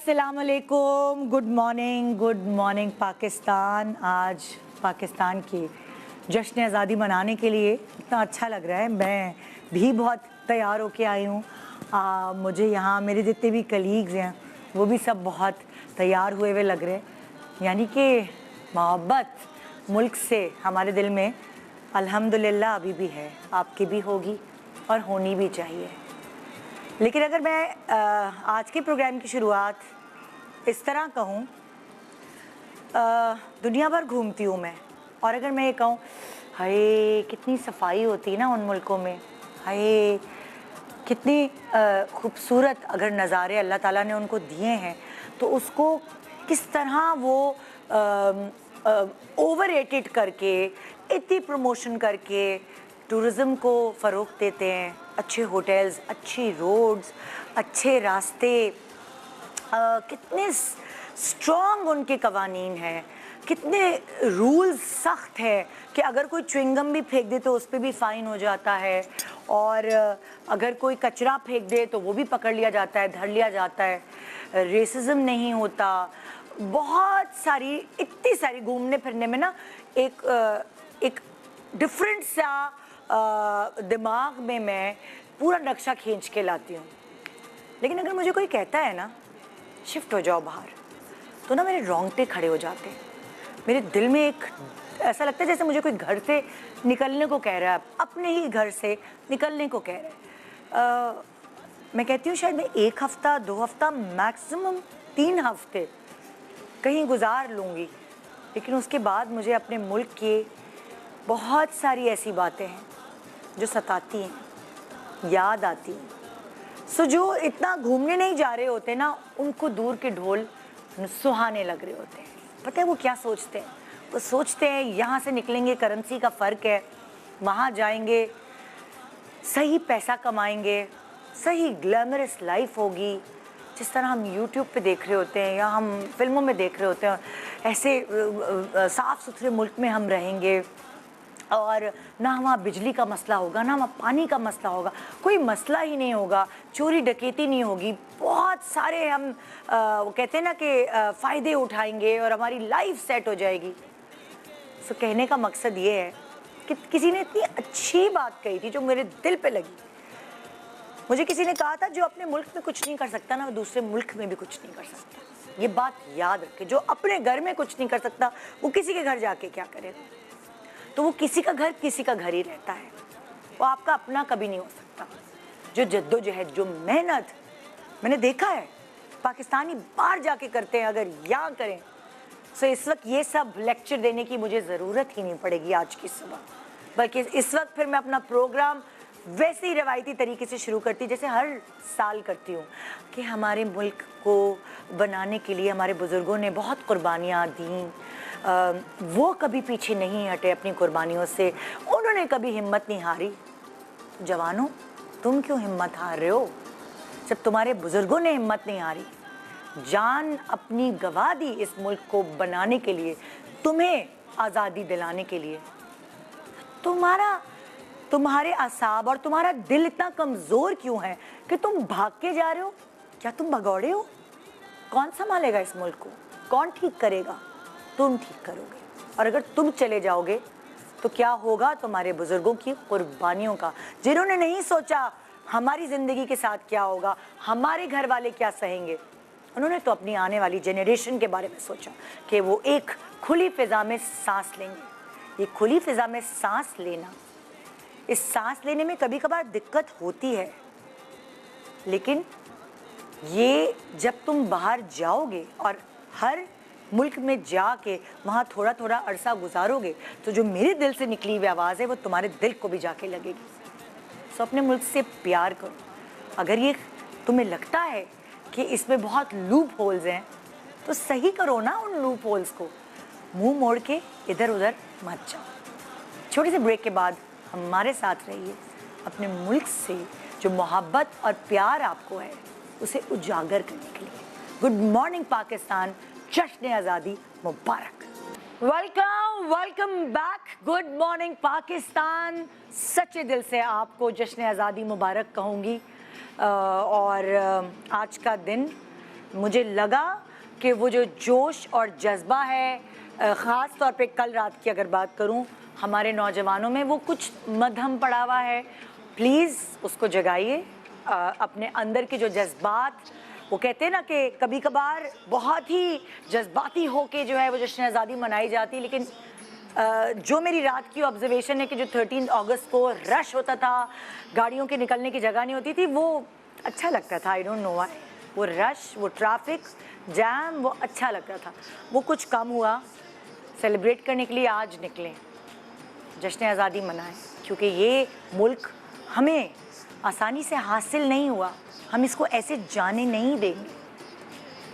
अस्सलामुअलैकुम, good morning Pakistan. आज पाकिस्तान की जश्न आज़ादी मनाने के लिए इतना अच्छा लग रहा है। मैं भी बहुत तैयार होके आई हूँ। मुझे यहाँ मेरे जितने भी कलीग्स हैं वो भी सब बहुत तैयार हुए हुए लग रहे हैं। यानी कि मोहब्बत मुल्क से हमारे दिल में अल्हम्दुलिल्लाह अभी भी है, आपकी भी होगी और होनी भी चाहिए। लेकिन अगर मैं आज के प्रोग्राम की शुरुआत इस तरह कहूँ, दुनिया भर घूमती हूँ मैं, और अगर मैं ये कहूँ हाय कितनी सफाई होती है ना उन मुल्कों में, हाय कितनी खूबसूरत अगर नज़ारे अल्लाह ताला ने उनको दिए हैं, तो उसको किस तरह वो ओवर रेटेड करके, इतनी प्रमोशन करके टूरिज़्म को फ़रोग़ देते हैं। अच्छे होटल्स, अच्छी रोड्स, अच्छे रास्ते, कितने स्ट्रॉन्ग उनके कवानीन हैं, कितने रूल्स सख्त है कि अगर कोई च्युइंगम भी फेंक दे तो उस पर भी फ़ाइन हो जाता है, और अगर कोई कचरा फेंक दे तो वो भी पकड़ लिया जाता है, धर लिया जाता है। रेसिज्म नहीं होता। बहुत सारी, इतनी सारी, घूमने फिरने में ना एक डिफरेंट सा दिमाग में मैं पूरा नक्शा खींच के लाती हूँ। लेकिन अगर मुझे कोई कहता है ना शिफ्ट हो जाओ बाहर, तो ना मेरे रोंगटे खड़े हो जाते हैं। मेरे दिल में एक ऐसा लगता है जैसे मुझे कोई घर से निकलने को कह रहा है, अपने ही घर से निकलने को कह रहा है। मैं कहती हूँ शायद मैं 1 हफ़्ता 2 हफ़्ता मैक्सिमम 3 हफ़्ते कहीं गुजार लूँगी, लेकिन उसके बाद मुझे अपने मुल्क की बहुत सारी ऐसी बातें हैं जो सताती हैं, याद आती हैं। सो जो इतना घूमने नहीं जा रहे होते ना, उनको दूर के ढोल सुहाने लग रहे होते हैं। पता है वो क्या सोचते हैं? वो सोचते हैं यहाँ से निकलेंगे, करेंसी का फ़र्क है, वहाँ जाएंगे, सही पैसा कमाएंगे, सही ग्लैमरस लाइफ होगी, जिस तरह हम यूट्यूब पे देख रहे होते हैं या हम फिल्मों में देख रहे होते हैं। ऐसे साफ़ सुथरे मुल्क में हम रहेंगे, और ना वहाँ बिजली का मसला होगा, ना वहाँ पानी का मसला होगा, कोई मसला ही नहीं होगा, चोरी डकैती नहीं होगी। बहुत सारे हम वो कहते हैं ना कि फ़ायदे उठाएंगे और हमारी लाइफ सेट हो जाएगी। सो कहने का मकसद ये है कि किसी ने इतनी अच्छी बात कही थी जो मेरे दिल पे लगी। मुझे किसी ने कहा था जो अपने मुल्क में कुछ नहीं कर सकता ना, वो दूसरे मुल्क में भी कुछ नहीं कर सकता। ये बात याद रखें, जो अपने घर में कुछ नहीं कर सकता वो किसी के घर जाके क्या करेगा? तो वो किसी का घर ही रहता है, वो आपका अपना कभी नहीं हो सकता। जो जद्दोजहद, जो मेहनत मैंने देखा है पाकिस्तानी बाहर जाके करते हैं, अगर यहाँ करें। सो इस वक्त ये सब लेक्चर देने की मुझे ज़रूरत ही नहीं पड़ेगी आज की सुबह, बल्कि इस वक्त फिर मैं अपना प्रोग्राम वैसे ही रवायती तरीके से शुरू करती जैसे हर साल करती हूँ, कि हमारे मुल्क को बनाने के लिए हमारे बुज़ुर्गों ने बहुत कुर्बानियाँ दी। वो कभी पीछे नहीं हटे अपनी कुर्बानियों से, उन्होंने कभी हिम्मत नहीं हारी। जवानों, तुम क्यों हिम्मत हार रहे हो? जब तुम्हारे बुज़ुर्गों ने हिम्मत नहीं हारी, जान अपनी गवा दी इस मुल्क को बनाने के लिए, तुम्हें आज़ादी दिलाने के लिए, तुम्हारे असाब और तुम्हारा दिल इतना कमज़ोर क्यों है कि तुम भाग के जा रहे हो? क्या तुम भगौड़े हो? कौन संभालेगा इस मुल्क को? कौन ठीक करेगा? तुम ठीक करोगे। और अगर तुम चले जाओगे तो क्या होगा? तुम्हारे बुज़ुर्गों की कुर्बानियों का, जिन्होंने नहीं सोचा हमारी ज़िंदगी के साथ क्या होगा, हमारे घर वाले क्या सहेंगे। उन्होंने तो अपनी आने वाली जनरेशन के बारे में सोचा कि वो एक खुली फ़िज़ा में सांस लेंगे। ये खुली फ़िज़ा में सांस लेना, इस सांस लेने में कभी कभार दिक्कत होती है, लेकिन ये जब तुम बाहर जाओगे और हर मुल्क में जाके वहाँ थोड़ा थोड़ा अरसा गुजारोगे, तो जो मेरे दिल से निकली हुई आवाज़ है वो तुम्हारे दिल को भी जाके लगेगी। सो अपने मुल्क से प्यार करो। अगर ये तुम्हें लगता है कि इसमें बहुत लूप होल्स हैं, तो सही करो ना उन लूप होल्स को। मुंह मोड़ के इधर उधर मत जाओ। छोटे से ब्रेक के बाद हमारे साथ रहिए। अपने मुल्क से जो मोहब्बत और प्यार आपको है उसे उजागर करने के लिए। गुड मॉर्निंग पाकिस्तान, जश्न आज़ादी मुबारक। Welcome back. Good morning Pakistan. सच्चे दिल से आपको जश्न आज़ादी मुबारक कहूँगी। और आज का दिन मुझे लगा कि वो जो जोश और जज्बा है, ख़ास तौर पे कल रात की अगर बात करूं, हमारे नौजवानों में वो कुछ मध्यम पड़ा हुआ है। प्लीज़ उसको जगाइए, अपने अंदर के जो जज्बात, वो कहते हैं ना कि कभी कभार बहुत ही जज्बाती होके जो है वो जश्न आज़ादी मनाई जाती है, लेकिन जो मेरी रात की ऑब्जर्वेशन है कि जो 13 अगस्त को रश होता था, गाड़ियों के निकलने की जगह नहीं होती थी, वो अच्छा लगता था। आई डोंट नो व्हाई, वो रश, वो ट्रैफिक जैम, वो अच्छा लगता था। वो कुछ कम हुआ। सेलिब्रेट करने के लिए आज निकलें, जश्न आज़ादी मनाएं, क्योंकि ये मुल्क हमें आसानी से हासिल नहीं हुआ, हम इसको ऐसे जाने नहीं देंगे।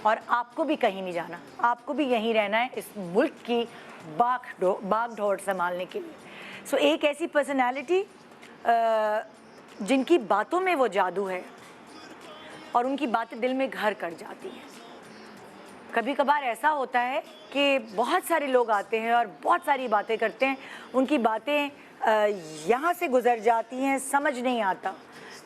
और आपको भी कहीं नहीं जाना, आपको भी यहीं रहना है इस मुल्क की बाग दौड़ संभालने के लिए। सो एक ऐसी पर्सनालिटी जिनकी बातों में वो जादू है और उनकी बातें दिल में घर कर जाती हैं। कभी कभार ऐसा होता है कि बहुत सारे लोग आते हैं और बहुत सारी बातें करते हैं, उनकी बातें यहाँ से गुजर जाती हैं, समझ नहीं आता,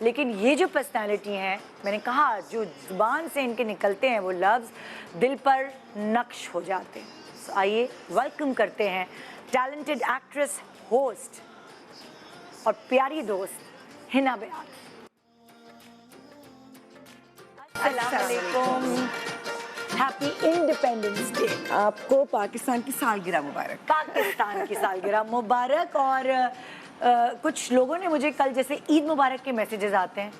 लेकिन ये जो पर्सनालिटी हैं, मैंने कहा जो ज़ुबान से इनके निकलते हैं वो लफ्ज़ दिल पर नक्श हो जाते हैं। So, आइए वेलकम करते हैं टैलेंटेड एक्ट्रेस, होस्ट और प्यारी दोस्त हिना बयान। अस्सलाम वालेकुम, हैप्पी इंडिपेंडेंस डे। आपको पाकिस्तान की सालगिरह मुबारक। पाकिस्तान की सालगिरह मुबारक। और कुछ लोगों ने मुझे कल, जैसे ईद मुबारक के मैसेजेस आते हैं,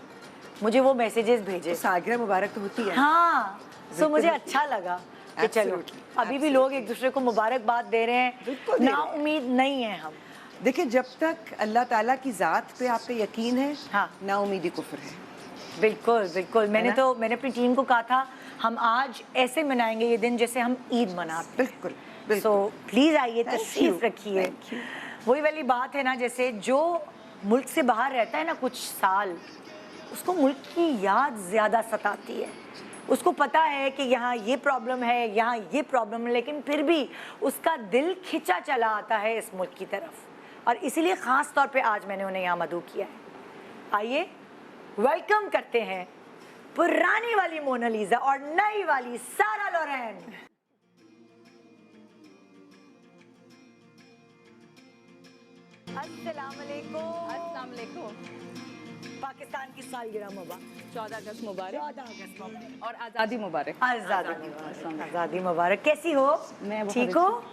मुझे वो मैसेजेस भेजे। सालगिरह मुबारक तो होती है। हाँ, सो मुझे अच्छा लगा कि चलो अभी भी लोग एक दूसरे को मुबारकबाद दे रहे हैं, ना उम्मीद नहीं है हम। देखिए, जब तक अल्लाह ताला की ज़ात पे आपका यकीन है, हाँ, ना उम्मीदी कुफ्र है। बिल्कुल बिल्कुल। मैंने अपनी टीम को कहा था हम आज ऐसे मनाएंगे ये दिन जैसे हम ईद मनाते। बिल्कुल। सो प्लीज़ आइए, तशरीफ रखिए। वही वाली बात है ना, जैसे जो मुल्क से बाहर रहता है ना कुछ साल, उसको मुल्क की याद ज़्यादा सताती है। उसको पता है कि यहाँ ये प्रॉब्लम है, यहाँ ये प्रॉब्लम है, लेकिन फिर भी उसका दिल खिंचा चला आता है इस मुल्क की तरफ। और इसीलिए ख़ास तौर पे आज मैंने उन्हें यहाँ मदऊ किया है। आइए वेलकम करते हैं पुरानी वाली मोनालिसा और नई वाली सारा लोरेन। अस्सलाम वालेकुम। पाकिस्तान की सालगिरह मुबारक। 14 अगस्त मुबारक। 14 अगस्त मुबारक और आज़ादी मुबारक। आज़ादी मुबारक। कैसी हो? मैं ठीक हो?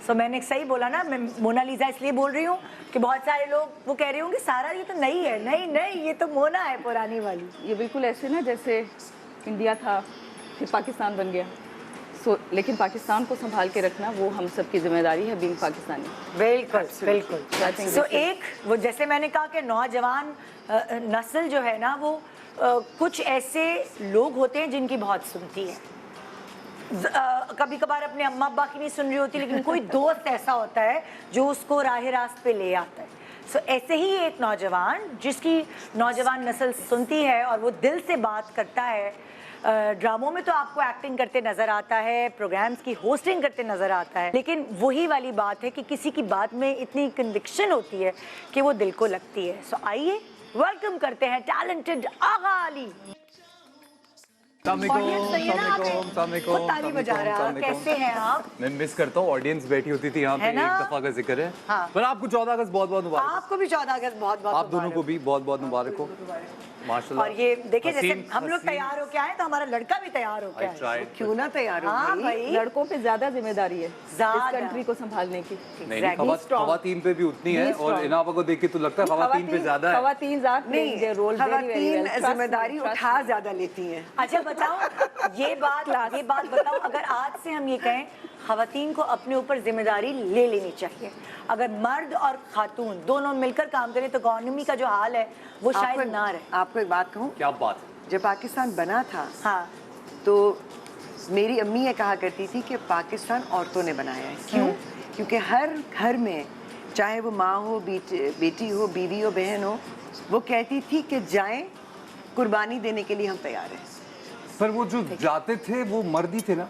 सो मैंने सही बोला ना? मैं मोनालिसा इसलिए बोल रही हूँ कि बहुत सारे लोग वो कह रहे होंगे सारा ये तो नई है। नहीं, ये तो मोना है पुरानी वाली। ये बिल्कुल ऐसे ना जैसे इंडिया था फिर पाकिस्तान बन गया। लेकिन पाकिस्तान को संभाल के रखना वो हम सब की जिम्मेदारी है, बीइंग पाकिस्तानी। बिल्कुल। सो एक वो जैसे मैंने कहा कि नौजवान नस्ल जो है ना, वो कुछ ऐसे लोग होते हैं जिनकी बहुत सुनती है। कभी कभार अपने अम्मा अब्बा की नहीं सुन रही होती, लेकिन कोई दोस्त ऐसा होता है जो उसको राह रास्त पे ले आता है। सो ऐसे ही एक नौजवान जिसकी नौजवान नस्ल सुनती है और वो दिल से बात करता है। ड्रामों में तो आपको एक्टिंग करते नज़र आता है, प्रोग्राम्स की होस्टिंग करते नज़र आता है, लेकिन वही वाली बात है कि किसी की बात में इतनी कन्विक्शन होती है कि वो दिल को लगती है। सो आइए वेलकम करते हैं टैलेंटेड आगा अली। ताली बजा रहा है। कैसे हैं आप? मैं मिस करता हूँ, ऑडियंस बैठी होती थी यहाँ पे, एक दफा का जिक्र है। हाँ। पर आपको 14 अगस्त बहुत बहुत मुबारक। आपको भी 14 अगस्त बहुत बहुत। आप दोनों को भी बहुत बहुत मुबारक हो माशाल्लाह। और ये देखिए, जैसे हम लोग तैयार होके आए तो हमारा लड़का भी तैयार होके आए। क्यों ना तैयार हो? हाँ भाई, लड़कों पे ज्यादा जिम्मेदारी है इस कंट्री को संभालने की। नहीं, खवातीन पे भी उतनी है, और इनाफा को देख के तो लगता है खवातीन पे ज्यादा है। खवातीन जिम्मेदारी उठा ज्यादा लेती हैं। अच्छा बताओ, ये बात बताओ, अगर आज से हम ये कहें खवातीन को अपने ऊपर जिम्मेदारी ले लेनी चाहिए, अगर मर्द और खातून दोनों मिलकर काम करें तो इकोनॉमी का जो हाल है वो शायद ना रहे। आपको एक बात कहूँ? क्या बात? जब पाकिस्तान बना था, हाँ, तो मेरी अम्मी ये कहा करती थी कि पाकिस्तान औरतों ने बनाया है। क्यों? क्योंकि हर घर में, चाहे वो माँ हो, बेटी हो, बीवी हो, बहन हो, वो कहती थी कि जाएं, कुर्बानी देने के लिए हम तैयार हैं। पर वो जो जाते थे वो मर्द ही थे ना,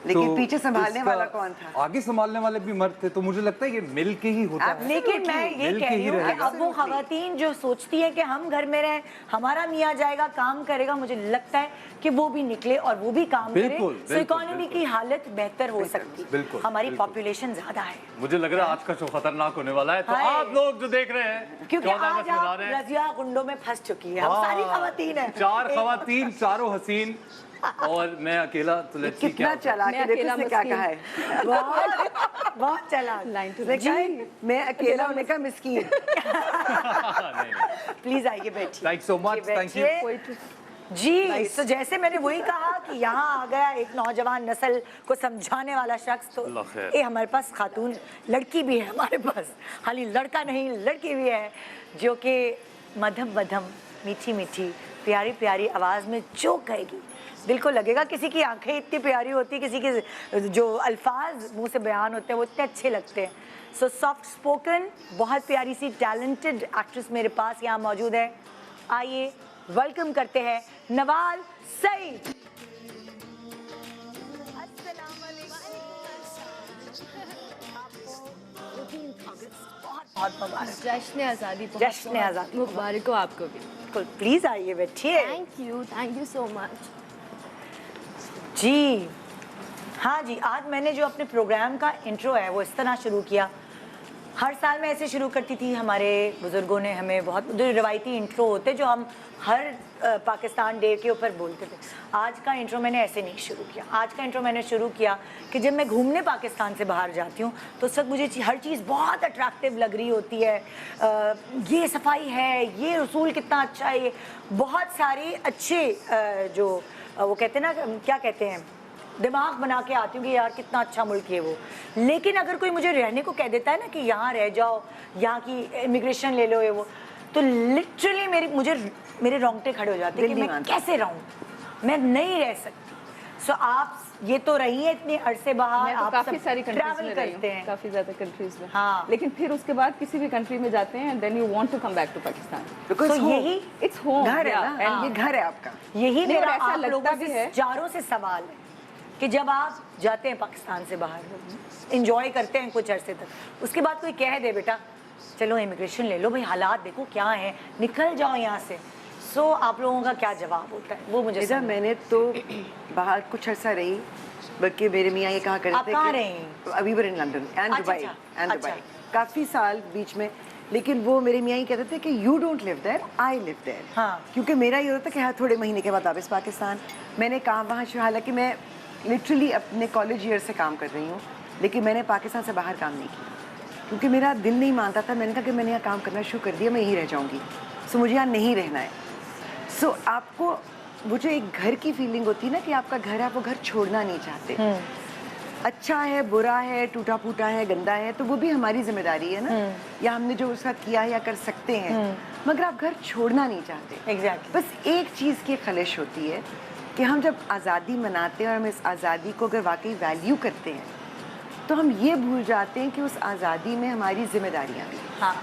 लेकिन तो पीछे संभालने इसका वाला कौन था? आगे संभालने वाले भी मर्द थे, तो मुझे लगता है ये मिल के ही होता है। लेकिन मैं ये मिल कह के रही ही हूँ कि रहेगा। अब वो खवातीन जो सोचती है कि हम घर में रहें, हमारा मियाँ जाएगा काम करेगा, मुझे लगता है कि वो भी निकले और वो भी काम करे, बिल्कुल, तो बिल्कुल, इकोनॉमी की हालत बेहतर हो सकती। बिल्कुल, हमारी बिल्कुल। पॉपुलेशन ज्यादा है, मुझे लग रहा है आज का शो खतरनाक होने वाला है, तो हाय। आप लोग जो देख रहे हैं क्योंकि 14 आज अगस्त मना आप रहे हैं। रजिया गुंडों में फंस चुकी है, हम सारी खवातीन हैं। 4 खवातीन, चारों हसीन और मैं अकेला, तो लेट्स सी कितना क्या चला मैं के देखो अकेला इसने क्या मस्कीन। कहा है। बहुत बहुत चला। लाइन टू उसने कहा है, मैं अकेला होने का मिस्कीन। प्लीज आइए बैठिए। Thanks so much, thank you. बैठिए। कोई जी, तो जैसे मैंने वही कहा कि यहाँ आ गया एक नौजवान नस्ल को समझाने वाला शख्स, तो अल्लाह खैर। ये हमारे पास खातून लड़की भी है हमारे पास, खाली लड़का नहीं लड़की भी है, जो कि मधम मधम मीठी मीठी प्यारी प्यारी आवाज़ में जो कहेगी दिल को लगेगा। किसी की आंखें इतनी प्यारी होती, किसी के जो अल्फाज मुंह से बयान होते हैं वो इतने अच्छे लगते हैं। सो सॉफ्ट स्पोकन, बहुत प्यारी सी टैलेंटेड एक्ट्रेस मेरे पास यहाँ मौजूद है। आइए वेलकम करते हैं नवाल सईद। बहुत मुबारक। जश्न आज़ादी जश्न आज़ादी मुबारक हो आपको भी। बिल्कुल, प्लीज आइए बैठिए। Thank you so much. जी हाँ जी, आज मैंने जो अपने प्रोग्राम का इंट्रो है वो इस तरह शुरू किया। हर साल मैं ऐसे शुरू करती थी, हमारे बुजुर्गों ने हमें बहुत जो रवायती इंट्रो होते जो हम हर पाकिस्तान डे के ऊपर बोलते थे। आज का इंट्रो मैंने ऐसे नहीं शुरू किया। आज का इंट्रो मैंने शुरू किया कि जब मैं घूमने पाकिस्तान से बाहर जाती हूँ तो उस वक्त मुझे हर चीज़ बहुत अट्रैक्टिव लग रही होती है। ये सफाई है, ये रसूल कितना अच्छा है, ये बहुत सारी अच्छे जो वो कहते हैं ना, क्या कहते हैं, दिमाग बना के आती हूँ कि यार कितना अच्छा मुल्क है वो। लेकिन अगर कोई मुझे रहने को कह देता है ना कि यहाँ रह जाओ, यहाँ की इमिग्रेशन ले लो, ये वो, तो लिटरली मेरे रोंगटे खड़े हो जाते हैं कि मैं कैसे रहूँ, मैं नहीं रह सकती। सो आप ये तो रही है इतने अरसे बाहर, मैं तो आप काफी सब सारी कंट्रीज ट्रैवल में रही करते हूँ, हैं। काफी ज्यादा कंट्रीज में। हाँ। लेकिन फिर उसके बाद किसी भी कंट्री में जाते हैं, then you want to come back to Pakistan. Because तो home, यही इट्स होम। घर है ना, हाँ। ये घर है आपका। यही नहीं, मेरा और ऐसा आप लगता लोगों भी से है। जारों से सवाल है कि जब आप जाते हैं पाकिस्तान से बाहर, इंजॉय करते हैं कुछ अरसे तक, उसके बाद कोई कह दे बेटा चलो इमिग्रेशन ले लो, भाई हालात देखो क्या है, निकल जाओ यहाँ से, सो आप लोगों का क्या जवाब होता है वो मुझे बेटा, मैंने तो बाहर कुछ अर्सा रही, बल्कि मेरे मियाँ ये कहा आप करते कहाँ कि रही? अभी वर इन लंदन एंड अच्छा, दुबई अच्छा, एंड अच्छा। दुबई, काफ़ी साल बीच में। लेकिन वो मेरे मियाँ ये कहते थे कि you don't live there, I live there. हाँ। क्योंकि मेरा ये होता कि हाँ थोड़े महीने के बाद वापस पाकिस्तान। मैंने काम वहाँ शुरू, हालांकि मैं लिटरली अपने कॉलेज ईयर से काम कर रही हूँ, लेकिन मैंने पाकिस्तान से बाहर काम नहीं किया क्योंकि मेरा दिल नहीं मानता था। मैंने कहा कि मैंने यहाँ काम करना शुरू कर दिया, मैं यहीं रह जाऊँगी, सो मुझे यहाँ नहीं रहना है। सो आपको वो जो एक घर की फीलिंग होती है ना कि आपका घर है, आप वो घर छोड़ना नहीं चाहते। अच्छा है, बुरा है, टूटा फूटा है, गंदा है, तो वो भी हमारी जिम्मेदारी है ना, या हमने जो उसका किया या कर सकते हैं, मगर आप घर छोड़ना नहीं चाहते। एग्जैक्टली। बस एक चीज़ की खलिश होती है कि हम जब आज़ादी मनाते हैं और हम इस आज़ादी को अगर वाकई वैल्यू करते हैं तो हम ये भूल जाते हैं कि उस आज़ादी में हमारी जिम्मेदारियाँ भी हैं। हाँ,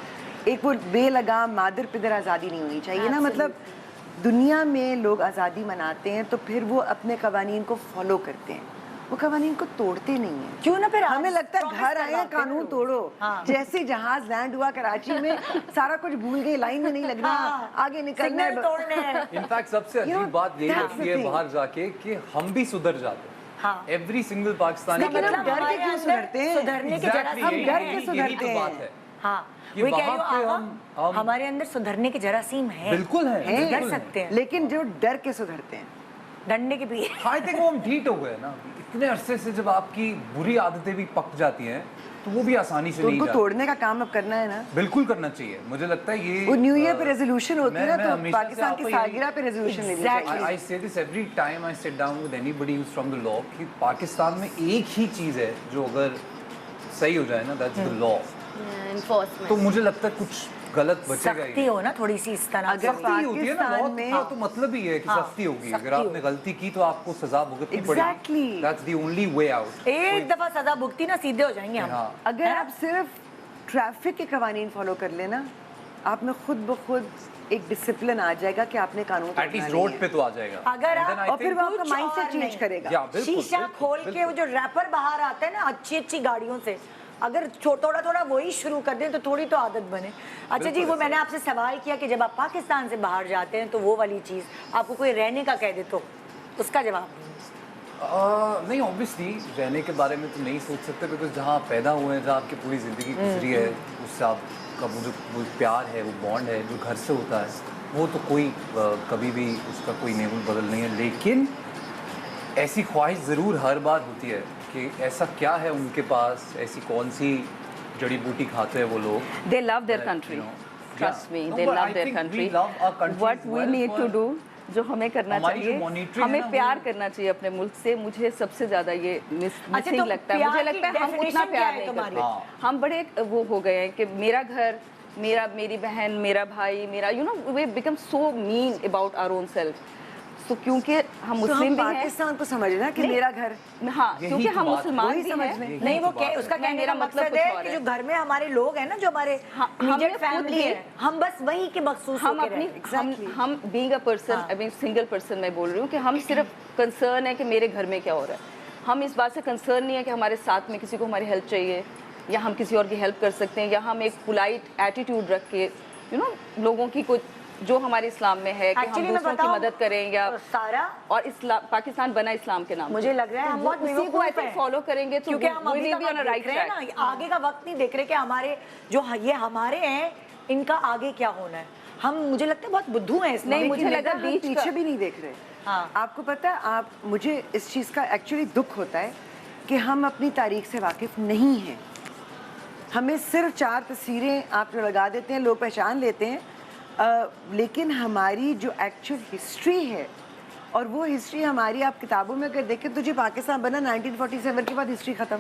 एक वो बेलगाम मादर पिदर आज़ादी नहीं होनी चाहिए ना। मतलब दुनिया में लोग आज़ादी मनाते हैं तो फिर वो अपने कवानीन को फॉलो करते हैं, वो कवानीन को तोड़ते नहीं हैं। क्यों ना फिर हमें आज लगता है promise घर आए करवाते कानून हैं तोड़ो। हाँ। जैसे जहाज लैंड हुआ कराची में, सारा कुछ भूल गए, लाइन में नहीं लगना, हाँ, आगे निकलना सिग्नल तोड़ने हैं। इनफैक्ट सबसे You know, अजीब बात यही that's लगती the है thing. बाहर जाके कि हम भी सुधर जाते हैं। हाँ। एवरी सिंगल पाकिस्तानी लेकिन हम मतलब डर के हमारे क्यों अंदर सुधरते हैं? सुधरने के जरा Exactly, हम यही- डर के यही- यही सुधरते तो बात हैं। है। हाँ, कि वही कह रही वहाँ हूँ, पे आहा, हम- हमारे अंदर सुधरने के जरासीम है। बिल्कुल है, सुधर बिल्कुल है। सकते हैं, लेकिन जो डर के सुधरते हैं, डंडे के भी। आई थिंक वो हम ढीठ हो गए ना इतने अरसे से। जब आपकी बुरी आदतें भी पक जाती हैं तो वो भी आसानी से तो नहीं उनको जाती। तोड़ने का काम अब करना है ना। बिल्कुल करना चाहिए, मुझे लगता है ये वो न्यू ईयर पे रेजोल्यूशन होती है ना, मैं तो हमेशा से पाकिस्तान की आपको यही- सालगिरह पे रेजोल्यूशन लेनी Exactly. चाहिए। I say this every time I sit down with anybody who's from the law कि पाकिस्तान में एक ही चीज़ है जो अगर सही हो जाए ना, that's the law। एनफोर्समेंट। तो मुझे लगता है कुछ गलत बचेगा सख्ती ही। हो ना थोड़ी सी इस तरह से। अगर सख्ती होती है ना, पाकिस्तान बहुत में- का तो मतलब ही है कि हाँ, सख्ती होगी। अगर सख्ती आपने गलती की तो आपको सजा भुगतनी Exactly. पड़ेगी। That's the only way out। एक दफा सजा भुगती ना सीधे हो जाएंगे हम। हाँ। अगर आप सिर्फ ट्रैफिक के कवानीन फॉलो कर लेना, आप में खुद ब खुद एक डिसिप्लिन आ जाएगा कि आपने कानून तोड़ना एटलीस्ट नहीं रोड है। पे तो आ जाएगा। अगर And then आप- I और फिर think- वो आपका कुछ माइंडसेट और चेंज नहीं। करेगा। या, बिल्कुल, शीशा बिल्कुल, खोल के बिल्कुल। वो जो रैपर बाहर आता है ना अच्छी अच्छी गाड़ियों से, अगर थोड़ा थोड़ा वही शुरू कर दें तो थोड़ी तो आदत बने। अच्छा जी, बिल्कुल वो ऐसा मैंने है। आपसे सवाल किया कि जब आप पाकिस्तान से बाहर जाते हैं तो वो वाली चीज़ आपको कोई रहने का कह दे तो उसका जवाब दीजिए। नहीं, ऑब्वियसली रहने के बारे में तो नहीं सोच सकते, बिकॉज जहाँ आप पैदा हुए हैं, जहाँ आपकी पूरी ज़िंदगी गुजरी है, उससे आपका वो प्यार है, वो बॉन्ड है जो घर से होता है, वो तो कोई कभी भी उसका कोई नेम बदल नहीं है। लेकिन ऐसी ख्वाहिश ज़रूर हर बार होती है कि ऐसा क्या है उनके पास, ऐसी कौन सी जड़ी बूटी खाते हैं वो लोग। They love their That, country. you know, Trust yeah. me, No, they but love I their think country. we love our country What as we well need to for- do, जो हमें करना हमारी जो चाहिए, monitoring है हमें ना, प्यार वो- करना चाहिए अपने मुल्क से। मुझे सबसे ज़्यादा ये मिसिंग तो लगता है। प्यार मुझे की लगता है हम definition उतना क्या प्यार है नहीं तुम्हारी? करते। हाँ। हम बड़े वो हो गए हैं कि मेरा घर, मेरी बहन, मेरा भाई, मेरा we become so mean about our own self. So क्योंकि हम तो मुस्लिम हम भी हैं, पाकिस्तान को समझना कि नहीं। मेरा घर, हाँ, यही क्योंकि तो हम बात है। मुसलमान वही भी समझने। हैं। नहीं, वो तो बात उसका नहीं, कहने मेरा का मतलब मकसद कुछ है और कि है। जो घर में हमारे लोग हैं ना, जो हमारे हमें immediate खुद फैमिली भी- है, हम बस वही के मखसूस हम होके अपनी रहे। Exactly. हम बीइंग अ पर्सन, हाँ। आई मीन सिंगल पर्सन मैं बोल रही हूँ कि हम सिर्फ कंसर्न है कि मेरे घर में क्या हो रहा है। हम इस बात से कंसर्न नहीं है कि हमारे साथ में किसी को हमारी हेल्प चाहिए या हम किसी और की हेल्प कर सकते हैं, या हम एक पोलाइट एटीट्यूड रख के लोगों की कुछ जो हमारे इस्लाम में है कि हम Actually, मैं दूसरों की बताऊं, मदद करें या सारा और इस्लाम, पाकिस्तान बना इस्लाम के नाम पे। मुझे लग रहा है हम तो बहुत उसी को बेवकूफ आई थिंक हैं। फॉलो करेंगे तो क्योंकि हम we अभी will का be on a वक्त right देख रहे हैं track. ना, आगे का वक्त नहीं देख रहे कि हमारे जो ये हमारे हैं इनका आगे क्या होना है। हम मुझे लगता है बहुत बुद्धू हैं इसमें। नहीं, मुझे लेकिन लगा हम बीच पीछे का- भी नहीं देख रहे। हाँ। आपको पता है, मुझे इस चीज़ का एक्चुअली दुख होता है कि हम अपनी तारीख से वाकिफ नहीं हैं। हमें सिर्फ 4 तस्वीरें आप जो लगा देते हैं, लोग पहचान लेते हैं, लेकिन हमारी जो एक्चुअल हिस्ट्री है, और वो हिस्ट्री हमारी आप किताबों में अगर देखें तो जी पाकिस्तान बना 1947 के बाद हिस्ट्री ख़त्म।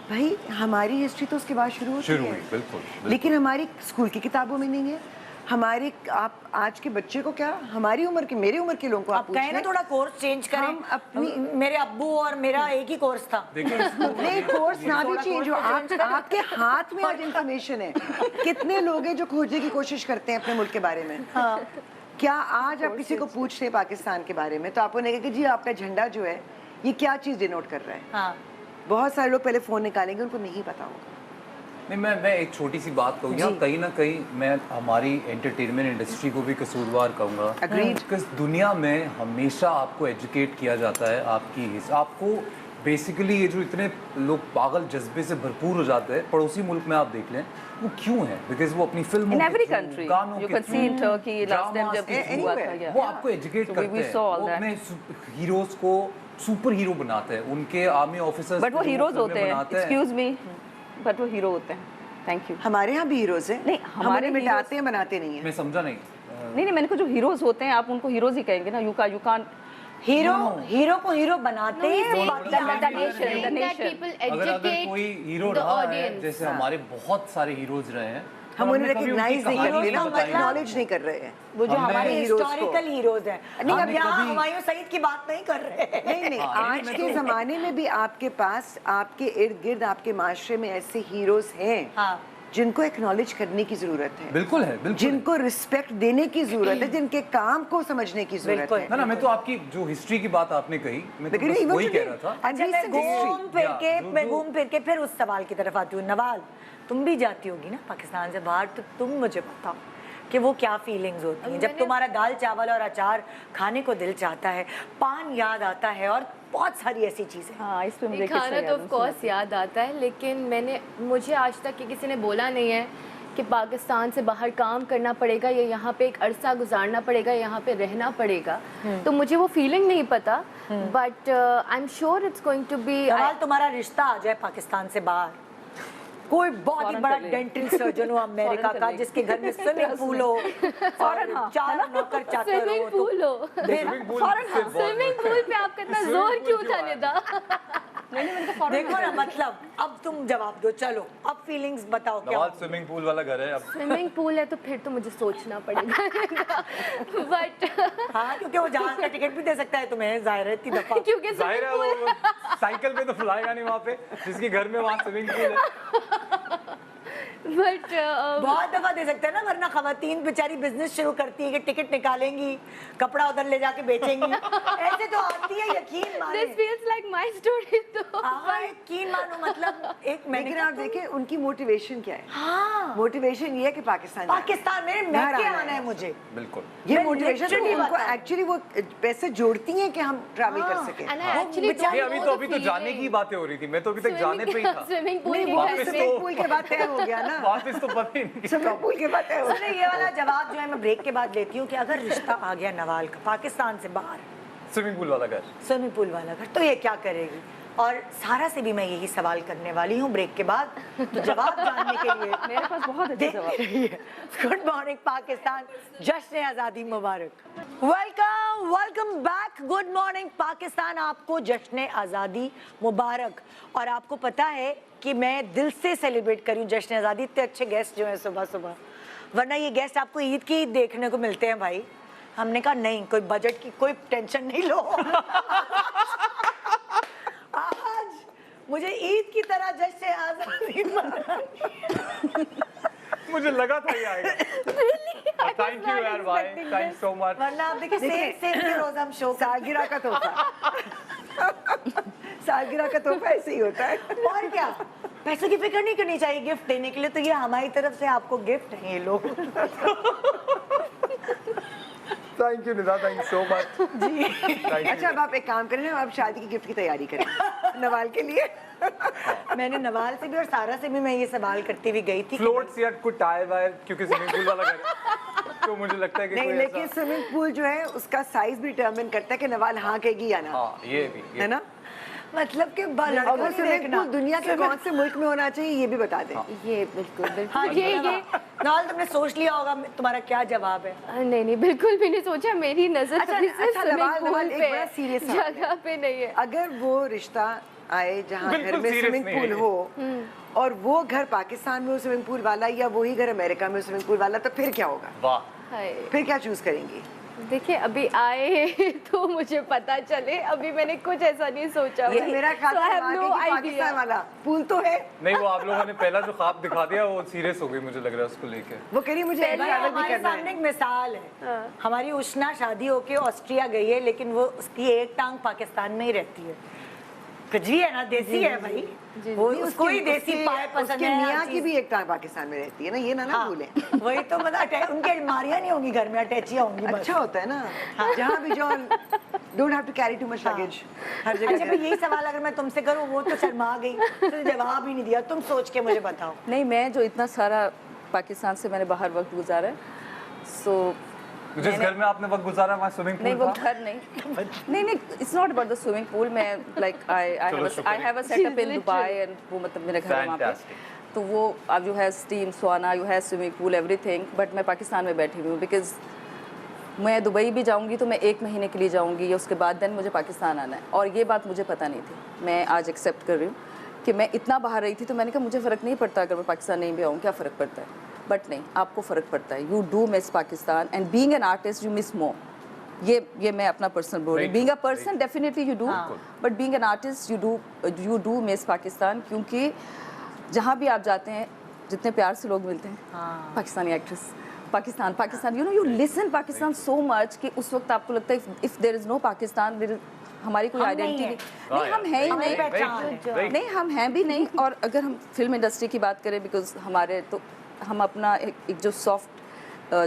भाई हमारी हिस्ट्री तो उसके बाद शुरू होती शुरू है। हुई, बिल्कुल। लेकिन हमारी स्कूल की किताबों में नहीं है। हमारे आप आज के बच्चे को क्या, हमारी उम्र के, मेरी उम्र के लोगों को आप अब कहें ना पूछ थोड़ा कोर्स चेंज करें। हम अपनी- मेरे अब्बू और मेरा एक ही कोर्स था। देखिए नहीं, कोर्स ना भी थोड़ा चेंज हो, कोर्स change करें। आपके हाथ में आज इंफॉर्मेशन है। कितने लोग हैं जो खोजने की कोशिश करते हैं अपने मुल्क के बारे में। क्या आज आप किसी को पूछते हैं पाकिस्तान के बारे में तो आपको नहीं कि जी आपका झंडा जो है ये क्या चीज़ डिनोट कर रहा है। हाँ। बहुत सारे लोग पहले फ़ोन निकालेंगे, उनको नहीं पता होगा। नहीं, मैं एक छोटी सी बात कहूँ, यहाँ कहीं ना कहीं मैं हमारी एंटरटेनमेंट इंडस्ट्री को भी कसूरवार कहूँगा। Agreed. बिकॉज दुनिया में हमेशा आपको एजुकेट किया जाता है, आपको बेसिकली ये जो इतने लोग पागल जज्बे से भरपूर हो जाते हैं, पड़ोसी मुल्क में आप देख लें वो क्यों है, बिकॉज वो अपनी फिल्मों In के every through, country, गानों you के can see in through, Turkey last time dramas जब के हुआ through, था, yeah. वो आपको एजुकेट So करते we हैं, saw all वो that. अपने हीरोज को सुपर हीरो बनाते हैं, उनके आर्मी ऑफिसर्स बट वो हीरोज होते हैं, एक्सक्यूज मी, बट वो हीरो होते हैं। Thank you. हमारे यहाँ भी हीरोज हैं। नहीं, हम हमारे उन्हें मिटाते हैं, बनाते नहीं हैं। मैं समझा नहीं। नहीं, मैंने कहा जो हीरोज होते हैं आप उनको हीरोज ही कहेंगे ना। यू कांट हीरो हीरो को हीरो बनाते No, he's हैं। saying बाकी that आगे the नहीं। nation, saying the that nation. people अगर educate कोई हीरो the रहा है, audience. जैसे हमारे बहुत सारे हीरोज रहे हैं, हम पर उन्हें हमने कभी उनकी रिकग्नाइज नहीं कहानी करते ना, बताई। एक्नॉलेज नहीं कर रहे हैं। वो जो हमने हमारे heroes को- हिस्टोरिकल हीरोज हैं। नहीं, अब अब यहाँ कभी- हुमायूं सईद की बात नहीं कर रहे हैं। नहीं नहीं, हाँ, आज लेकिन के मैं तो- ज़माने में भी आपके पास, आपके इर्द गिर्द, आपके माशरे में ऐसे हीरोज हैं हाँ। जिनको एक्नॉलेज करने की ज़रूरत है, बिल्कुल है, बिल्कुल। जिनको रिस्पेक्ट देने की ज़रूरत है, जिनके काम को समझने की ज़रूरत बिल्कुल। है। ना मैं तो आपकी जो हिस्ट्री की बात आपने कही, मैं तो लेकिन बस even वही today- कह रहा था। And अच्छा, मैं recent history- घूम फिर के जो- मैं जो- घूम फिर के फिर उस सवाल की तरफ आती हूँ। नवाल, तुम भी जाती होगी ना पाकिस्तान से बाहर, तो तुम मुझे बताओ कि वो क्या फीलिंग्स होती हैं जब तुम्हारा दाल चावल और अचार खाने को दिल चाहता है, पान याद आता है और बहुत सारी ऐसी चीज़ें। हाँ, इस पे मुझे खाना किस्सा तो याद ऑफ कोर्स याद आता है, लेकिन मुझे आज तक कि किसी ने बोला नहीं है कि पाकिस्तान से बाहर काम करना पड़ेगा या यहाँ पे एक अरसा गुजारना पड़ेगा, यहाँ पे रहना पड़ेगा। तो मुझे वो फीलिंग नहीं पता, but I am sure it's going to be. Nawal, तुम्हारा रिश्ता आ जाए पाकिस्तान से बाहर, कोई बहुत ही Foreign बड़ा चले। डेंटल सर्जन हो अमेरिका Foreign का, चले। जिसके घर में स्विमिंग पूल हो, Foreign, हाँ, 4 नौकर चाकर हो, स्विमिंग तो पूल हो, स्विमिंग पूल पे आपका इतना जोर क्यों था निदा? देखो ना, मतलब अब तुम जवाब दो। चलो अब फीलिंग्स बताओ क्या नवाज होगी? स्विमिंग पूल वाला घर है अब। स्विमिंग पूल है तो फिर तो मुझे सोचना पड़ेगा। बट हाँ, क्योंकि वो जहाज का टिकट भी दे सकता है तुम्हें, जाहिर है, इतनी दफा। क्योंकि जाहिर है स्विमिंग वो साइकिल पे तो फुलाएगा नहीं वहाँ पे, जिसके घर में वहाँ स्विमिंग पूल है। बट बहुत दफा दे सकते हैं ना, वरना खवातीन बेचारी बिजनेस शुरू करती है कि टिकट निकालेंगी, कपड़ा उधर ले जाके बेचेंगी। ऐसे तो आती है, यकीन मानो। This feels like my story तो हाँ, यकीन मानो, मतलब एक मैंने लेकिन आप देखें उनकी मोटिवेशन क्या है। हाँ, मोटिवेशन ये है कि पाकिस्तान जाना है। पाकिस्तान में घर मैके आना आना है है। मुझे। बिल्कुल ये मैं मोटिवेशन literally उनको बताऊं। एक्चुअली वो पैसे जोड़ती हैं कि हम ट्रैवल कर सकें। एंड आई एक्चुअली बेचारी- नहीं, अभी तो जाने की बातें हो रही थी, मैं तो अभी तक जाने पे ही था। स्विमिंग पूल नहीं, के वो घर वापस से स्विमिंग पूल के बाद तय हो गया ना। वापस तो पता ही नहीं। स्विमिंग पूल के बाद तय हो सुनिए, ये वाला जवाब जो है मैं ब्रेक के बाद लेती हूँ कि अगर रिश्ता आ गया नवाल का पाकिस्तान से बाहर, स्विमिंग पूल वाला घर। स्विमिंग पूल वाला घर, तो ये क्या करेगी? और सारा से भी मैं यही सवाल करने वाली हूँ ब्रेक के बाद, तो जवाब जानने के लिए मेरे पास बहुत अच्छे जवाब। गुड मॉर्निंग पाकिस्तान, जश्न आज़ादी मुबारक। Welcome, welcome back. Good morning Pakistan, आपको जश्न आज़ादी मुबारक। और आपको पता है कि मैं दिल से सेलिब्रेट करूँ जश्न आज़ादी। इतने अच्छे गेस्ट जो हैं सुबह सुबह, वरना ये गेस्ट आपको ईद की देखने को मिलते हैं भाई। हमने कहा नहीं, कोई बजट की कोई टेंशन नहीं लो। आज मुझे ईद की तरह जश्न आज़ादी मनानी। मुझे लगा था ये आएगा। थैंक यू यार भाई, थैंक सो मच। वरना आप देखिए सेम के रोज हम शो सालगिरह का तोहफा। सालगिरह का तोहफा ऐसे ही होता है। और क्या, पैसों की फिक्र नहीं करनी चाहिए गिफ्ट देने के लिए, तो ये हमारी तरफ से आपको गिफ्ट है ये लोग। Thank you Nida, thank so much जी। अच्छा, अब आप एक काम करें ना, आप शादी की गिफ्ट की तैयारी करें नवाल के लिए। मैंने नवाल से भी और सारा से भी मैं ये सवाल करती हुई गई थी। फ्लोट्स या कुछ टायर वायर, क्योंकि स्विमिंग पूल वाला घर है, तो मुझे लगता है कि नहीं, कोई लेकिन ऐसा- स्विमिंग पूल जो है उसका साइज भी डिटरमिन करता है कि नवाल हाँ कहेगी या ना, हाँ ये भी है ना। मतलब कि और लड़का वो नहीं स्विमिंग देखना। पूल दुनिया के कौन से मुल्क में होना चाहिए ये भी बता दें। ये बिल्कुल हाँ, बिल्कुल ये नवाल तुमने सोच लिया होगा तुम्हारा क्या जवाब है? नहीं नहीं बिल्कुल भी नहीं सोचा। मेरी नजर अच्छा, अभी सिर्फ अच्छा, स्विमिंग नवाल, पूल एक पे बड़ा है, serious सवाल है। जगह पे नहीं है। अगर वो रिश्ता आए जहाँ घर बिल्कुल में serious स्विमिंग नहीं है पूल ये। हो और वो घर पाकिस्तान में हो स्विमिंग पूल वाला, या वही घर अमेरिका में हो स्विमिंग पूल वाला, तो फिर क्या होगा? वाह, हाय, फिर क्या चूज करेंगी? देखिए अभी आए तो मुझे पता चले, अभी मैंने कुछ ऐसा नहीं सोचा। ये मेरा ख्याल So I है have no idea. पाकिस्तान वाला पूल तो है, नहीं वो आप लोगों ने पहला जो ख्वाब दिखा दिया वो सीरियस हो गई, मुझे लग रहा है उसको लेके। वो करिए मुझे भाई, ट्रैवल भी हमारे करना सामने है। एक मिसाल है। हमारी उष्णा शादी होके ऑस्ट्रिया गई है, लेकिन वो उसकी एक टांग पाकिस्तान में ही रहती है। कजवी है ना, देसी है भाई, वो नहीं, उसको ही देसी पाए पसंद उसके है। मियाँ की भी एक टांग पाकिस्तान में रहती है ना, ये ना हाँ, भूलें। वही तो मतलब उनकी अलमारियां नहीं होंगी घर में, अटैचियां होंगी बस। अच्छा होता है ना, जहाँ भी जाओ don't have to carry too much luggage हर जगह। अच्छा, यही सवाल अगर मैं तुमसे करूँ, वो तो शर्मा गई, तो जवाब ही नहीं दिया। तुम सोच के मुझे बताओ। नहीं, मैं जो इतना सारा पाकिस्तान से मैंने बाहर वक्त गुजारा है, सो जिस घर में आपने वक्त गुजारा वहाँ स्विमिंग नहीं पूल वो था? घर नहीं, it's not about the swimming pool. मैं like I have a setup in Dubai and वो मतलब मेरा घर है वहाँ पे, Fantastic. तो वो अब यू हैव स्टीम सोना, you have swimming pool, everything, but मैं पाकिस्तान में बैठी हुई हूँ बिकॉज मैं दुबई भी जाऊँगी तो मैं 1 महीने के लिए जाऊँगी, या उसके बाद देन मुझे पाकिस्तान आना है। और ये बात मुझे पता नहीं थी, मैं आज एक्सेप्ट कर रही हूँ कि मैं इतना बाहर रही थी, तो मैंने कहा मुझे फ़र्क नहीं पड़ता अगर मैं पाकिस्तान नहीं भी आऊँ, क्या फ़र्क पड़ता है। बट नहीं, आपको फ़र्क पड़ता है। You do miss Pakistan and being an artist you miss more. ये मैं अपना पर्सनल बोल रही हूँ। Being a person definitely you do, but being an artist you do miss Pakistan, क्योंकि जहाँ भी आप जाते हैं, जितने प्यार से लोग मिलते हैं, Pakistani actress, Pakistan, you know you listen Pakistan so much कि उस वक्त आपको लगता है if there is no Pakistan, हमारी कोई हम आइडेंटिटी नहीं नहीं, हम हैं ही हमारी नहीं, पहचान है। नहीं हम हैं भी नहीं। और अगर हम फिल्म इंडस्ट्री की बात करें, बिकॉज हमारे तो हम अपना एक जो सॉफ्ट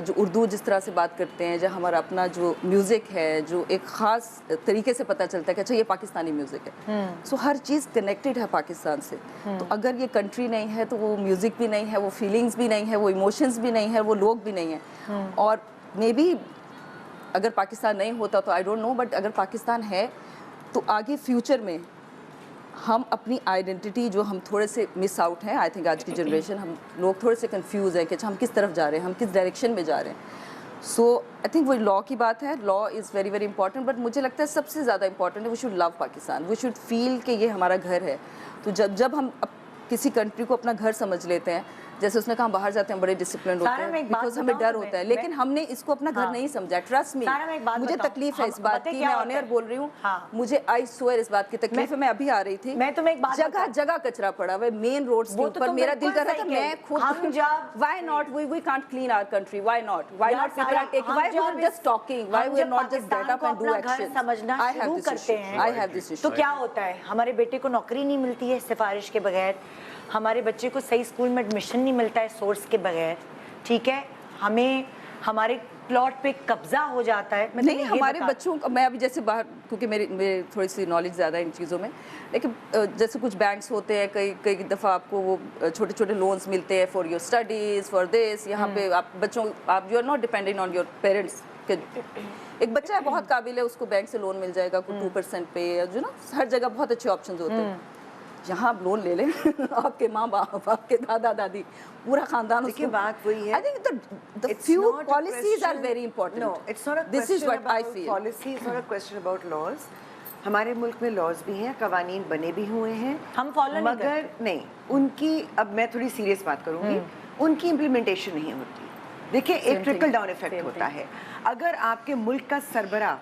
जो उर्दू जिस तरह से बात करते हैं, जो हमारा अपना जो म्यूज़िक है, जो एक ख़ास तरीके से पता चलता है कि अच्छा ये पाकिस्तानी म्यूज़िक है। सो हर चीज़ कनेक्टेड है पाकिस्तान से। तो अगर ये कंट्री नहीं है तो वो म्यूज़िक भी नहीं है, वो फीलिंग्स भी नहीं है, वो इमोशंस भी नहीं है, वो लोग भी नहीं हैं। और मे बी अगर पाकिस्तान नहीं होता तो आई डोंट नो, बट अगर पाकिस्तान है तो आगे फ्यूचर में हम अपनी आइडेंटिटी जो हम थोड़े से मिस आउट हैं, आई थिंक आज की जनरेशन, हम लोग थोड़े से कंफ्यूज हैं कि अच्छा हम किस तरफ जा रहे हैं, हम किस डायरेक्शन में जा रहे हैं। सो आई थिंक वो लॉ की बात है, law is very very important, but मुझे लगता है सबसे ज़्यादा इंपॉर्टेंट है we should love Pakistan, we should feel कि ये हमारा घर है। तो जब हम किसी कंट्री को अपना घर समझ लेते हैं, जैसे उसने कहा बाहर जाते हैं बड़े डिसिप्लिन होते सारा, मैं हैं एक बात बिकॉज हमें बताऊं डर तुम्हें, होता है, मैं- लेकिन हमने इसको अपना घर हाँ। नहीं समझा। ट्रस्ट मी, सारा, मैं एक बात मुझे बताऊं, तकलीफ है हम इस बात पता है की, क्या मैं होता ऑन एयर है? बोल रही हूँ। हाँ। मुझे आई स्वेयर इस बात की तकलीफ है। मैं अभी आ रही थी, मैं तुम्हें एक बात जगह बताऊं। जगह कचरा पड़ा हुआ है मेन रोड्स के वो तो ऊपर। तुम मेरा दिल बिल्कुल कर रहा था सही कह रही। मैं खुद हम जब why not we can't clean our country, why not यार पीपल सारा, आर टेकिंग, हम व्हाई वी जब आर जस्ट टॉकिंग, व्हाई हम वी आर जब not just get Pakistan up को एंड डू अपना घर एक्शन। समझना आई शुरू हैव दिस करते इशू, हैं, आई हैव दिस इशू। तो क्या होता है, हमारे बेटे को नौकरी नहीं मिलती है सिफारिश के बगैर, हमारे बच्चे को सही स्कूल में एडमिशन नहीं मिलता है सोर्स के बगैर, ठीक है, हमें हमारे प्लॉट पे कब्जा हो जाता है। मैं नहीं, तुम्हें ये हमारे बता- बच्चों का, मैं अभी जैसे बाहर, क्योंकि मेरी थोड़ी सी नॉलेज ज़्यादा है इन चीज़ों में, लेकिन जैसे कुछ बैंक्स होते हैं, कई दफ़ा आपको वो छोटे छोटे लोन्स मिलते हैं for your studies, for this, यहाँ पे आप बच्चों, आप you are not depending on your parents के। एक बच्चा है बहुत काबिल है, उसको बैंक से लोन मिल जाएगा 2% पे, जो ना हर जगह बहुत अच्छे ऑप्शंस होते हैं। यहाँ आप लोन ले लें आपके माँ बाप, आपके दादा दादी, पूरा खानदान, देखिए बात वही है। I think the It's few not a policies are question- very important. No, it's not a This is question what I about feel. policy, it's not a question about laws. हमारे मुल्क में लॉज भी हैं, कवानीन बने भी हुए हैं, हम follow नहीं मगर नहीं उनकी, अब मैं थोड़ी सीरियस बात करूंगी, उनकी इम्प्लीमेंटेशन नहीं होती। देखिए एक ट्रिकल डाउन इफेक्ट होता है। अगर आपके मुल्क का सरबरा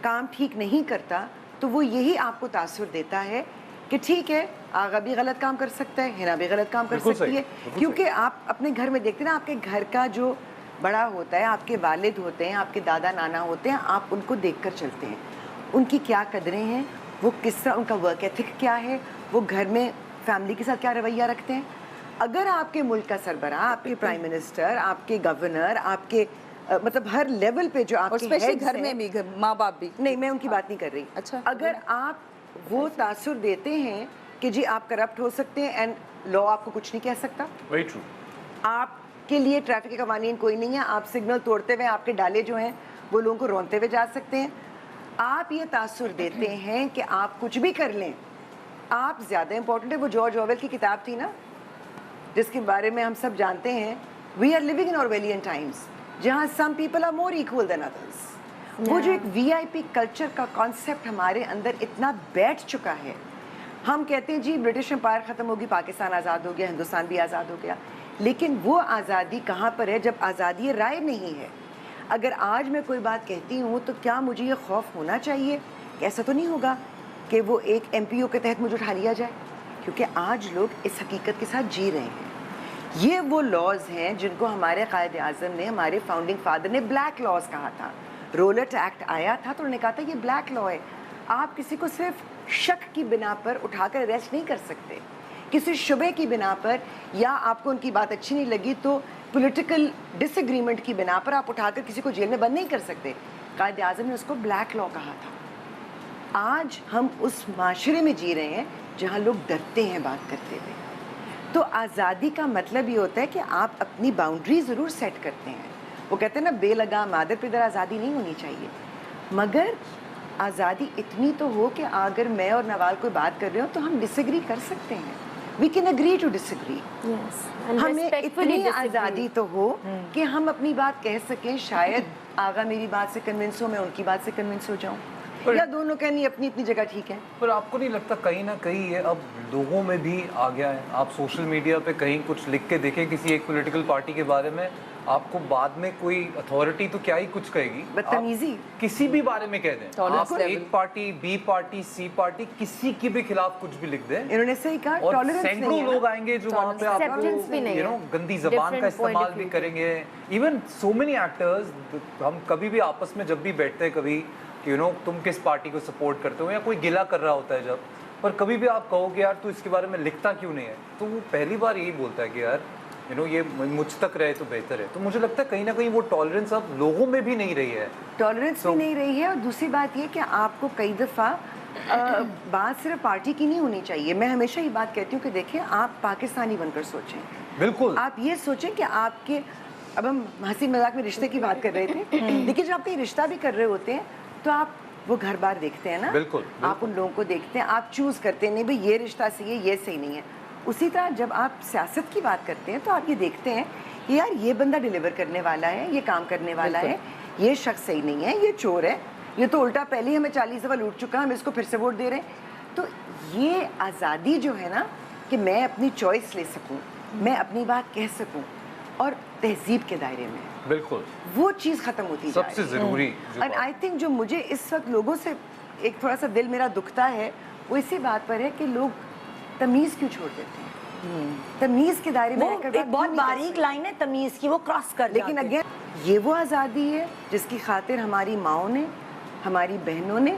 काम ठीक नहीं करता तो वो यही आपको तासुर देता है कि ठीक है, आगा भी गलत काम कर सकता है, हिना भी गलत काम कर बिल्कुल सकती सही, है, बिल्कुल क्योंकि आप अपने घर में देखते हैं ना, आपके घर का जो बड़ा होता है, आपके वालिद होते हैं, आपके दादा नाना होते हैं, आप उनको देखकर चलते हैं, उनकी क्या कदरें हैं, वो किस तरह, उनका वर्क एथिक क्या है, वो घर में फैमिली के साथ क्या रवैया रखते हैं। अगर आपके मुल्क का सरबराह, आपके प्राइम मिनिस्टर, आपके गवर्नर, आपके मतलब हर लेवल पे जो और आपके स्पेशली heads घर हैं- में भी, माँ बाप भी। नहीं, मैं उनकी बात नहीं कर रही। अच्छा। अगर आप वो तासुर देते हैं कि जी आप करप्ट हो सकते हैं एंड लॉ आपको कुछ नहीं कह सकता, वेरी ट्रू। आपके लिए ट्रैफिक के कवानीन कोई नहीं है, आप सिग्नल तोड़ते हुए आपके डाले जो हैं वो लोगों को रोनते हुए जा सकते हैं, आप ये तासुर देते हैं कि आप कुछ भी कर लें, आप ज़्यादा इंपॉर्टेंट है। वो जॉर्ज ऑरवेल की किताब थी ना, जिसके बारे में हम सब जानते हैं, we are living in Orwellian times, जहाँ some people are more equal than others. वो जो एक वीआईपी कल्चर का कॉन्सेप्ट हमारे अंदर इतना बैठ चुका है, हम कहते हैं जी ब्रिटिश एम्पायर ख़त्म होगी, पाकिस्तान आज़ाद हो गया, हिंदुस्तान भी आज़ाद हो गया, लेकिन वो आज़ादी कहाँ पर है जब आज़ादी राय नहीं है। अगर आज मैं कोई बात कहती हूँ तो क्या मुझे ये खौफ होना चाहिए कि ऐसा तो नहीं होगा कि वो एक MPO के तहत मुझे उठा लिया जाए, क्योंकि आज लोग इस हकीकत के साथ जी रहे हैं। ये वो लॉज हैं जिनको हमारे कायद आज़म ने, हमारे फाउंडिंग फादर ने ब्लैक लॉज कहा था। रोलेट एक्ट आया था तो उन्होंने कहा था ये ब्लैक लॉ है, आप किसी को सिर्फ शक की बिना पर उठाकर अरेस्ट नहीं कर सकते, किसी शुबे की बिना पर, या आपको उनकी बात अच्छी नहीं लगी तो पॉलिटिकल डिसएग्रीमेंट की बिना पर आप उठाकर किसी को जेल में बंद नहीं कर सकते। कायद आज़म ने उसको ब्लैक लॉ कहा था। आज हम उस माशरे में जी रहे हैं जहाँ लोग डरते हैं बात करते हुए। तो आज़ादी का मतलब ये होता है कि आप अपनी बाउंड्री ज़रूर सेट करते हैं। वो कहते हैं ना, बेलगाम मादर पिदर आज़ादी नहीं होनी चाहिए, मगर आज़ादी इतनी तो हो कि अगर मैं और नवाल कोई बात कर रहे हो तो हम डिसएग्री कर सकते हैं, we can agree to disagree. हमें इतनी आज़ादी तो हो कि हम अपनी बात कह सकें, शायद आगा मेरी बात से कन्विंस हो, मैं उनकी बात से कन्विंस हो जाऊँ, या दोनों कहनी अपनी अपनी जगह ठीक है। पर आपको नहीं लगता कहीं ना कहीं ये अब लोगों में भी आ गया है? आप सोशल मीडिया पे कहीं कुछ लिख के देखें किसी एक पॉलिटिकल पार्टी के बारे में, आपको बाद में कोई अथॉरिटी तो क्या ही कुछ कहेगी, बदतमीजी आप किसी भी बारे में कह दें, Tolerance आप level. एक पार्टी, बी पार्टी, सी पार्टी, किसी के भी खिलाफ कुछ भी लिख दें, इन्होंने सही कहा, और टॉलरेंस सैकड़ों नहीं है लोग ना। आएंगे जो वहाँ पे Acceptance भी नहीं आपको है। गंदी जबान का Different point इस्तेमाल of भी view करेंगे। इवन सो मेनी एक्टर्स, हम कभी भी आपस में जब भी बैठते हैं, कभी तुम किस पार्टी को सपोर्ट करते हो, या कोई गिला कर रहा होता है जब, पर कभी भी आप कहो कि यार तू इसके बारे में लिखता क्यों नहीं है, तो वो पहली बार यही बोलता है कि यार ये मुझ तक रहे तो बेहतर है। तो मुझे लगता है कहीं ना कहीं वो टॉलरेंस अब लोगों में भी नहीं रही है। टॉलरेंस भी नहीं रही है, और दूसरी बात ये कि आपको कई दफ़ा बात सिर्फ पार्टी की नहीं होनी चाहिए। मैं हमेशा ये बात कहती हूँ कि देखें, आप पाकिस्तानी बनकर सोचें, बिल्कुल आप ये सोचें कि आपके, अब हम हंसी मजाक में रिश्ते की बात कर रहे थे, लेकिन जब आप कोई रिश्ता भी कर रहे होते हैं तो आप वो घर बार देखते हैं ना, बिल्कुल, आप उन लोगों को देखते हैं, आप चूज़ करते हैं, नहीं भाई ये रिश्ता सही है, ये सही नहीं है। उसी तरह जब आप सियासत की बात करते हैं तो आप ये देखते हैं कि यार ये बंदा डिलीवर करने वाला है, ये काम करने वाला है, ये शख्स सही नहीं है, ये चोर है, ये तो उल्टा पहले ही हमें 40 दफ़ा लूट चुका है, हम इसको फिर से वोट दे रहे हैं। तो ये आज़ादी जो है ना, कि मैं अपनी चॉइस ले सकूं, मैं अपनी बात कह सकूं और तहजीब के दायरे में, बिल्कुल वो चीज़ ख़त्म होती जा सबसे रही है। ज़रूरी जो एंड आई थिंक जो मुझे इस वक्त लोगों से एक थोड़ा सा दिल मेरा दुखता है, वो इसी बात पर है कि लोग तमीज़ क्यों छोड़ देते हैं। तमीज़ के दायरे में वो रहकर बात एक बहुत क्यों नहीं कर बारीक लाइन है तमीज की, वो क्रॉस कर लेकिन जाते हैं। अगेन ये वो आज़ादी है जिसकी खातिर हमारी माओं ने, हमारी बहनों ने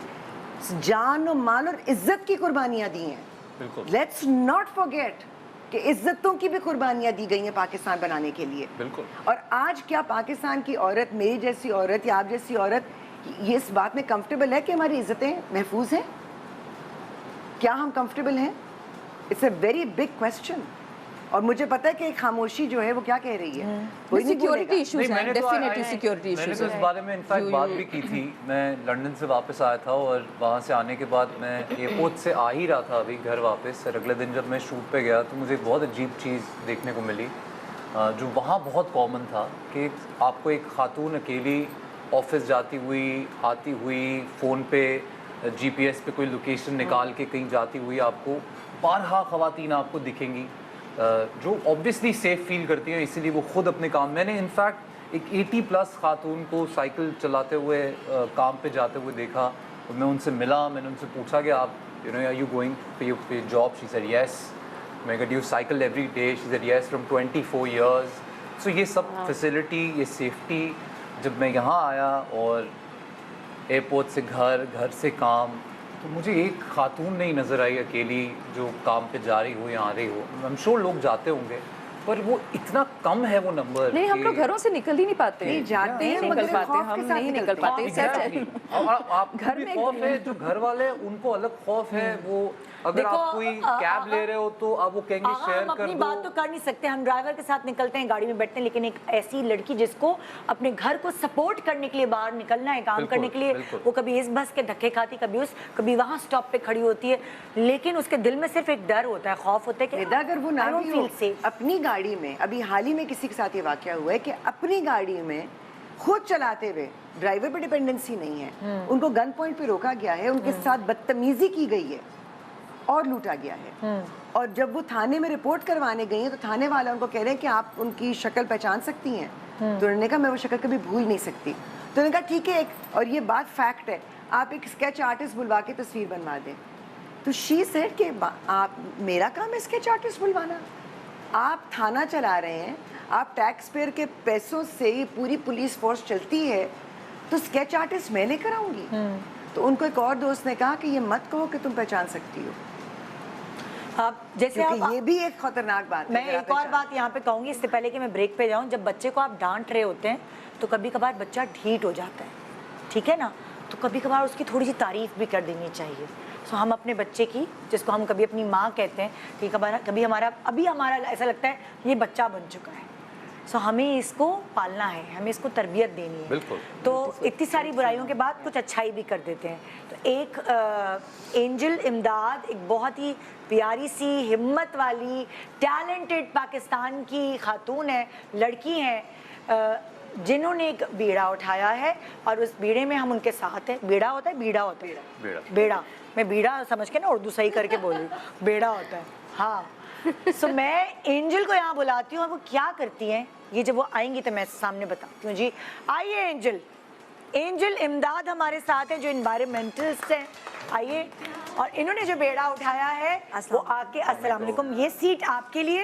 जान और माल और इज्जत की कुर्बानियाँ दी हैं। बिल्कुल लेट्स नॉट फॉरगेट कि इज्जतों की भी कुर्बानियाँ दी गई हैं पाकिस्तान बनाने के लिए। बिल्कुल। और आज क्या पाकिस्तान की औरत, मेरी जैसी औरत या आप जैसी औरत, ये इस बात में कंफर्टेबल है कि हमारी इज्जतें महफूज हैं? क्या हम कंफर्टेबल हैं? It's a very big question. और मुझे पता है कि खामोशी जो है वो क्या कह रही है, कोई नहीं सिक्योरिटी बोलेगा। इश्यूज हैं, मैंने तो डेफिनेटली सिक्योरिटी मैंने इश्यूज तो इस बारे में इनफैक्ट बात भी की थी। मैं लंदन से वापस आया था और वहाँ से आने के बाद मैं एयरपोर्ट से आ ही रहा था अभी घर वापस, और अगले दिन जब मैं शूट पे गया तो मुझे एक बहुत अजीब चीज़ देखने को मिली जो वहाँ बहुत कॉमन था कि आपको एक खातून अकेली ऑफिस जाती हुई, आती हुई, फ़ोन पे GPS पे कोई लोकेशन निकाल के कहीं जाती हुई आपको बारहा ख़वातीन आपको दिखेंगी जो ऑब्वियसली सेफ फील करती हैं, इसीलिए वो खुद अपने काम। मैंने इनफैक्ट एक 80+ खातून को साइकिल चलाते हुए काम पे जाते हुए देखा, और मैं उनसे मिला, मैंने उनसे पूछा कि आप आर यू गोइंग पे जॉब? She said yes. मैं कहती you cycle every day? She said yes from 24 years. So ये सब फैसिलिटी, ये सेफ्टी, जब मैं यहाँ आया और एयरपोर्ट से घर, घर से काम, तो मुझे एक खातून नहीं नज़र आई अकेली जो काम पे जा रही हो या आ रही हो। आई एम श्योर लोग जाते होंगे, पर वो इतना कम है वो नंबर। नहीं, हम लोग घरों से निकल ही नहीं पाते। नहीं जाते हैं, नहीं मगर निकल पाते, खौफ के हम साथ नहीं निकल निकलते हैं। पाते। आप घर भी में खौफ है, जो घर वाले हैं, उनको अलग खौफ है। वो अगर देखो, आप कोई कैब ले रहे हो तो आप वो कहेंगे शेयर हम कर अपनी दो। बात तो कर नहीं सकते, हम ड्राइवर के साथ निकलते हैं, गाड़ी में बैठते हैं, लेकिन एक ऐसी लड़की जिसको अपने घर को सपोर्ट करने के लिए बाहर निकलना है, काम बिल्कुल, करने के लिए, बिल्कुल। वो कभी इस बस के धक्के खाती, कभी वहाँ स्टॉप पे खड़ी होती है, लेकिन उसके दिल में सिर्फ एक डर होता है, खौफ होता है कि निदा, अगर वो ना I don't भी feel हो, safe। अपनी गाड़ी में, अभी हाल ही में किसी के साथ ये वाकया हुआ है कि अपनी गाड़ी में खुद चलाते हुए, ड्राइवर पे डिपेंडेंसी नहीं है, उनको गन पॉइंट पे रोका गया है, उनके साथ बदतमीजी की गई है और लूटा गया है। और जब वो थाने में रिपोर्ट करवाने गई हैं तो थाने वाला उनको कह रहे हैं कि आप उनकी शक्ल पहचान सकती हैं। तो उन्होंने कहा मैं वो शक्ल कभी भूल नहीं सकती। तो उन्होंने कहा ठीक है, और ये बात फैक्ट है, आप एक स्केच आर्टिस्ट बुलवा के तस्वीर बनवा दें। तो शी सेड कि आप, मेरा काम है स्केच आर्टिस्ट बुलवाना? आप थाना चला रहे हैं, आप टैक्स पेयर के पैसों से ही पूरी पुलिस फोर्स चलती है, तो स्केच आर्टिस्ट मैं लेकर आऊँगी? तो उनको एक और दोस्त ने कहा कि ये मत कहो कि तुम पहचान सकती हो, आप जैसे क्योंकि ये भी एक खतरनाक बात है। मैं अगर आप एक और पहचान- बात यहाँ पे कहूँगी इससे पहले कि मैं ब्रेक पे जाऊँ, जब बच्चे को आप डांट रहे होते हैं तो कभी कभार बच्चा ढीठ हो जाता है, ठीक है ना, तो कभी कभार उसकी थोड़ी सी तारीफ भी कर देनी चाहिए। सो हम अपने बच्चे की, जिसको हम कभी अपनी माँ कहते हैं, कि कभी हमारा, अभी हमारा ऐसा लगता है ये बच्चा बन चुका है, सो हमें इसको पालना है, हमें इसको तरबियत देनी है। बिल्कुल। तो इतनी सारी बुराइयों के बाद कुछ अच्छाई भी कर देते हैं। तो एक एंजल इमदाद, एक बहुत ही प्यारी सी, हिम्मत वाली, टैलेंटेड पाकिस्तान की खातून है, लड़की हैं, जिन्होंने एक बीड़ा उठाया है, और उस बीड़े में हम उनके साथ हैं। बीड़ा होता है, बीड़ा होता है, बेड़ा। बेड़ा, मैं बीड़ा समझ के ना उर्दू सही करके बोली, बेड़ा होता है, हाँ। सो मैं एंजल को यहाँ बुलाती हूँ और वो क्या करती हैं, ये जब वो आएंगी तो मैं सामने बताती हूँ। जी आइए एंजल, एंजल इमदाद हमारे साथ हैं जो एनवायरमेंटलिस्ट हैं, आइए। और इन्होंने जो बेड़ा उठाया है वो आके, अस्सलाम वालेकुम, ये सीट आपके लिए,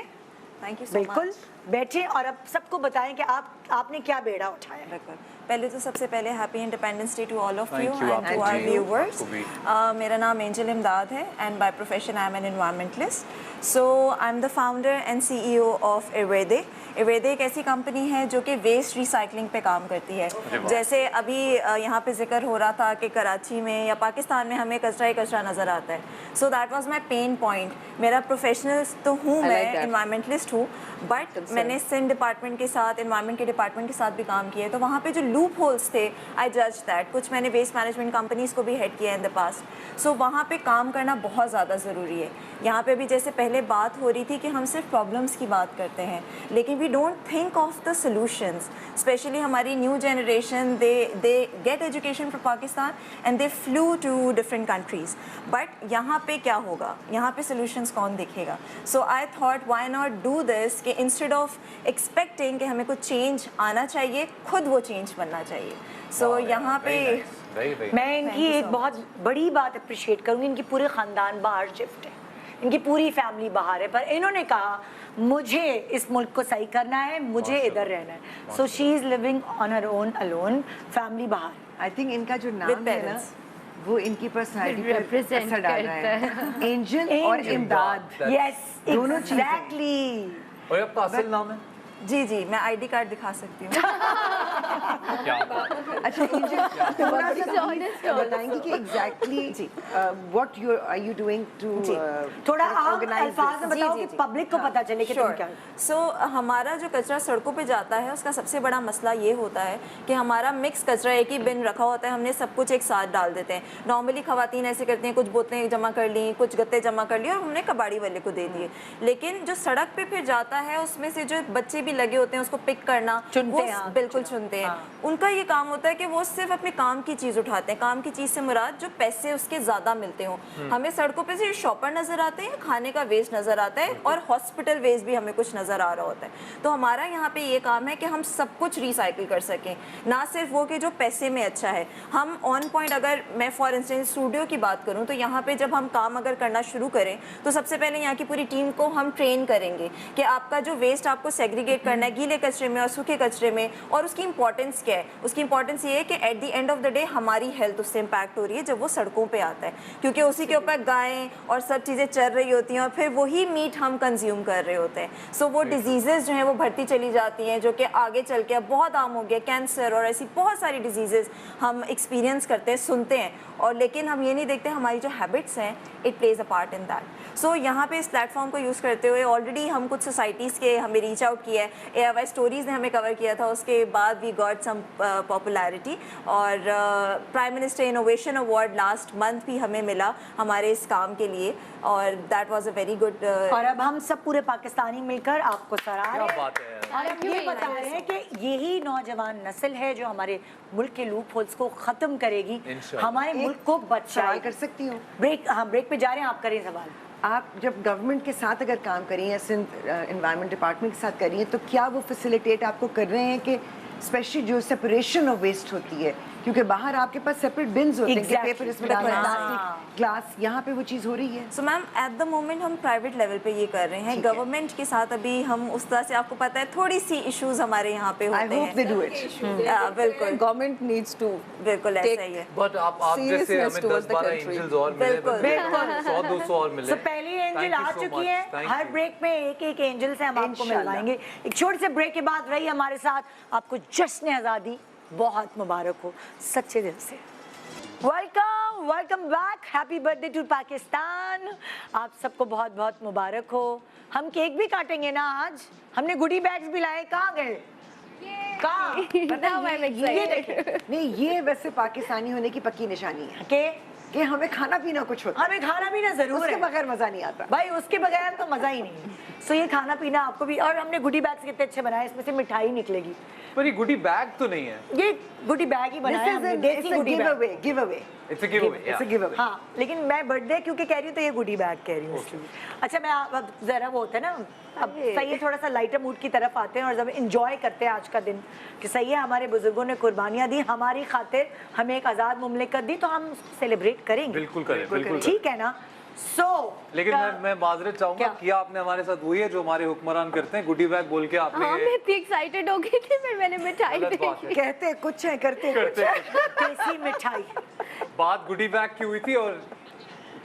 थैंक यू सो बिल्कुल मच। बैठे, और अब सबको बताएं कि आपने क्या बेड़ा उठाया है। बिल्कुल, पहले तो सबसे पहले happy independence day to all of Thank you you, and आपको टू आवर भी, व्यूअर्स। आपको भी। मेरा नाम एंजल इमदाद है and by profession I am an environmentalist. So I am the founder and CEO of Irvede. Irvede एक ऐसी कंपनी है जो कि वेस्ट रिसाइकलिंग पे काम करती है। जैसे अभी यहाँ पे जिक्र हो रहा था कि कराची में या पाकिस्तान में हमें कचरा ही कचरा नज़र आता है, so that was my pain point. मेरा प्रोफेशनल तो हूँ, मैं एनवायरमेंटलिस्ट हूँ, बट मैंने सिंध डिपार्टमेंट के साथ, एनवायरमेंट के डिपार्टमेंट के साथ भी काम किया है, तो वहाँ पे जो लूप होल्स थे, आई जज दैट। कुछ मैंने वेस्ट मैनेजमेंट कंपनीज़ को भी हेड किया इन द पास्ट, सो वहाँ पे काम करना बहुत ज़्यादा ज़रूरी है। यहाँ पे भी जैसे पहले पहले बात हो रही थी कि हम सिर्फ प्रॉब्लम्स की बात करते हैं, लेकिन we don't think of the solutions. Specially हमारी new generation, they get education from Pakistan and they flew to different countries, but यहाँ पे क्या होगा, यहाँ पे सॉल्यूशंस कौन देखेगा? So I thought why not do this, कि इंस्टेड ऑफ एक्सपेक्टिंग कि हमें कुछ चेंज आना चाहिए, खुद वो चेंज बनना चाहिए। सो यहाँ पे मैं इनकी एक बहुत बड़ी बात अप्रिशिएट करूँगी, इनकी पूरे ख़ानदान बाहर शिफ्ट है, इनकी पूरी फैमिली बाहर है, पर इन्होंने कहा मुझे इस मुल्क को सही करना है, मुझे इधर रहना है। So she is living on her own alone, family बाहर। आई थिंक इनका जो नाम With है ना, parents. वो इनकी पर्सनालिटी पर Represent असर डाल रहा है। एंजल और इमदाद, यस दोनों चीज़ें। एग्जैक्टली। और आपका असल नाम है जी जी, मैं आईडी कार्ड दिखा सकती हूँ। क्या बात है? अच्छा एंजल, थोड़ा सा honest बताएंगी कि exactly what you are you doing to थोड़ा आम अल्फाज में बताओ कि पब्लिक को पता चले कि तुम क्या। सो हमारा जो कचरा सड़कों पे जाता है, उसका सबसे बड़ा मसला ये होता है कि हमारा मिक्स कचरा एक ही बिन रखा होता है, हमने सब कुछ एक साथ डाल देते हैं। नॉर्मली खवातीन ऐसे करती हैं, कुछ बोतलें जमा कर ली, कुछ गत्ते जमा कर लिए और हमने कबाड़ी वाले को दे दिए। लेकिन जो सड़क पे फिर जाता है, उसमें से जो बच्चे भी लगे होते हैं उसको पिक करना, चुनते वो हैं, बिल्कुल चुनते हैं। उनका ये काम होता है कि वो सिर्फ अपने काम की चीज़ उठाते हैं। काम की चीज़ से मुराद जो पैसे उसके ज़्यादा मिलते हों। हमें सड़कों पे सिर्फ शॉपर नज़र आते हैं, खाने का वेस्ट नज़र आता है और हॉस्पिटल वेस्ट भी हमें कुछ नज़र आ रहा होता है। तो हमारा यहाँ पे ये काम है कि हम सब कुछ रिसाइकिल कर सकें, ना सिर्फ वो कि जो पैसे में अच्छा है। हम ऑन पॉइंट, अगर मैं फॉर इंस्टेंस स्टूडियो की बात करूँ, तो यहाँ पे जब हम काम अगर करना शुरू करें तो सबसे पहले यहाँ की पूरी टीम को हम ट्रेन करेंगे कि आपका जो वेस्ट आपको सेग्रीगेट करना है गीले कचरे में और सूखे कचरे में, और उसकी इंपॉर्टेंस क्या है। उसकी इंपॉर्टेंस ये है कि at the end of the day हमारी हेल्थ उससे इम्पैक्ट हो रही है जब वो सड़कों पे आता है, क्योंकि उसी के ऊपर गायें और सब चीज़ें चल रही होती हैं और फिर वही मीट हम कंज्यूम कर रहे होते हैं। सो वो डिजीज़ेज़ जो हैं वो बढ़ती चली जाती हैं, जो कि आगे चल के अब बहुत आम हो गया, कैंसर और ऐसी बहुत सारी डिजीज़ेज़ हम एक्सपीरियंस करते हैं, सुनते हैं, और लेकिन हम ये नहीं देखते हमारी जो हैबिट्स हैं, it plays a part in that. So यहाँ पे इस प्लेटफॉर्म को यूज़ करते हुए ऑलरेडी हम कुछ सोसाइटीज़ के हमें रीच आउट किया है, AIY स्टोरीज़ ने हमें कवर किया था, उसके बाद वी गॉट सम पॉपुलैरिटी, और prime minister innovation award last month भी हमें मिला हमारे इस काम के लिए, और that was a very good. और अब हम सब पूरे पाकिस्तानी मिलकर आपको सराह रहे क्या हैं बात है। और अब ये बता रहे हैं कि यही नौजवान नस्ल है जो हमारे मुल्क के लूप होल्स को खत्म करेगी, इंशाल्लाह। हमारे मुल्क को सवाल बचाएगी। कर सकती हूँ? ब्रेक, हाँ ब्रेक पे जा रहे हैं, आप करें सवाल। आप जब गवर्नमेंट के साथ अगर काम करी हैं, सिंध एनवायरनमेंट डिपार्टमेंट के साथ करी हैं, तो क्या वो फैसिलिटेट आपको कर रहे हैं कि स्पेशली जो सेपरेशन ऑफ वेस्ट होती है, क्योंकि बाहर आपके पास सेपरेट बिन्स होते हैं कि Exactly. पेपर इसमें डालना, हाँ। प्लास्टिक, ग्लास, यहाँ पे वो चीज़ हो रही है? So ma'am at the moment हम प्राइवेट लेवल पे ये कर रहे हैं, ठीक है। गवर्नमेंट के साथ अभी हम उस तरह से, आपको पता है थोड़ी सी इश्यूज हमारे यहाँ पे आई होते होप दे हैं। Do it. बिल्कुल गवर्नमेंट नीड्स टू बिल्कुल ऐसा ही है। बट आप जैसे Seriousness हमें towards the 10-12 country. एंजल्स और मिले, बिल्कुल, बिल्कुल। 100-200 और मिले। तो पहली एंजल Thank you आ so चुकी much. है, Thank हर you. ब्रेक में एक एक एंजल से हम आपको इंशाल्लाह। मिलवाएंगे। एक छोटे से ब्रेक के बाद रही हमारे साथ, आपको जश्न आज़ादी बहुत मुबारक हो सच्चे दिल से। Welcome, welcome back, happy birthday to Pakistan. आप सबको बहुत बहुत मुबारक हो। हम केक भी काटेंगे ना आज, हमने गुडी बैग्स भी लाए, कहाँ गए? कहाँ? ये देखें नहीं, ये वैसे पाकिस्तानी होने की पक्की निशानी है कि हमें खाना पीना कुछ होता है, हमें खाना पीना जरूर उसके है बगैर मजा नहीं आता। भाई, उसके बगैर तो मजा ही नहीं है। सो ये खाना पीना आपको भी, और हमने गुडी बैग्स कितने अच्छे बनाए, इसमें से मिठाई निकलेगी। पर ये गुडी बैग तो नहीं है। ये गुडी बैग ही बनाया हमने, desi goodie bag. Give away. It's a give away. हाँ, लेकिन मैं बर्थडे क्योंकि कह रही हूँ तो ये गुडी बैग कह रही हूँ इसलिए। अच्छा, मैं अब जरा वो होता है ना, अब सही है, थोड़ा सा लाइटर मूड की तरफ आते हैं और जब इंजॉय करते हैं आज का दिन कि सही है, हमारे बुजुर्गों ने कुर्बानियाँ दी, हमारी खातिर हमें एक आज़ाद मुमलिकत दी, तो हम सेलिब्रेट करेंगे। बिल्कुल करें, बिल्कुल करें। ठीक है ना? लेकिन मैं माजरत चाहूंगा, किया आपने हमारे साथ वही है जो हमारे हुक्मरान करते हैं, गुडी बैग बोल के आपने हाँ, मैं इतनी एक्साइटेड हो गई थी, फिर मैंने मिठाई गलत बात देखी। है। कहते कुछ है, करते कुछ है। देसी मिठाई, बात गुडी बैग की हुई थी, और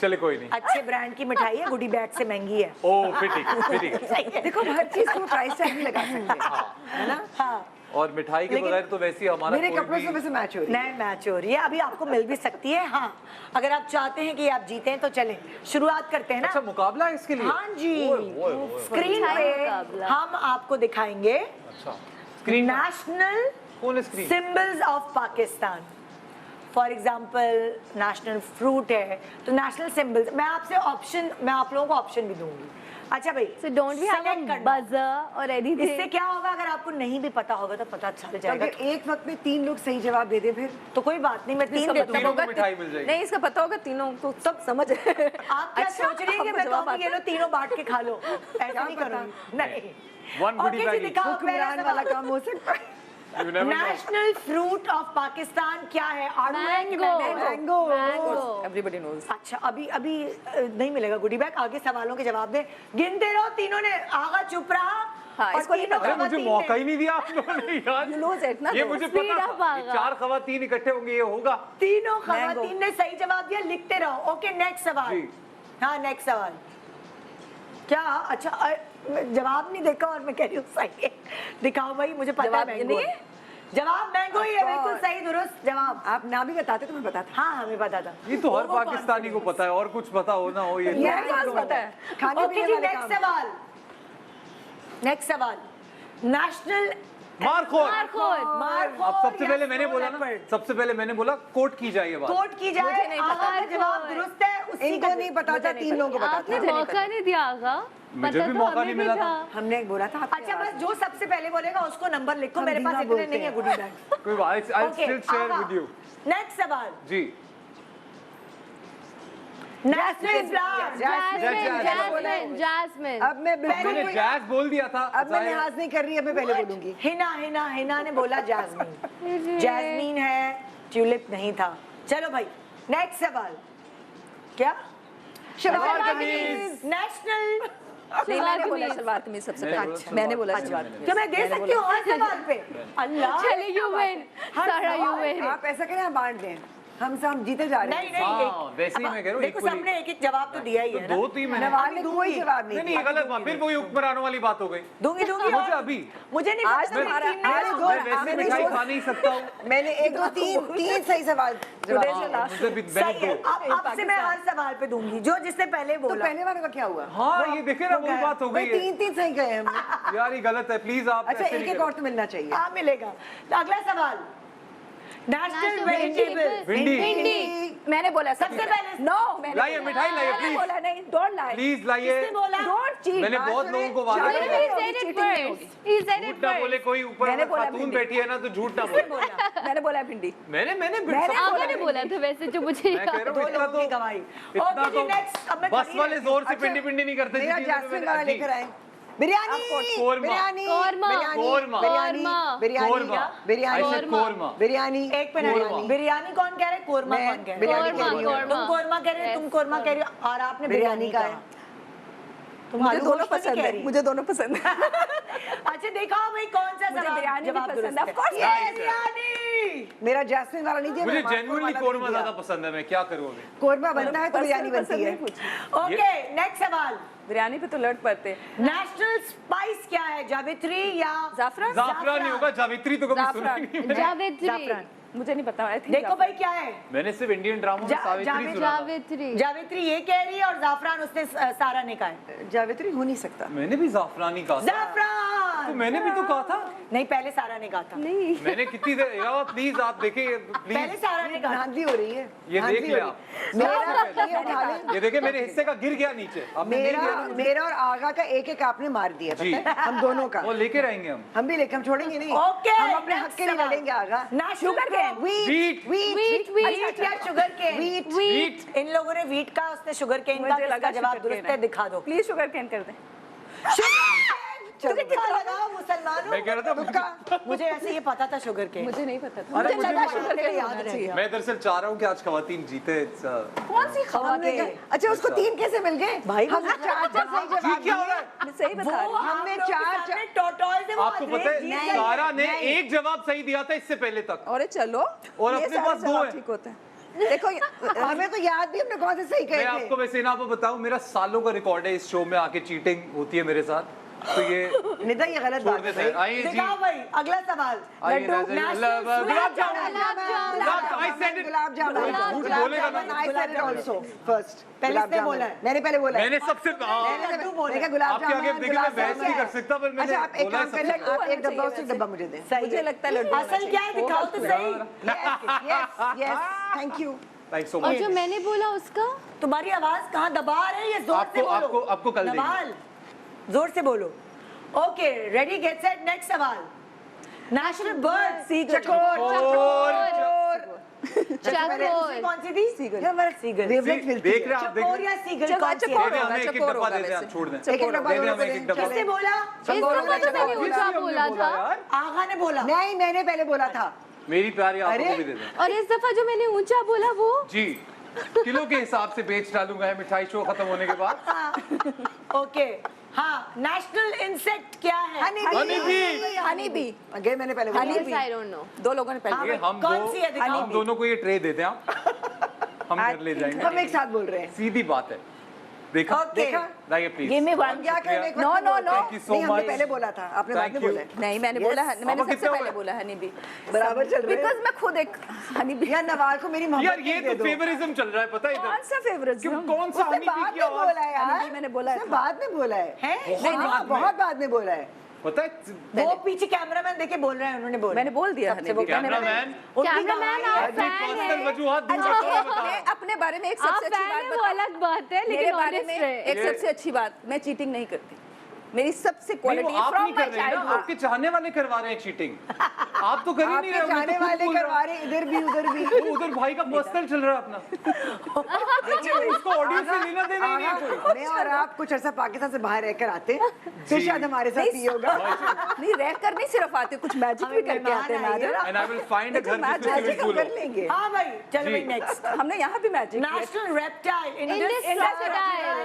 चले कोई नहीं। अच्छे ब्रांड की मिठाई है, गुडी बैग से महंगी है। ओ फिर ठीक है, फिर ठीक है। देखो, हर चीज को प्राइस टैग भी लगा सकते हैं, है ना? हाँ, और मिठाई के बगैर तो वैसे ही हमारा मेरे कोई कपड़ों भी- से वैसे मैच हो रही है। नए मैच हो रही है, अभी आपको मिल भी सकती है। हाँ, अगर आप चाहते हैं कि आप जीतें तो चलें, शुरुआत करते हैं ना। अच्छा, मुकाबला है इसके लिए? हाँ जी, ओए, ओए, ओए। स्क्रीन मिठाई पे मुकाबला। हम आपको दिखाएंगे अच्छा, स्क्रीन नेशनल कौन है screen? Symbols of Pakistan. For example national fruit है तो नेशनल सिंबल्स, मैं आपसे ऑप्शन, मैं आप लोगों को ऑप्शन भी दूंगी। अच्छा भाई, So don't we have select a करना। buzzer or anything? इससे क्या होगा अगर आपको नहीं भी पता होगा तो पता चल जाएगा। अगर एक वक्त में 3 लोग सही जवाब दे दे फिर तो कोई बात नहीं, मैं 3 दे तीनों को मिठाई मिल जाएगी। नहीं, इसका पता होगा तीनों को सब समझ आप क्या सोच रही है कि मैं जवाब कहूँगी ये लो तीनों बांट के खा लो, ऐसा नहीं करूँगी, नहीं। One goodie ओके जी, bag each। दिखाओ पहला हुक्मरान वाला सवाल। काम हो सकता है। You never know। National fruit of Pakistan क्या है? आड़ू है कि Mango। मैंगो? Everybody knows. अच्छा, अभी नहीं मिलेगा गुडी बैग, आगे सवालों के जवाब दे। गिनते रहो तीनों ने, आगा चुप रहा। हाँ, और इसको नहीं तीनों पता। अरे मुझे खवातीन मौका ने- ही नहीं दिया आप लोगों ने यार। You lose it ना, ये तो मुझे speed पता up था आएगा। 4 खवातीन इकट्ठे होंगे ये होगा। तीनों खवातीन ने सही जवाब दिया, लिखते रहो। ओके, नेक्स्ट सवाल। जी। हाँ, नेक्स्ट सवाल क्या? अच्छा, जवाब नहीं देखा और मैं कह रही हूँ सही है। दिखाओ भाई, मुझे पता है जवाब मैंगो नहीं है। है? जवाब मैंगो ही है, बिल्कुल सही दुरुस्त जवाब। आप ना भी बताते तो मैं बताता। हाँ, हमें पता था। ये तो हर वो पाकिस्तानी को पता है, और कुछ पता हो ना हो ये तो- मेरे पास पता है। खाने ओके पीने जी, वाले नेक्स्ट काम। सवाल। नेक्स्ट सवाल, नेशनल मारखोर। मारखोर अब सबसे या पहले मैंने स्लो बोला ना, लेपर्ड? सबसे पहले मैंने बोला कोट की जाए ये बात। कोट की जाए। मुझे नहीं आगा पता। का जवाब दुरुस्त है, उसी इनको का नहीं पता था, 3 लोगों को पता आपने था। मौका नहीं दिया आगा। मुझे पता भी तो मौका हमें नहीं भी मिला था। हमने बोला था आपके अच्छा, आवाज़। बस जो सबसे पहले बोलेगा उसको नंबर लिखो, हम मेरे पास धीमा इतने बोलते नहीं है हैं। Goodie bag. कोई बात, आई ओके, स्टिल शेयर आगा। With you. नेक्स्ट सवाल, जी। National flower. जैस्मिन। अब मैं बिल्कुल मैंने जैज बोल दिया था। अब मैं लिहाज नहीं कर रही, अब मैं पहले बोलूंगी। हिना ने बोला जैस्मीन। जैस्मीन है, ट्यूलिप नहीं था। चलो भाई, नेक्स्ट सवाल क्या? सलवार कमीज। नेशनल। नहीं, मैंने बोला सलवार कमीज सबसे मैंने पहले। बोला सलवार मैंने बोला कमीज। सलवार कमीज। क्या मैं दे सकती हूँ हर सवाल पे? अल्लाह, चलिए यू विन। सारा यू विन। आप ऐसा करें, हम बांट दें। हम जीते जा रहे नहीं हैं। नहीं, हाँ, वैसे ही मैं कह रहा हूँ, देखो equally। सबने एक एक जवाब तो दिया ही है ना। दो थी मैंने। नवाज ने कोई जवाब नहीं नहीं नहीं, ये दिया। गलत बात, फिर वही हुक्मरानों वाली बात हो गई। दूंगी मुझे और अभी मुझे नहीं आज पता था तुम्हारा- मेरी टीम आज ने- दो- मैं वैसे मैंने मिठाई दो- खा नहीं सकता हूँ। मैंने 1 2 3 सही सवाल जवाब Today दिए। से last। मुझे भी सही है। मैंने दो। अब से मैं हर सवाल पे दूंगी, जो जिसने पहले तो बोला। पहले वाले का क्या हुआ? हाँ, ये देखे ना, वो वही गया। बात हो गई है। 3 सही गए हमने। यार ये गलत है, प्लीज आप अच्छा, ऐसे एक नहीं एक करो। और तो मिलना चाहिए। हाँ, मिलेगा। अगला सवाल, नेशनल वेजिटेबल। भिंडी। मैंने बोला सबसे पहले नो, मैंने लाइए, बोला। मिठाई लाइए, मैंने please। बोला नहीं, डोंट लाई। प्लीज लाइए। किसने बोला? Don't cheat. मैंने बहुत लोगों को वादा चावल किया। He said it first. He said it झूठ ना बोले first. कोई, ऊपर मैंने अगर बोला खातून भिंडी। बैठी है ना तो झूठ ना बोले। मैंने बोला भिंडी। मैंने आगा ने बोला था वैसे, जो मुझे मैं कह याद रहा हूँ, दो इतना लोगों की तो गवाही। इतना ओके जी, तो नेक्स्ट। अब मैं बस खड़ी वाले रहती जोर से अच्छा, पिंडी पिंडी नहीं करते मेरा जी, जी, जैस्मिन जी, वाला जी। लेकर आए। बिरयानी कोरमा। बिरयानी कोरमा। बिरयानी कोरमा। बिरयानी कोरमा। बिरयानी कोरमा। Biryani I said korma. बिरयानी एक मिनट, बिरयानी। बिरयानी कौन कह रहे हैं, कोरमा मैं कौन कह रहे हैं? बिरयानी कह रही हूँ। तुम कोरमा कह रहे हो, तुम कोरमा कह रही हो, और आपने बिरयानी का है। तुम मुझे आलू दोनों गोश्त नहीं पसंद कह है, रही? मुझे दोनों पसंद है। अच्छा, दिखाओ भाई कौन सा मुझे सवाल बिरयानी भी जवाब पसंद दुरुस्त है, है। of course, ये yes, बिरयानी। मेरा जैस्मिन वाला नहीं दिया, मुझे मेरा मार्को जेन्युइनली वाला कोरमा नहीं दिया। ज्यादा पसंद है, मैं क्या करूँ अभी। कोरमा बनता है तो बिरयानी बनती है। ओके, नेक्स्ट सवाल, बिरयानी पे तो लड़ पड़ते। नेशनल स्पाइस क्या है, जावित्री या जाफरान? जाफरान नहीं होगा, जावित्री तो कभी सुना ही नहीं मैंने। जावेत्री। जाफरान। मुझे नहीं पता। I think देखो जाफरान। भाई क्या है, मैंने सिर्फ इंडियन ड्रामा में सावित्री जावेद- सुना था। जावेत्री। जावित्री ये कह रही है और जाफरान उसने सारा ने कहा है। जावित्री हो नहीं सकता। मैंने भी जाफरानी कहा था। जाफरान तो मैंने भी तो कहा था। नहीं, पहले सारा ने कहा था। नहीं। मैंने कितनी देर यार, प्लीज आप देखिए पहले प्लीज, सारा ने कहा था। धांधली हो रही है। ये धांधली देख हो ले रही आप। है। मेरा ये उठा ले। ये देखिए मेरे हिस्से का गिर गया नीचे, आपने नहीं मेरा लिया ना? मेरा और आगा का एक एक आपने मार दिया, जी। पता है? हम दोनों का। वो लेके रहेंगे हम। भी लेकर हम छोड़ेंगे नहीं। ओके, हम अपने हक के लिए next लड़ेंगे आगा। ना sugar cane, wheat Wheat, wheat wheat. या शुगर केन। Wheat Wheat. इन लोगों ने वीट का, उसने शुगर केन का, मुझे लगा किसका जवाब sugar दुरुस्त cane है, दिखा दो। प्लीज शुगर कैन कर दे। तुझे क्या लगा मुसलमानों? मैं कह रहा था तुक्का। मुझे ऐसे ये पता था शुगर केन। मुझे नहीं पता था। अरे मुझे मुझे लगा भी शुगर कैन याद होना रह चाहिए। मैं दरअसल चाह रहा हूँ कि आज खवातीन जीते। कौन सी हमने खवातीन? कहा- अच्छा उसको 3 कैसे मिल गए भाई, हमने 4 सही जी जवाब क्या हो रहा दिए। है? मैं सही बता रही हूँ। हमने चार- टोटोल से वो आपको अंग्रेज पता जीत है गए। सारा ने नहीं। एक जवाब सही दिया था इससे पहले तक। अरे चलो, और ये अपने सारे पास दो जवाब हैं। ठीक होते हैं। देखो हमें तो याद भी हमने कौन से सही मैं कहे आपको थे। वैसे ना आपको बताऊं, मेरा सालों का रिकॉर्ड है इस शो में आके चीटिंग होती है मेरे साथ, तो ये निदा ये गलत छोड़ बात देते है हैं। भाई। आइए जी, दिखाओ भाई, अगला सवाल। आइए लड्डू, ना, national gulab sweet jamun. Gulab I said it. Gulab jamun झूठ बोलेगा ना। I said it also first। पहले गुलाब इसने जामुन। बोला है। मैंने पहले बोला है। मैंने सबसे लड्डू बोला। मैंने कहा गुलाब आपके आगे जामुन, देखिए, गुलाब मैं बहस जामुन। नहीं कर सकता, पर मैंने अच्छा आप एक बोला है काम करें, सबसे। आप एक डब्बा होना उससे चाहिए डब्बा मुझे दें। सही मुझे है। लगता है लड्डू होना असल क्या है, चाहिए। दिखाओ तो सही। Yes yes thank you. Thank so और मच। जो मैंने बोला उसका तुम्हारी आवाज कहाँ दबा रही है, जोर से आपको बोलो। आपको आपको कल नवाल, देंगे। जोर से बोलो। Okay, ready get set, next सवाल। नेशनल बर्ड चकोर। कौन सी थी? सीगल। वेवलेंथ मिलती देख है। रहे हैं आप, देख चकोर रहे या हैं। सीगल कौन सी चकोर है? होगा, एक एक चकोर डब्बा होगा दे दें, आप वैसे। छोड़ दें। एक एक डब्बा दे दें दोनों हमें को एक एक दें। डब्बा। किसने बोला? इस दफा तो मैंने ऊंचा बोला था आगा ने बोला। नहीं, मैंने पहले बोला था। मेरी प्यारी आपको अरे! भी दे दें। और इस दफा जो मैंने ऊंचा बोला वो जी, किलो के हिसाब से बेच डालूंगा है मिठाई शो खत्म होने के बाद। ओके, हाँ, नेशनल इंसेक्ट क्या है? Honey bee. अगेन मैंने पहले बोला। Yes, I don't know. दो लोगों ने पहले ये हम कौन सी है? दिखाओ। हम दोनों को ये ट्रे दे दें आप, हम घर ले जाएंगे। हम एक साथ बोल रहे हैं। सीधी बात है। देखा? Okay. देखा? लाइए प्लीज। Give me one. हम क्या करने को No, no, no. Thank you so नहीं, हमने much. पहले बोला था, आपने बाद Thank में you. बोला है। नहीं, मैंने Yes. बोला मैंने पापा सबसे कितने पहले हुए? बोला हनी बी। बराबर चल रहे हैं। बिकॉज मैं खुद एक हनी बी। यार नवार को मेरी मोहब्बत यार ये दे तो दो। फेवरिज्म चल रहा है, पता है कौन इधर। सा फेवरेट? क्यों, कौन सा उसने हनी बाद की में बोला आवाज? है यार। हनी बी मैंने बोला उसने था। बाद में बोला है। हैं? हाँ, बहुत बाद में बोला है। पता है वो पीछे कैमरामैन देखे बोल रहे हैं, उन्होंने बोला। मैंने बोल दिया हनी बी। कैमरामैन कैमरामैन आप फैन पर्सनल है। वजूहात दूर रखो, मैं बता रहा मैं हूं। अपने बारे में एक आप सबसे अच्छी फैन बात है वो बताऊं? अलग बात है, मेरे लेकिन बारे में ऑनेस्ट रहे। एक सबसे अच्छी बात, मैं चीटिंग नहीं करती। मेरी सबसे नहीं, क्वालिटी वो आप फ्रॉम नहीं माय कर रहे हैं ना, चाइल्डहुड। आपके चाहने वाले करवा रहे हैं चीटिंग। आप तो कर ही नहीं आपके रहे हो, मैं जाने तो खुद वाले बोल रहा करवा रहे इधर भी उधर भी। हूं। वो उधर भाई का पर्सनल चल रहा है अपना। उसको ऑडियो से लेना देना ही नहीं है कोई। मैं और आप कुछ अर्सा पाकिस्तान से बाहर रहकर आते फिर शायद हमारे साथ ये होगा। नहीं, रहकर नहीं सिर्फ आते, कुछ मैजिक भी करके आते हैं Nadir. And I will find a घर जिसमें मैजिक स्विमिंग पूल कर हो। लेंगे। हाँ भाई, चलो जी। भाई नेक्स्ट। हमने यहाँ भी मैजिक किया। National reptile, Indus crocodile,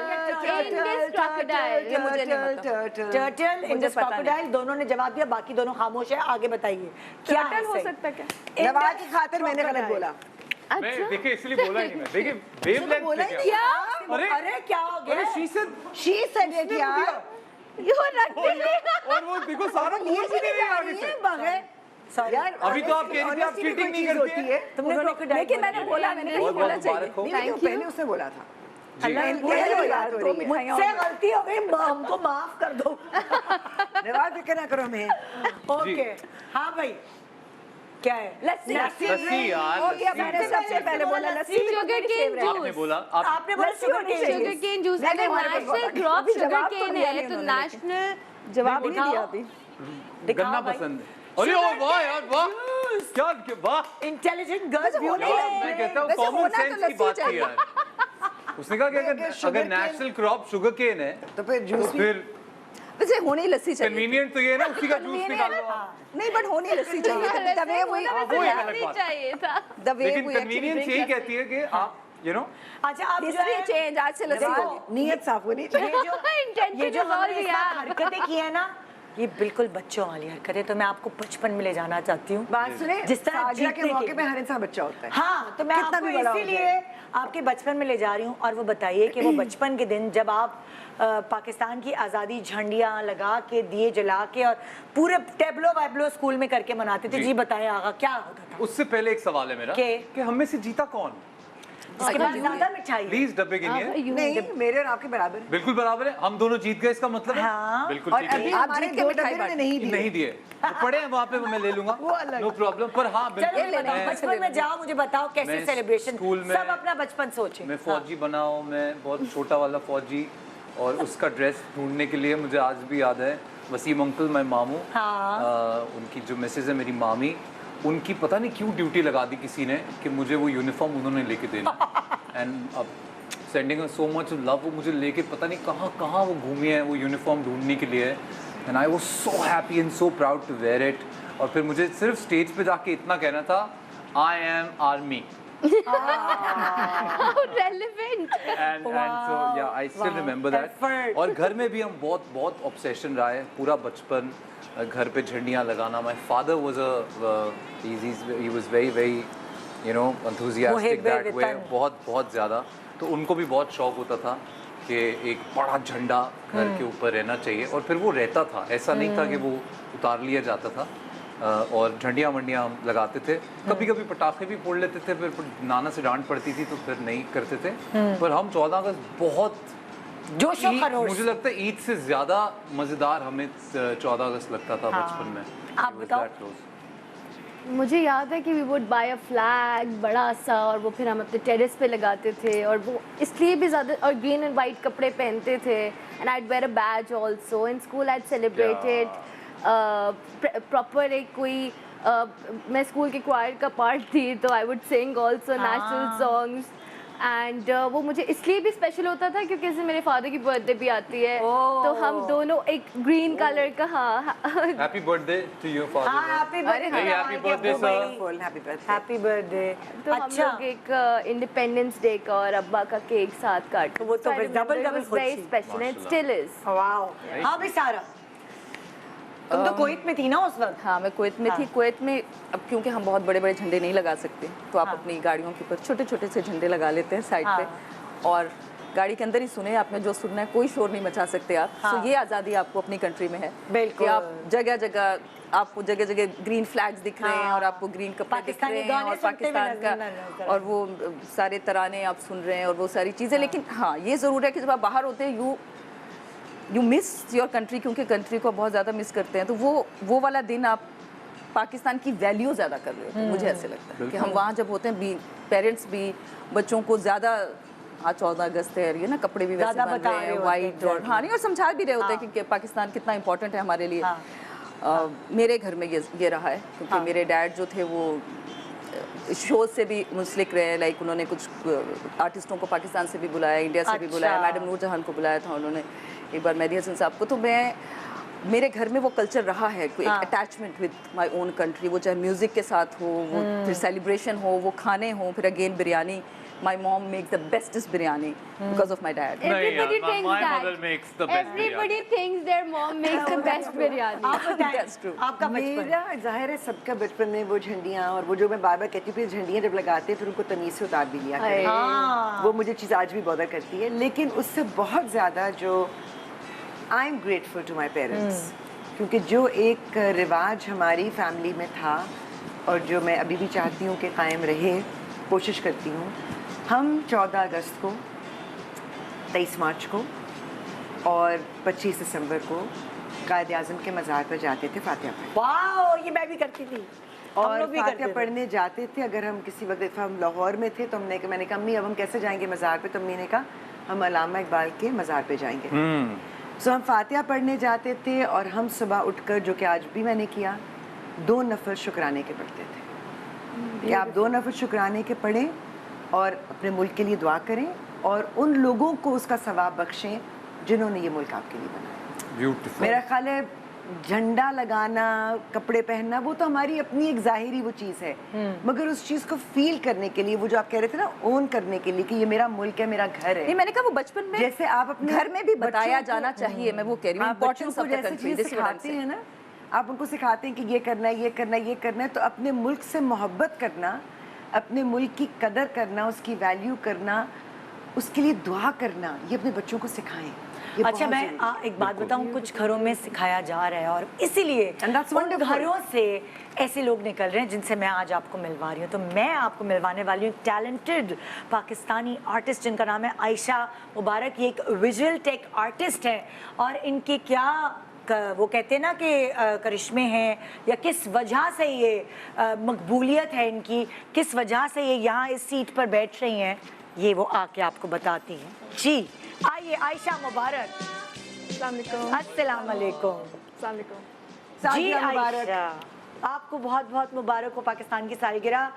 Indus crocodile. ये मुझे नहीं पता। टर्टल, इंडस पता नहीं। क्रोकोडाइल, दोनों ने जवाब दिया, बाकी दोनों खामोश है। आगे बताइए क्या है टर्टल हो सही? सकता है क्या? नवाज की खातिर मैंने गलत बोला। मैं देखिए इसलिए बोला ही नहीं मैं। देखिए वेवलेंथ बोला ही पे नहीं क्या? यार। अरे क्या हो गया? अरे she said she said it यार। यू रखते नहीं। और वो देखो सारा बोल भी नहीं रही है आगे से। बगैर सॉरी यार अभी तो आप कह रही थी आप honesty भी cheating कोई नहीं चीज़ करती होती है। तुमने crocodile लेकिन बोला। मैंने बोला, मैंने बहुत नहीं बोलना बहुत चाहिए। मुबारक हो। नहीं, तो पहले उसने बोला था। अल्लाह पहले पहले बोला याद तो हो रही है। रही है। मुझसे गलती हो गई, हमको माफ कर दो। नवाज फिक्र ना करो हमें। ओके, हाँ भाई, क्या है? लस्सी। लस्सी यार, हो गया, लस्सी। मैंने सबसे पहले बोला लस्सी। शुगर केन आपने जूस। बोला आप आपने बोला लस्सी शुगर होनी केन चाहिए। जूस। शुगर केन जूस नहीं, अगर हमारे पास नेशनल बहुत- क्रॉप अभी शुगर जवाब तो केन दिया है नहीं तो उन्होंने। नेशनल जवाब ही नहीं दिखाओ। दिया अभी। दिखाओ गन्ना भाई। पसंद है। अरे ओ वाह यार वाह, क्या वाह इंटेलिजेंट गर्ल्स होना ब्यूटी ही मैं कहता हूँ वैसे कॉमन होना तो सेंस की लस्सी बात की चाहिए। यार। उसने कहा कि अगर अगर sugar cane- national crop sugar cane है तो फिर तो जूस भी फिर वैसे होनी ही लस्सी चाहिए। कन्वीनियंट तो ये है ना उसी का जूस निकालो आप। नहीं, बट होनी ही लस्सी चाहिए। द वे वी वो एक अलग बात है। चाहिए था। द वे लेकिन वी कन्वीनियंस यही कहती है कि आप यू नो अच्छा अब जो हिस्ट्री है चेंज, आज से लस्सी होगी। नीयत साफ होनी ये चाहिए। जो Intention ये जो is all हमने we इस वक्त have. हरकतें की है ना, ये बिल्कुल बच्चों वाली हरकतें। तो मैं आपको बचपन में ले जाना चाहती हूँ। बात सुने, जिस तरह साजिया के जीतने मौके के पे हर इंसान बच्चा होता है। हाँ, तो मैं कितना आपको भी बड़ा हो इसीलिए आपके बचपन में ले जा रही हूँ। और वो बताइए कि वो बचपन के दिन जब आप पाकिस्तान की आज़ादी झंडियाँ लगा के, दिए जला के और पूरे टेबलो वैबलो स्कूल में करके मनाते थे। जी। जी बताएं आगा, क्या होता था? उससे पहले एक सवाल है मेरा कि हम में से जीता कौन? उसके बाद ज़्यादा मिठाई है। प्लीज डब्बे गिनिए। नहीं, मेरे और आपके बराबर है। बिल्कुल बराबर है, हम दोनों जीत गए इसका मतलब है? हाँ। बिल्कुल और ठीक अभी है। आप हमारे जीत के दो मिठाई डब्बे बांट- नहीं दिए। नहीं दिए तो पड़े हैं वहाँ पे, वो मैं ले लूंगा। वो अलग। No problem. पर हाँ चलो बिल्कुल ये बताओ, मैं- बचपन में जाओ, मुझे बताओ कैसे मैं सेलिब्रेशन, स्कूल में- सब अपना बचपन सोचे। मैं फौजी बना हूँ, मैं बहुत छोटा वाला फौजी, और उसका ड्रेस ढूंढने के लिए मुझे आज भी याद है वसीम अंकल, मैं मामू, उनकी जो मिसेज है मेरी मामी, उनकी पता नहीं क्यों ड्यूटी लगा दी किसी ने कि मुझे वो यूनिफॉर्म उन्होंने लेके देना। एंड अब सेंडिंग सो मच लव, वो मुझे लेके पता नहीं कहाँ कहाँ वो घूमी है वो यूनिफॉर्म ढूंढने के लिए। And I was so happy and so proud to wear it. और फिर मुझे सिर्फ स्टेज पे जाके इतना कहना था, I am army. Relevant. and so yeah I still remember that। Effort. और घर में भी हम बहुत ऑब्सेशन रहा है पूरा बचपन, घर पे झंडियाँ लगाना। My father was he was very you know enthusiastic that way, बहुत ज़्यादा। तो उनको भी बहुत शौक होता था कि एक बड़ा झंडा घर के ऊपर रहना चाहिए, और फिर वो रहता था, ऐसा नहीं था कि वो उतार लिया जाता था। और झंडियाँ वंडियाँ हम लगाते थे, कभी कभी पटाखे भी फोड़ लेते थे, फिर नाना से डांट पड़ती थी तो फिर नहीं करते थे। पर हम 14 अगस्त बहुत जोशो खरोश। मुझे लगता है ईद से ज़्यादा मज़ेदार हमें 14 अगस्त लगता था बचपन में। आप It was बताओ। that close। मुझे याद है कि we would buy a flag बड़ा सा, और वो फिर हम अपने टेरेस पे लगाते थे, और वो इसलिए भी ज़्यादा, और ग्रीन एंड वाइट कपड़े पहनते थे, and I wear a badge also in school. I celebrated proper एक कोई मैं स्कूल के क्वायर का पार्ट थी, तो I would sing also national songs, and वो मुझे इसलिए भी स्पेशल होता था क्योंकि इससे मेरे फादर की बर्थडे भी आती है, तो हम दोनों एक ग्रीन कलर का, हाँ happy birthday to your father. Happy birthday, happy birthday sir. Full happy birthday. Happy birthday. तो हम लोग एक इंडिपेंडेंस डे का और अब्बा का केक साथ काट, वो तो डबल वेरी खुशी। Special and still is. Wow. हाँ भी सारा, तुम तो कुवैत में थी ना उस वक्त? हाँ, मैं कुवैत में थी। कुवैत में अब क्योंकि हम बहुत बड़े बड़े झंडे नहीं लगा सकते, तो आप अपनी गाड़ियों के ऊपर छोटे छोटे से झंडे लगा लेते हैं साइड पे, और गाड़ी के अंदर ही सुने, आपने जो सुनना है, कोई शोर नहीं मचा सकते आप। तो ये आज़ादी आपको अपनी कंट्री में है कि आप जगह जगह, आपको जगह जगह ग्रीन फ्लैग्स दिख रहे हैं, और आपको ग्रीन कपड़े दिख रहे हैं, और पाकिस्तान का, और वो सारे तराने आप सुन रहे हैं, और वो सारी चीज़ें। लेकिन हाँ, ये ज़रूर है कि जब आप बाहर होते हैं, यू मिस योर कंट्री, क्योंकि कंट्री को बहुत ज़्यादा मिस करते हैं, तो वो वाला दिन आप पाकिस्तान की वैल्यू ज़्यादा कर रहे होते हैं। मुझे ऐसे लगता है कि हम वहाँ जब होते हैं, पेरेंट्स भी बच्चों को ज़्यादा, आज 14 अगस्त है, ये ना कपड़े भी वैसे बन रहे हैं वाइट, और हाँ नहीं, और समझा भी रहे होते हैं कि पाकिस्तान कितना इंपॉर्टेंट है हमारे लिए। मेरे घर में ये रहा है, क्योंकि मेरे डैड जो थे वो शोज से भी मुंसलिक रहे, लाइक उन्होंने कुछ आर्टिस्टों को पाकिस्तान से भी बुलाया, इंडिया से भी बुलाया, मैडम नूरजहान को बुलाया था उन्होंने, एक बार मेहदी हसन साहब को। तो मेरे घर में वो कल्चर रहा है, कोई attachment with my own country, वो चाहे म्यूजिक के साथ हो, वो फिर सेलिब्रेशन हो, वो खाने हो, फिर again biryani. My mom makes the bestest biryani because of my dad. Everybody नहीं, thinks my that. mother makes the best Everybody thinks their mom makes the best biryani. आप बताएं, That's true. आपका बचपन। मेरा जाहिर है सबका बचपन में वो झंडियाँ, और वो जो मैं बार बार कहती हूँ, झंडियाँ जब लगाते हैं फिर उनको तमीज़ से उतार भी लिया करें। हाँ। वो मुझे चीज़ आज भी बॉदर करती है, लेकिन उससे बहुत ज़्यादा जो I am grateful to my parents, क्योंकि जो एक रिवाज हमारी फैमिली में था, और जो मैं अभी भी चाहती हूँ कि कायम रहे, कोशिश करती हूँ। हम 14 अगस्त को, 23 मार्च को और 25 दिसंबर को कायद आज़म के मज़ार पर जाते थे फातिहा पढ़ने। वाओ, ये मैं भी करती थी, हम और लोग भी फातिहा करते थे। पढ़ने जाते थे। अगर हम किसी वक्त हम लाहौर में थे, तो मैंने कहा अम्मी अब हम कैसे जाएंगे मज़ार पे? तो अम्मी ने कहा हम अल्लामा इकबाल के मज़ार पे जाएंगे। सो हम फातिहा पढ़ने जाते थे, और हम सुबह उठकर, जो कि आज भी मैंने किया, 2 नफल शुक्राने के पढ़ते थे, कि आप 2 नफल शुक्राने के पढ़ें और अपने मुल्क के लिए दुआ करें, और उन लोगों को उसका सवाब बख्शें जिन्होंने ये मुल्क आपके लिए बनाया। ब्यूटीफुल। मेरा ख्याल है झंडा लगाना, कपड़े पहनना, वो तो हमारी अपनी एक ज़ाहिरी वो चीज़ है, मगर उस चीज़ को फील करने के लिए, वो जो आप कह रहे थे ना, ओन करने के लिए कि ये मेरा मुल्क है, मेरा घर है। नहीं, मैंने कहा वो बचपन में जैसे आप अपने घर में भी बताया बच्चों को- जाना चाहिए, मैं वो कह रही हूँ, आप बच्चों importance को of the जैसे country, cheese this is what I'm सिखाते saying. हैं ना, आप उनको सिखाते हैं कि ये करना है, ये करना है, ये करना है, तो अपने मुल्क से मोहब्बत करना, अपने मुल्क की कदर करना, उसकी वैल्यू करना, उसके लिए दुआ करना, ये अपने बच्चों को सिखाएं। ये अच्छा, बहुत मैं ज़रूरी है। एक बात बताऊं, कुछ घरों में सिखाया जा रहा है, और इसीलिए And that's उन wonderful. घरों से ऐसे लोग निकल रहे हैं जिनसे मैं आज आपको मिलवा रही हूँ। तो मैं आपको मिलवाने वाली हूँ टैलेंटेड पाकिस्तानी आर्टिस्ट जिनका नाम है आयशा मुबारक। ये एक विजुअल टेक आर्टिस्ट है, और इनके क्या वो कहते हैं ना कि करिश्मे हैं, या किस वजह से ये मकबूलियत है इनकी, किस वजह से ये यहाँ इस सीट पर बैठ रही हैं, ये वो आके आपको बताती हैं। जी आइए, आयशा मुबारक। अस्सलाम वालेकुम। जी सादिया मुबारक। आयशा, आपको बहुत बहुत मुबारक हो पाकिस्तान की सालगिरह।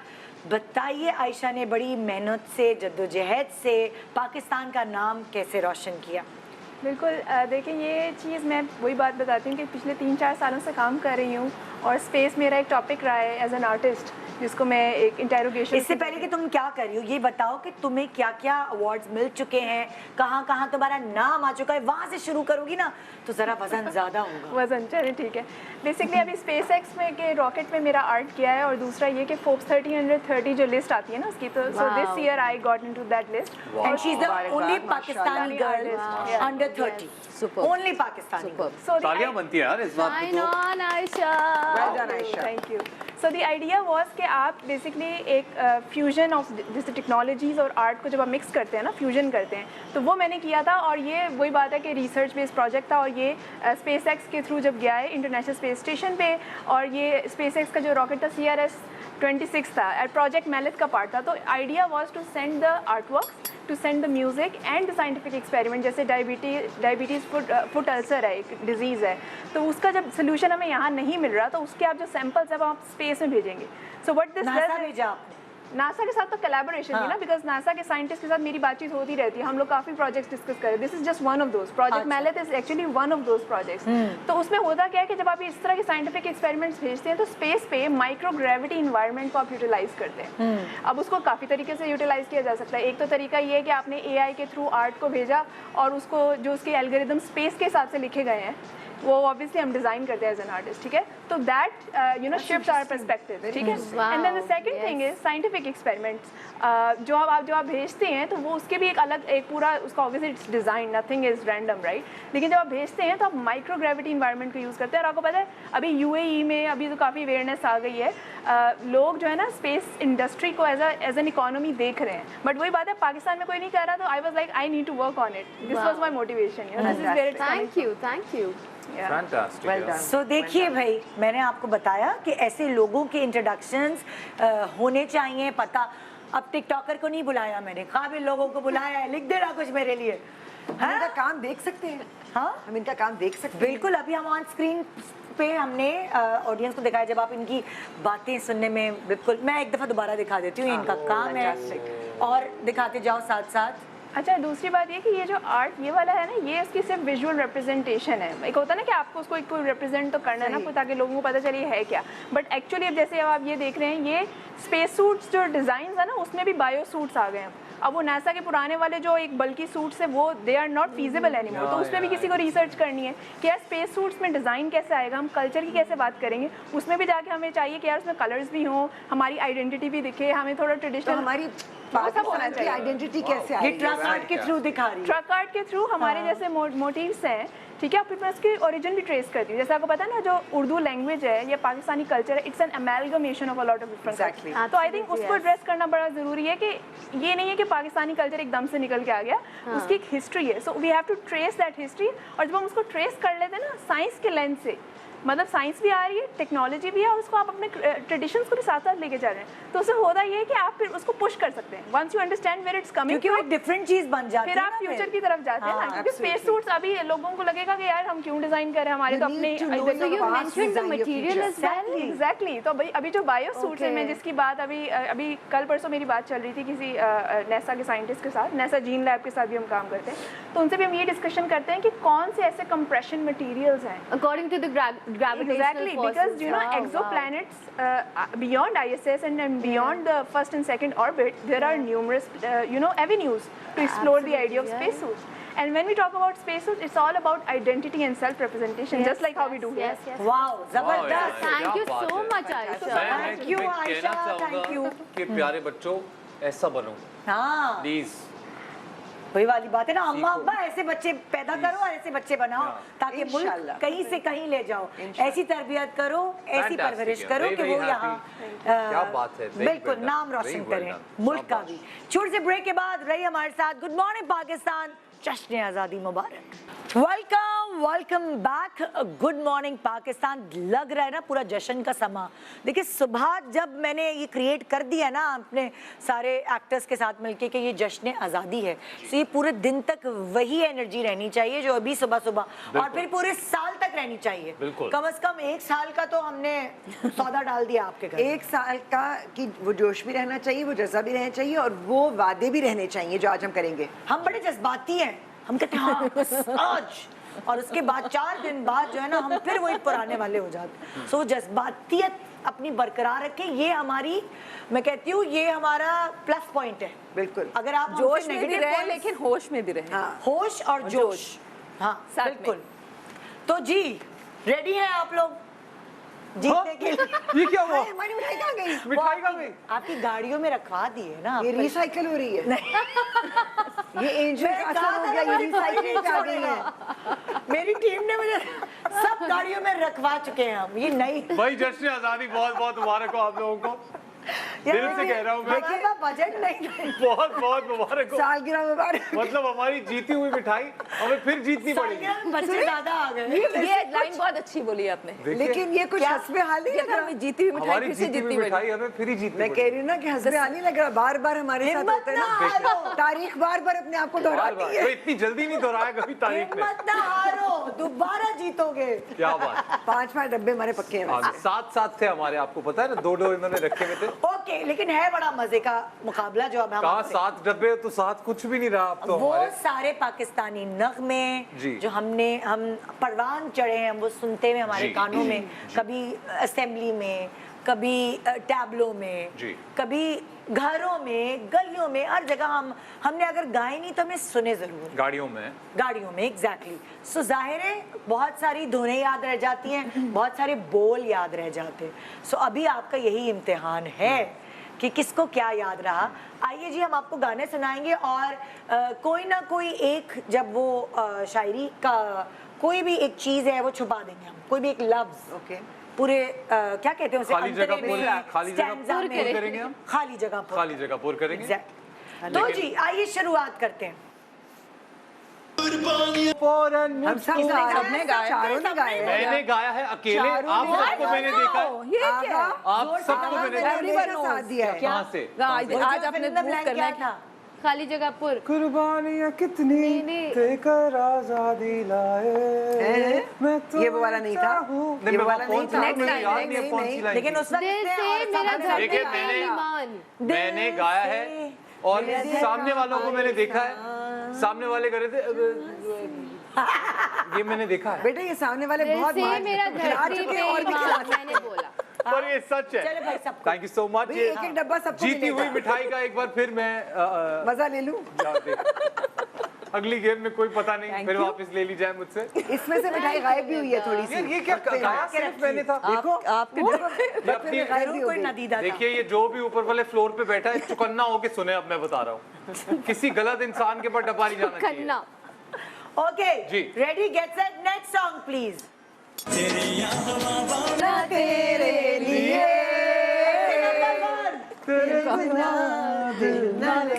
बताइए, आयशा ने बड़ी मेहनत से, जद्दोजहद से पाकिस्तान का नाम कैसे रोशन किया? बिल्कुल, देखिए ये चीज़ मैं वही बात बताती हूँ कि पिछले 3-4 सालों से काम कर रही हूँ, और स्पेस मेरा एक टॉपिक रहा है एज एन आर्टिस्ट, जिसको मैं एक इंटेरोगेशन। इससे पहले कि तुम क्या कर रही हो, ये बताओ कि तुम्हें क्या क्या अवार्ड्स मिल चुके हैं, कहाँ कहाँ तुम्हारा नाम आ चुका है, वहाँ से शुरू करोगी ना तो ज़रा वजन ज़्यादा होगा। वजन, चलिए ठीक है। बेसिकली अभी स्पेस एक्स में के रॉकेट में मेरा आर्ट किया है, और दूसरा ये कि फोर्ब्स 30 जो लिस्ट आती है ना उसकी, तो so this year I got into that list. And she's the only माशाल्लाह। Pakistani girl Yeah. under 30. Superb. Only Pakistani girl. Superb. So तालियां बनती है यार इस बात पे Shine तो। on, Aisha. Well done, Aisha. Thank you. So the idea was कि आप बेसिकली एक फ्यूजन ऑफ जैसे टेक्नोलॉजीज़ और आर्ट को जब आप मिक्स करते हैं ना, फ्यूजन करते हैं, तो वो मैंने किया था। और ये वही बात है कि रिसर्च बेस्ड प्रोजेक्ट था, और ये स्पेस एक्स के थ्रू जब गया है इंटरनेशनल स्पेस स्टेशन पे, और ये स्पेस एक्स का जो रॉकेट था CRS-26 था, प्रोजेक्ट मैलेथ का पार्ट था। तो idea was to send the art works, to send the music and the scientific experiment. जैसे डायबिटीज़ फुट अल्सर है, एक डिजीज़ है, तो उसका जब सोल्यूशन हमें यहाँ नहीं मिल रहा, तो उसके आप जो सैंपल्स है वो आप स्पेस में भेजेंगे। सो व्हाट दिस नासा भेजा आपने? नासा के साथ तो कोलैबोरेशन थी ना, बिकॉज नासा के साइंटिस्ट के साथ मेरी बातचीत होती रहती है, हम लोग काफ़ी प्रोजेक्ट्स डिस्कस करें। This is just one of those project, मैलेथ is actually one of those projects. तो उसमें होता क्या है कि जब आप इस तरह के साइंटिफिक एक्सपेरिमेंट्स भेजते हैं तो स्पेस पे माइक्रो ग्रेविटी इन्वायरमेंट को आप यूटिलाइज करते हैं। अब उसको काफ़ी तरीके से यूटिलाइज किया जा सकता है। एक तो तरीका ये है कि आपने AI के थ्रू आर्ट को भेजा, और उसको जो उसके एल्गोरिदम स्पेस के हिसाब से लिखे गए हैं वो ऑब्वियसली हम डिज़ाइन करते हैं एज एन आर्टिस्ट, ठीक है। तो that you know shifts our perspective, ठीक है। And then the second thing is scientific experiments. जो आप भेजते हैं तो वो उसके भी एक पूरा उसका obviously it's design, nothing is random, right. लेकिन जब आप भेजते हैं तो आप माइक्रो ग्रेविटी इन्वायरमेंट को यूज़ करते हैं। और आपको पता है अभी UAE में अभी तो काफ़ी अवेयरनेस आ गई है, लोग जो है ना स्पेस इंडस्ट्री को एज एन इकोनॉमी देख रहे हैं। बट वही बात है, पाकिस्तान में कोई नहीं कर रहा, तो I was like I need to work on it, this was my motivation, you know, this is where it's coming from. Thank you. Fantastic Well done. सो देखिए भाई, मैंने आपको बताया कि ऐसे लोगों के इंट्रोडक्शंस होने चाहिए पता। अब टिकटॉकर को नहीं बुलाया मैंने, काबिल लोगों को बुलाया है, लिख देना कुछ मेरे लिए। हम इनका काम देख सकते हैं, हाँ हम इनका काम देख सकते हैं। बिल्कुल। अभी हम ऑन स्क्रीन पे हमने ऑडियंस को दिखाया, जब आप इनकी बातें सुनने में बिल्कुल, मैं एक दफ़ा दोबारा दिखा देती हूँ, इनका काम है, और दिखाते जाओ साथ साथ। अच्छा, दूसरी बात ये कि ये जो आर्ट ये वाला है ना, ये इसकी सिर्फ विजुअल रिप्रेजेंटेशन है। एक होता है ना कि आपको उसको एक रिप्रेजेंट तो करना है ना, ताकि लोगों को पता चले ये है क्या। बट एक्चुअली अब जैसे अब आप ये देख रहे हैं, ये स्पेस सूट्स जो डिज़ाइन है ना, उसमें भी बायो सूट्स आ गए हैं। अब वो नासा के पुराने वाले जो एक बल्कि सूट्स है वो they are not feasible anymore. तो उसमें भी किसी को रिसर्च करनी है कि यार स्पेस सूट्स में डिज़ाइन कैसे आएगा, हम कल्चर की कैसे बात करेंगे, उसमें भी जाके हमें चाहिए कि यार उसमें कलर्स भी हों, हमारी आइडेंटिटी भी दिखे, हमें थोड़ा तो ट्रेडिशनल हमारी पाकिस्तान की आइडेंटिटी कैसे ये आएगी? ट्रक आर्ट के थ्रू दिखा रही है। ट्रक आर्ट के थ्रू हमारे जैसे मोटिव्स हैं, ठीक है। फिर मैं उसकी ओरिजिन भी ट्रेस करती हूँ। जैसे आपको पता है ना, जो उर्दू लैंग्वेज है या पाकिस्तानी कल्चर है, it's an amalgamation of a lot of different. Exactly. तो आई थिंक उसको एड्रेस करना बड़ा ज़रूरी है कि ये नहीं है कि पाकिस्तानी कल्चर एकदम से निकल के आ गया, उसकी एक हिस्ट्री है। So we have to trace that history. और जब हम उसको ट्रेस कर लेते हैं ना साइंस के लेंस से, मतलब साइंस भी आ रही है, टेक्नोलॉजी भी है, और उसको आप अपने ट्रेडिशंस को भी साथ साथ लेके जा रहे हैं, तो उससे होता ये है कि आप फिर उसको पुश कर सकते हैं। Once you understand where it's coming, क्योंकि वो एक डिफरेंट चीज बन जाती है फिर ना, आप फ्यूचर की तरफ जाते हैं ना। क्योंकि स्पेस सूट्स अभी लोगों को लगेगा कि यार हम क्यों डिजाइन कर रहे हैं, हमारे तो अपने एग्जैक्टली। तो अभी जो बायो सूट्स है, मैं जिसकी बात अभी कल परसों मेरी बात चल रही थी किसी नासा के साइंटिस्ट के साथ, नासा जीन लैब के साथ भी हम काम करते हैं, तो उनसे भी हम ये डिस्कशन करते हैं कि कौन से ऐसे कंप्रेशन मटेरियल्स हैं According to the gravitational Exactly, because forces. you know Wow, exoplanets beyond ISS and beyond the first and second orbit, there are numerous avenues to explore the idea of spacesuits. And when we talk about spacesuits, it's all about identity and self-representation, just like how we do here. Yes. Wow, जबरदस्त। Thank you so much, Aisha. Thank you, कहना Aisha, thank चाहूंगा you. कि प्यारे बच्चों ऐसा बनो हाँ, please. वही वाली बात है ना, अम्मा अब्बा ऐसे बच्चे पैदा करो और ऐसे बच्चे बनाओ, ताकि मुल्क इंशाल्लाह। कहीं से कहीं ले जाओ। ऐसी तरबियत करो, ऐसी Fantastic, परवरिश yeah. करो Very, कि very वो यहाँ happy. क्या बात है, very बिल्कुल well done. नाम रोशन Very well करें done. मुल्क का शाबाश। भी। छोटे से ब्रेक के बाद रही हमारे साथ। गुड मॉर्निंग पाकिस्तान, जश्न आज़ादी मुबारक। Welcome back. Good morning Pakistan. लग रहा है ना पूरा जश्न का समा। देखिए सुबह जब मैंने ये क्रिएट कर दिया ना अपने सारे एक्टर्स के साथ मिलके कि ये जश्न आज़ादी है, तो ये पूरे दिन तक वही एनर्जी रहनी चाहिए जो अभी सुबह सुबह, और फिर पूरे साल तक रहनी चाहिए। बिल्कुल। कम से कम एक साल का तो हमने सौदा डाल दिया आपके घर। एक साल का कि वो जोश भी रहना चाहिए, वो जज्बा भी रहना चाहिए, और वो वादे भी रहने चाहिए जो आज हम करेंगे। हम बड़े जज्बाती हैं, हम कहते हैं हाँ आज, और उसके बाद 4 दिन बाद जो है ना हम फिर वही पुराने वाले हो जाते। सो जज्बातियत अपनी बरकरार रखें, ये हमारी, मैं कहती हूँ ये हमारा प्लस पॉइंट है। बिल्कुल। अगर आप जोश में भी नेगेटिव रहे लेकिन होश में भी रहे। हाँ। होश और जोश, हाँ साथ में। बिल्कुल। तो जी रेडी हैं आप लोग जीतने के लिए? ये क्या हुआ? हाय, हमारी मिठाई कहाँ गई? वो मिठाई कहाँ गई? आपकी गाड़ियों में रखवा दी है ना ये आपको। रिसाइकल हो रही है। ये एंजल मैं का कहा असर हो था गया, ना ये मुझे रिसाइकलिंग छोड़ेगा। आ गई है। मेरी टीम ने मुझे सब बहुत गाड़ियों में रखवा चुके हैं हम, ये नई भाई जश्न आज़ादी बहुत बहुत मुबारक हो आप लोगों को, दिल से कह रहा हूँ मैं, हमारे पास बजट नहीं है। बहुत बहुत मुबारक हो। सालगिरह मुबारक। मतलब हमारी जीती हुई मिठाई हमें फिर जीतनी पड़ेगी। सालगिरह में बच्चे ज्यादा आ गए। ये लाइन बहुत अच्छी बोली आपने। लेकिन ये कुछ हंसबे हाल ही लग रहा। हमें जीती हुई मिठाई हमारी फिर से जीती हुई जीतनी मिठाई हमें फिर ही जीतनी मैं कह रही हूँ ना कि हंसबे हाल ही लग रहा, बार बार हमारे साथ होता है ना, तारीख बार बार अपने आप को दोहराती है। तो इतनी जल्दी नहीं दोहराया कभी तारीख में। हिम्मत ना हारो, दोबारा जीतोगे। क्या बात। 5 डब्बे हमारे पक्के हैं। साथ साथ थे हमारे, आपको पता है ना, 2 इन्होंने रखे हुए थे। ओके, लेकिन है बड़ा मजे का मुकाबला जो अब हम कहा 7 डब्बे तो 7 कुछ भी नहीं रहा अब तो वो हमारे। सारे पाकिस्तानी नगमे जी। जो हम परवान चढ़े हैं वो सुनते हुए हमारे जी। कानों में, कभी असेंबली में, कभी टैबलों में, जी। कभी घरों में, गलियों में, हर जगह हमने अगर गाए नहीं तो हमें सुने जरूर, गाड़ियों में एग्जैक्टली। सो जाहिर है बहुत सारी धुनें याद रह जाती हैं, बहुत सारे बोल याद रह जाते हैं। सो अभी आपका यही इम्तिहान है कि किसको क्या याद रहा। आइए जी, हम आपको गाने सुनाएंगे और कोई ना कोई एक, जब वो शायरी का कोई भी एक चीज़ है वो छुपा देंगे हम, कोई भी एक लफ्ज़। ओके। पूरे क्या कहते हैं उसे, खाली जगह अंतरे पूर, में, खाली जगह स्टैंजा पूर में, करेंगे हम। खाली जगह पूर, खाली जगह पूर करेंगे। एग्जैक्ट। तो जी आइए शुरुआत करते हैं। हम सबने गाया। चारों ने गाया। मैंने गाया है अकेले, आप सबको मैंने देखा है। ये क्या? आप सबको मैंने देखा। साथ दिया है। कहाँ से? आज आपने मूव करना है था खाली जगह पुर। कुर्बानियाँ कितनी देकर आजादी लाए, मैं तो ये वो वाला नहीं था। नहीं, ये मैं वाला नहीं था। मुझे याद नहीं है कौन सी लाइन लेकिन थी। उस वक्त दिल इतने से और मेरा सामने देखिए, धड़कता मैंने- ईमान। मैंने गाया है और सामने वालों को मैंने देखा है, सामने वाले कर रहे थे ये मैंने देखा है। बेटा ये सामने वाले दिल बहुत से मेरा खिला धरती चुके पे हैं और भी खिला ईमान, मैंने बोला। और ये सच है। चलो भाई सबको। Thank you so much. भाई, एक-एक डब्बा सबको जीती मिलेगा। हुई मिठाई का एक बार फिर मैं मजा ले लूं। अगली गेम में कोई पता नहीं, फिर वापस ले ली जाए मुझसे। इसमें से मिठाई गायब भी हुई है थोड़ी सी। यार ये क्या गाया सिर्फ मैंने था। देखो आपके बर्तन में गायब भी हो कोई गई। नदीदा था। देखिए ये जो भी ऊपर वाले फ्लोर पे बैठा है चुकन्ना होके सुने, अब मैं बता रहा हूँ किसी गलत इंसान के ऊपर डब्बा नहीं जाना चाहिए। Khanna. Okay ji. Ready, get set, next song please. तेरे लिए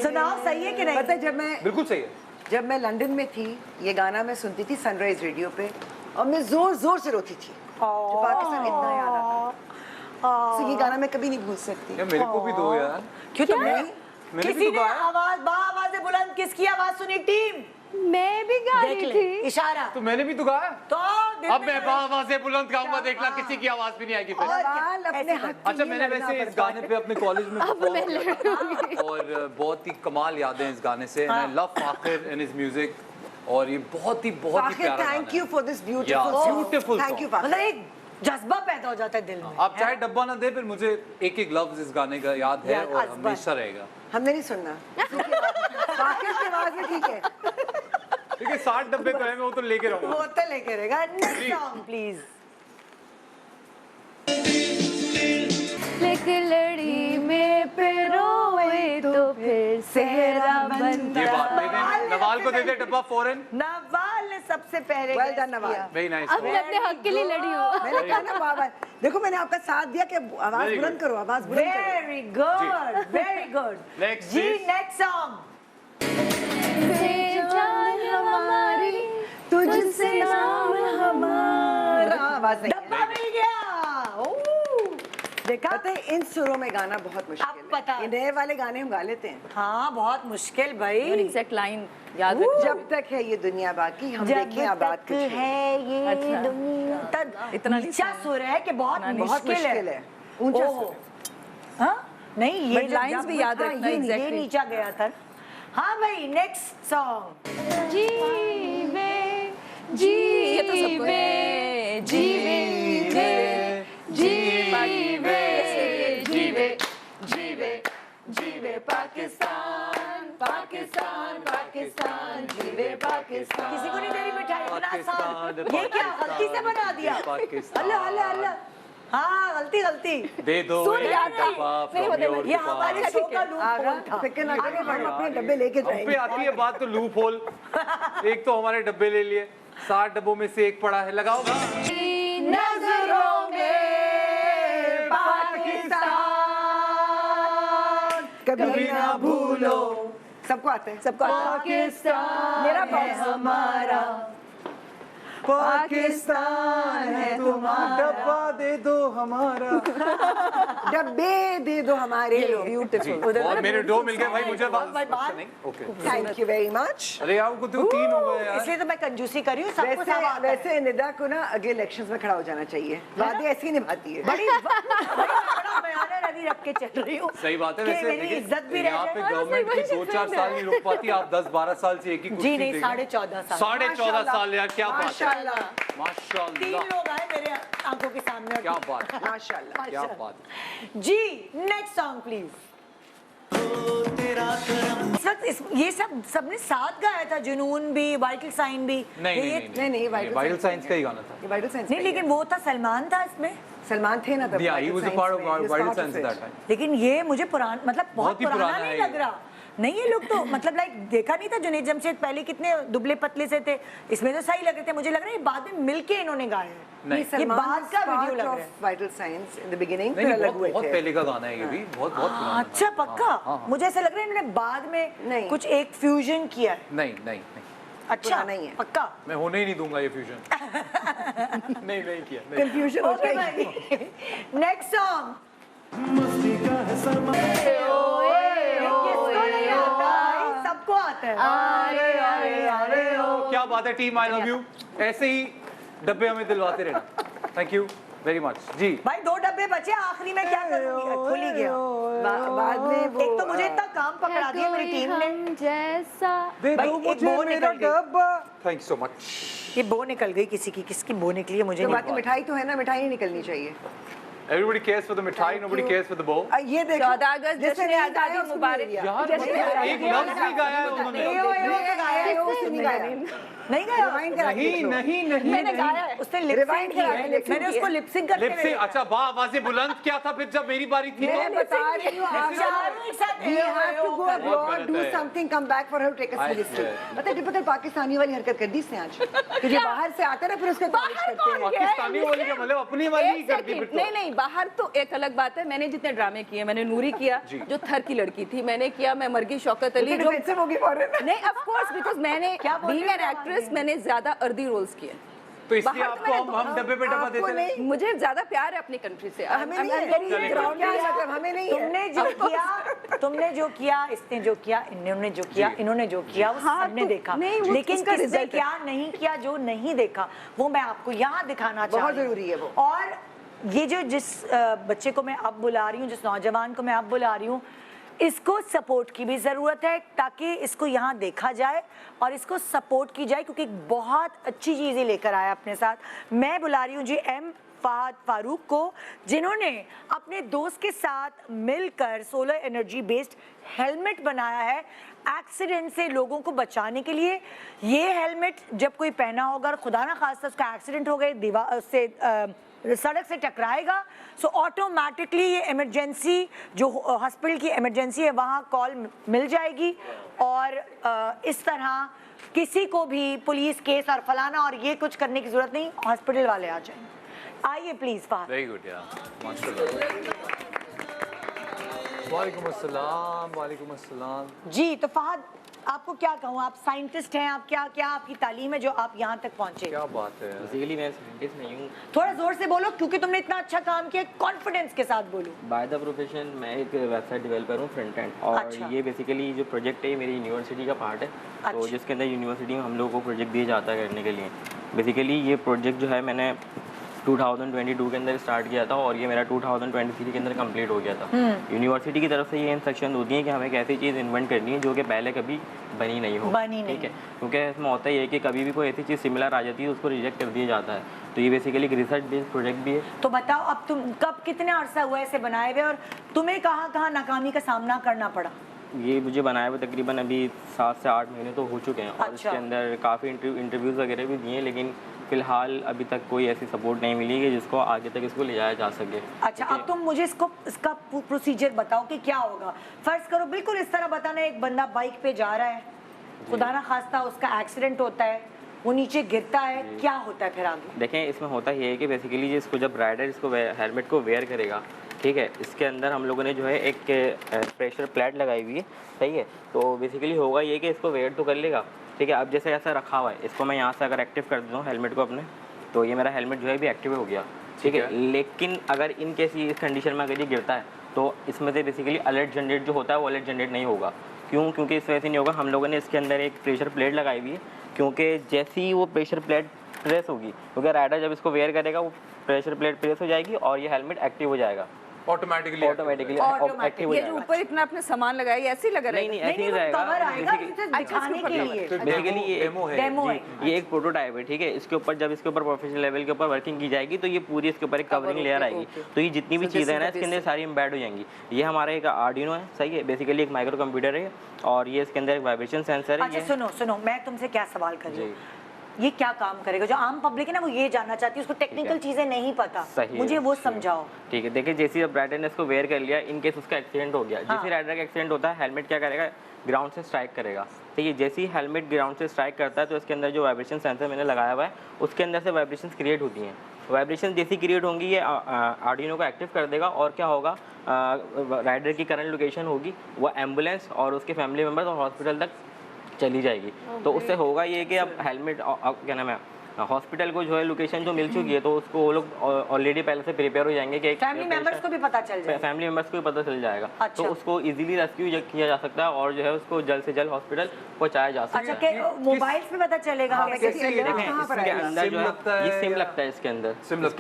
सुनाओ, सही है कि नहीं? पता है बिल्कुल सही है। जब मैं लंदन में थी, ये गाना मैं सुनती थी सनराइज रेडियो पे और मैं जोर जोर से रोती थी। जो पाकिस्तान इतना याद आता था। तो ये गाना मैं कभी नहीं भूल सकती। यार मेरे को भी दो यार। क्यों तुमने मैंने भी किसी तो ने गाया। आवाज आवाज बुलंद किसकी आवाज सुनी? टीम मैं भी गा देख रही ले, थी। इशारा। तो मैंने भी तो गाया। तो अब मैं आवाज से बुलंद गाऊंगा, देखना किसी की आवाज भी नहीं आएगी फिर। सवाल अपने हक के अच्छा लिए मैंने लड़ना वैसे इस पड़ता गाने है। पे अपने कॉलेज में परफॉर्म किया था और बहुत ही कमाल यादें हैं इस गाने से। And I love Fakhir and his music, और ये बहुत ही फाखिर, प्यारा गाना थैंक है। You for this Yeah, beautiful beautiful thank you song. मतलब एक जज्बा पैदा हो जाता है दिल में। आप चाहे डब्बा ना दे, फिर मुझे एक एक लफ्ज इस गाने का याद है यार, और अज़बर। हमेशा रहेगा। हमने नहीं सुनना। फाखिर की आवाज में ठीक है। देखिए 60 डब्बे तो है, मैं वो तो लेके रहूंगा। वो तो लेके रहेगा। Next song please. लेकिन लड़ी में पे रोए तो फिर सेहरा बनता। ये बात मैंने नवाल को दे दे डब्बा फौरन। नवाल ने सबसे पहले Well guess done, नवाल। किया। Very nice. अब मैं अपने हक के लिए लड़ी हूँ। मैंने कहा ना बाबा, देखो मैंने आपका साथ दिया कि आवाज Very बुलंद good. करो, आवाज बुलंद करो। Very good, very good. Next जी is- नेक्स्ट सॉन्ग। जान हमारी तुझसे नाम हमारा। आवाज नहीं है। डब्बा मिल गया। ओह, देखा? पता है इन सुरों में गाना बहुत मुश्किल अब पता। है। ये नए वाले गाने हम गा लेते हैं। हाँ बहुत मुश्किल भाई। एग्जैक्ट लाइन याद रखना। जब तक है ये दुनिया बाकी, हम जब देखें आबाद तक कुछ है। है ये अच्छा। दुनिया तक इतना नीचा नहीं सुर है कि बहुत बहुत मुश्किल मुश्किल है। है। ऊंचा ओहो। सुर है। हाँ नहीं ये But lines जब भी याद था, रखना, ये exactly. नीचा गया था। हाँ भाई नेक्स्ट सॉन्ग। जीवे ये तो सबको जीवे जीवे जीवे जीवे जीवे जीवे पाकिस्तान पाकिस्तान पाकिस्तान जीवे पाकिस्तान। किसी को नहीं दे रही मिठाई, इतना आसान। पाकिस्तान, ये क्या गलती से बना दिया? पाकिस्तान। अल्लाह अल्लाह अल्लाह। हाँ गलती। दे दो सुन एक याद नहीं। डब्बा नहीं, from वो your ये हमारे दुकान। शो का लूप आगा होल था। फिक्र ना करें, हम अपने डब्बे लेके हम पे जाएंगे। आती है बात तो लूप होल। एक तो हमारे डब्बे ले लिए, 60 डब्बों में से एक पड़ा है, लगाओ। पाकिस्तान कभी ना भूलो। सबको आता है, सबको आता है। पाकिस्तान मेरा है बॉक्स हमारा, पाकिस्तान है तुम्हारा, डब्बा दे दो हमारा। डब्बे दे दो हमारे। ब्यूटीफुल। और मेरे दो मिल गए भाई, मुझे नहीं। Okay, thank you very much. अरे यार को तो 3 हो गए यार। इसलिए तो मैं कंजूसी कर रही हूँ, सबको सब आता है। वैसे निदा को ना अगले इलेक्शंस में खड़ा हो जाना चाहिए, वादे ऐसे ही निभाती है। बड़ी बड़ा बयान रवि रख के चल रही हूँ सही बात है। कि वैसे मेरी देखिए, इज्जत भी रह यहाँ पे जाए। गवर्नमेंट की 2-4 साल नहीं रुक पाती, आप 10-12 साल से एक ही कुर्सी जी नहीं, पे 14.5 साल। 14.5 साल यार, क्या बात है, माशाल्लाह, 3 माशाल्लाह, लोग आए मेरे आंखों के सामने। क्या बात है, माशाल्लाह। क्या बात है। जी नेक्स्ट सॉन्ग प्लीज। इस वक्त ये सबने साथ गाया था, जुनून भी, वाइटल साइन भी। नहीं, वाइटल साइंस का ही गाना था। ये वाइटल साइंस नहीं, लेकिन वो था, सलमान था इसमें। सलमान थे ना तब। Yeah, he was a part of vital science it. that time. लेकिन ये मुझे पुराना, मतलब बहुत ही पुराना पुराना नहीं है लग ये। रहा। नहीं, ये लोग तो मतलब लाइक देखा नहीं था जुनैद जमशेद पहले कितने दुबले पतले से थे, इसमें तो सही लग रहे थे। मुझे लग रहा है ये बाद में मिलके इन्होंने गाया है। नहीं, ये बाद का वीडियो लग रहा है। Vital science in the beginning नहीं, फिर अलग हुए बहुत थे। पहले का गाना है ये भी, बहुत पुराना। अच्छा, पक्का। हाँ। मुझे ऐसा लग रहा है इन्होंने बाद में नहीं। कुछ एक फ्यूजन किया है। नहीं, अच्छा, नहीं है। पक्का। मैं होने ही नहीं दूंगा ये फ्यूजन। नहीं किया, नहीं। कंफ्यूजन हो ओके जाएगी। भाई, नेक्स्ट सॉन्ग। किसको नहीं आता? सबको आता है। क्या बात है टीम, आई लव यू। ऐसे ही डब्बे हमें दिलवाते रहना। थैंक यू वेरी मच जी। भाई 2 डब्बे बचे, आखिरी में क्या करूंगी? खुल ही गया। बाद में वो एक तो मुझे इतना काम पकड़ा दिया मेरी टीम ने। जैसा दे भाई, दो एक मुझे बो मेरा निकल गई। डब्बा। Thank so much. ये बो निकल गई किसी की, किसकी बो निकली है मुझे तो नहीं बाकी मिठाई तो है ना, मिठाई नहीं निकलनी चाहिए। Everybody cares for the मिठाई, nobody cares for the bow. ये देखो 14 अगस्त जिसने जश्न नहीं आज़ादी गाया उसको मुबारक। मिल गया। यार जैसे मतलब एक लफ्ज भी गाया है उन्होंने। नहीं गया। रिवाइंड करा के नहीं देख लो। नहीं मैंने गाया है। उसने लिप सिंक Rewind किया करा है। के lip sync मैंने उसको लिप सिंक करते लिप से अच्छा बा आवाजें बुलंद क्या था फिर जब मेरी बारी थी मैं तो बता रही हूँ आप चारों एक साथ We have to go बहुत abroad, गलत do है। something, come back for her to take a seriously. अच्छा। पता है टिपिकल पाकिस्तानी वाली हरकत कर दी इसने आज। कि जो बाहर से आते हैं ना फिर उसको acknowledge करते हैं। पाकिस्तानी बोली का मतलब अपनी वाली ही कर दी फिर तो। नहीं, बाहर तो एक अलग बात है। मैंने जितने ड्रामे किए, मैंने नूरी किया जो थर की लड़की थी, मैंने किया मैं मर गई शौकत अली जो Defensive होगी फौरन। नहीं, ऑफ कोर्स, बिकॉज मैंने बीइंग एन एक्ट्रेस मैंने ज्यादा अर्दी रोल्स किए। तो इसलिए बाहर तो आपको मैंने हम डब्बे पे डब्बा आपको देते हैं। नहीं, मुझे ज्यादा प्यार है अपनी कंट्री से। हमें नहीं है। चलेगा। क्या है मतलब हमें नहीं है। तुमने जो किया, इसने जो किया, इन्होंने जो किया, इन्होंने जो किया, वो हाँ, सबने तो देखा। नहीं, वो लेकिन उसका किसने result है। क्या नहीं किया, जो नहीं देखा, वो मैं आपको यहाँ दिखाना चाह बहुत रही हूँ। जरूरी है वो। और ये जो जिस बच्चे को मैं अब बुला रही हूँ, जिस नौजवान को मैं अब बुला रही हूँ, इसको सपोर्ट की भी ज़रूरत है ताकि इसको यहाँ देखा जाए और इसको सपोर्ट की जाए, क्योंकि बहुत अच्छी चीज़ें लेकर आया अपने साथ। मैं बुला रही हूँ जी एम फहद फारूक को, जिन्होंने अपने दोस्त के साथ मिलकर सोलर एनर्जी बेस्ड हेलमेट बनाया है एक्सीडेंट से लोगों को बचाने के लिए। ये हेलमेट जब कोई पहना होगा और खुदा ना खास्ता उसका एक्सीडेंट हो गए, दीवार से सड़क से टकराएगा, सो ऑटोमेटिकली ये इमरजेंसी जो हॉस्पिटल की इमरजेंसी है वहाँ कॉल मिल जाएगी और इस तरह किसी को भी पुलिस केस और फलाना और ये कुछ करने की ज़रूरत नहीं, हॉस्पिटल वाले आ जाएंगे। आइए प्लीज़ फहद। वेरी गुड यार, माशाल्लाह। वालेकुम अस्सलाम, वालेकुम अस्सलाम। जी तो फहद, आपको क्या कहूँ, आप साइंटिस्ट हैं, आप क्या क्या आपकी तालीम है जो आप यहाँ तक पहुँचे? क्या बात है यार। बेसिकली मैं साइंटिस्ट नहीं हूँ। थोड़ा जोर से बोलो क्योंकि तुमने इतना अच्छा काम किया, कॉन्फिडेंस के साथ बोलो। बाय द प्रोफेशन मैं एक वेबसाइट डेवलपर हूँ, फ्रंट एंड। और अच्छा। ये बेसिकली जो प्रोजेक्ट है मेरी यूनिवर्सिटी का पार्ट है। तो अच्छा। जिसके अंदर यूनिवर्सिटी में हम लोगों को प्रोजेक्ट दिया जाता है करने के लिए। बेसिकली ये प्रोजेक्ट जो है मैंने 2022 के अंदर स्टार्ट किया था और ये मेरा 2023 के अंदर कंप्लीट हो गया था। यूनिवर्सिटी की तरफ से ये इंस्ट्रक्शन होती है कि हमें एक ऐसी चीज़ इन्वेंट करनी है जो कि पहले कभी बनी नहीं हो। बनी नहीं। ठीक है, क्योंकि इसमें होता ही है कि कभी भी कोई ऐसी चीज़ सिमिलर आ जाती है उसको रिजेक्ट कर दिया जाता है। तो ये बेसिकली एक रिसर्च बेस्ड प्रोजेक्ट भी है। तो बताओ अब तुम कब कितने अरसा हुआ इसे बनाए हुए और तुम्हें कहाँ कहाँ नाकामी का सामना करना पड़ा? ये मुझे बनाए हुए तकरीबन अभी 7 से 8 महीने तो हो चुके हैं। और अच्छा। इसके अंदर काफ़ी इंटरव्यूज़ वगैरह भी दिए, लेकिन फ़िलहाल अभी तक कोई ऐसी सपोर्ट नहीं मिली कि जिसको आगे तक इसको ले जाया जा सके। अच्छा, अब तुम मुझे इसका प्रोसीजर बताओ कि क्या होगा। फर्ज करो बिल्कुल इस तरह बताना, एक बंदा बाइक पे जा रहा है, खुदा ना खास्ता उसका एक्सीडेंट होता है, वो नीचे गिरता है, क्या होता है फिर आगे? देखें, इसमें होता ये है कि बेसिकली इसको जब राइडर इसको हेलमेट को वेयर करेगा ठीक है। इसके अंदर हम लोगों ने जो है एक प्रेशर प्लेट लगाई हुई है, सही है। तो बेसिकली होगा ये कि इसको वेट तो कर लेगा, ठीक है। अब जैसे ऐसा रखा हुआ है, इसको मैं यहाँ से अगर एक्टिव कर देता हूँ हेलमेट को अपने, तो ये मेरा हेलमेट जो है भी एक्टिव हो गया, ठीक है। लेकिन अगर इन केस इस कंडीशन में अगर ये गिरता है तो इसमें से बेसिकली अलर्ट जनरेट जो होता है वो अलर्ट जनरेट नहीं होगा। क्यों? क्योंकि इस वजह से नहीं होगा, हम लोगों ने इसके अंदर एक प्रेशर प्लेट लगाई हुई है, क्योंकि जैसे ही वो प्रेशर प्लेट प्रेस होगी, क्योंकि राइडर जब इसको वेयर करेगा वो प्रेशर प्लेट प्रेस हो जाएगी और ये हेलमेट एक्टिव हो जाएगा, ऑटोमेटिकली एक्टिव हो ये जो जाएगा। ऊपर इतना आपने सामान लगाया ये ऐसे ही लगा नहीं रहेगा? नहीं ऐसे ही रहेगा, कवर आएगा दिखाने के लिए। बेसिकली ये डेमो है। डेमो है। ये एक प्रोटोटाइप है, ठीक है। इसके ऊपर जब इसके ऊपर प्रोफेशनल लेवल के ऊपर वर्किंग की जाएगी तो ये पूरी इसके ऊपर एक कवरिंग लेयर आएगी, तो ये जितनी भी चीज़ें हैं ना इसके अंदर सारी एम्बेड हो जाएंगी। ये हमारा एक आर्डिनो है, सही है, बेसिकली एक माइक्रो कंप्यूटर है और ये इसके अंदर एक वाइब्रेशन सेंसर है। अच्छा ये सुनो, मैं तुमसे क्या सवाल कर रही हूँ, ये क्या काम करेगा? जो आम पब्लिक है ना वो ये जानना चाहती है, उसको टेक्निकल चीजें नहीं पता, मुझे वो समझाओ। ठीक है, देखिए जैसे अब राइडर ने इसको वेयर कर लिया, इन केस उसका एक्सीडेंट हो गया, जैसे राइडर का एक्सीडेंट होता है हेलमेट क्या करेगा, ग्राउंड से स्ट्राइक करेगा, ठीक है। जैसे ही हेलमेट ग्राउंड से स्ट्राइक करता है तो इसके अंदर जो वाइब्रेशन सेंसर मैंने लगाया हुआ है उसके अंदर से वाइब्रेशन क्रिएट होती हैं। वाइब्रेशन जैसी क्रिएट होंगी ये आर्डिनो को एक्टिव कर देगा और क्या होगा, राइडर की करंट लोकेशन होगी, वो एम्बुलेंस और उसके फैमिली मेम्बर्स और हॉस्पिटल तक चली जाएगी। तो उससे होगा ये कि अब हेलमेट क्या नाम है, हॉस्पिटल को जो है लोकेशन जो मिल चुकी है तो उसको वो लोग ऑलरेडी पहले से प्रिपेयर हो जाएंगे कि फैमिली मेंबर्स को भी पता चल जाएगा, फैमिली मेंबर्स को भी पता चल जाएगा। अच्छा। तो उसको इजीली रेस्क्यू किया जा सकता है और जो है उसको जल्द से जल्द हॉस्पिटल पहुंचाया जा सकता है। अच्छा, मोबाइल पे पता चलेगा? देखें इसके अंदर जो है ये सिम लगता है, इसके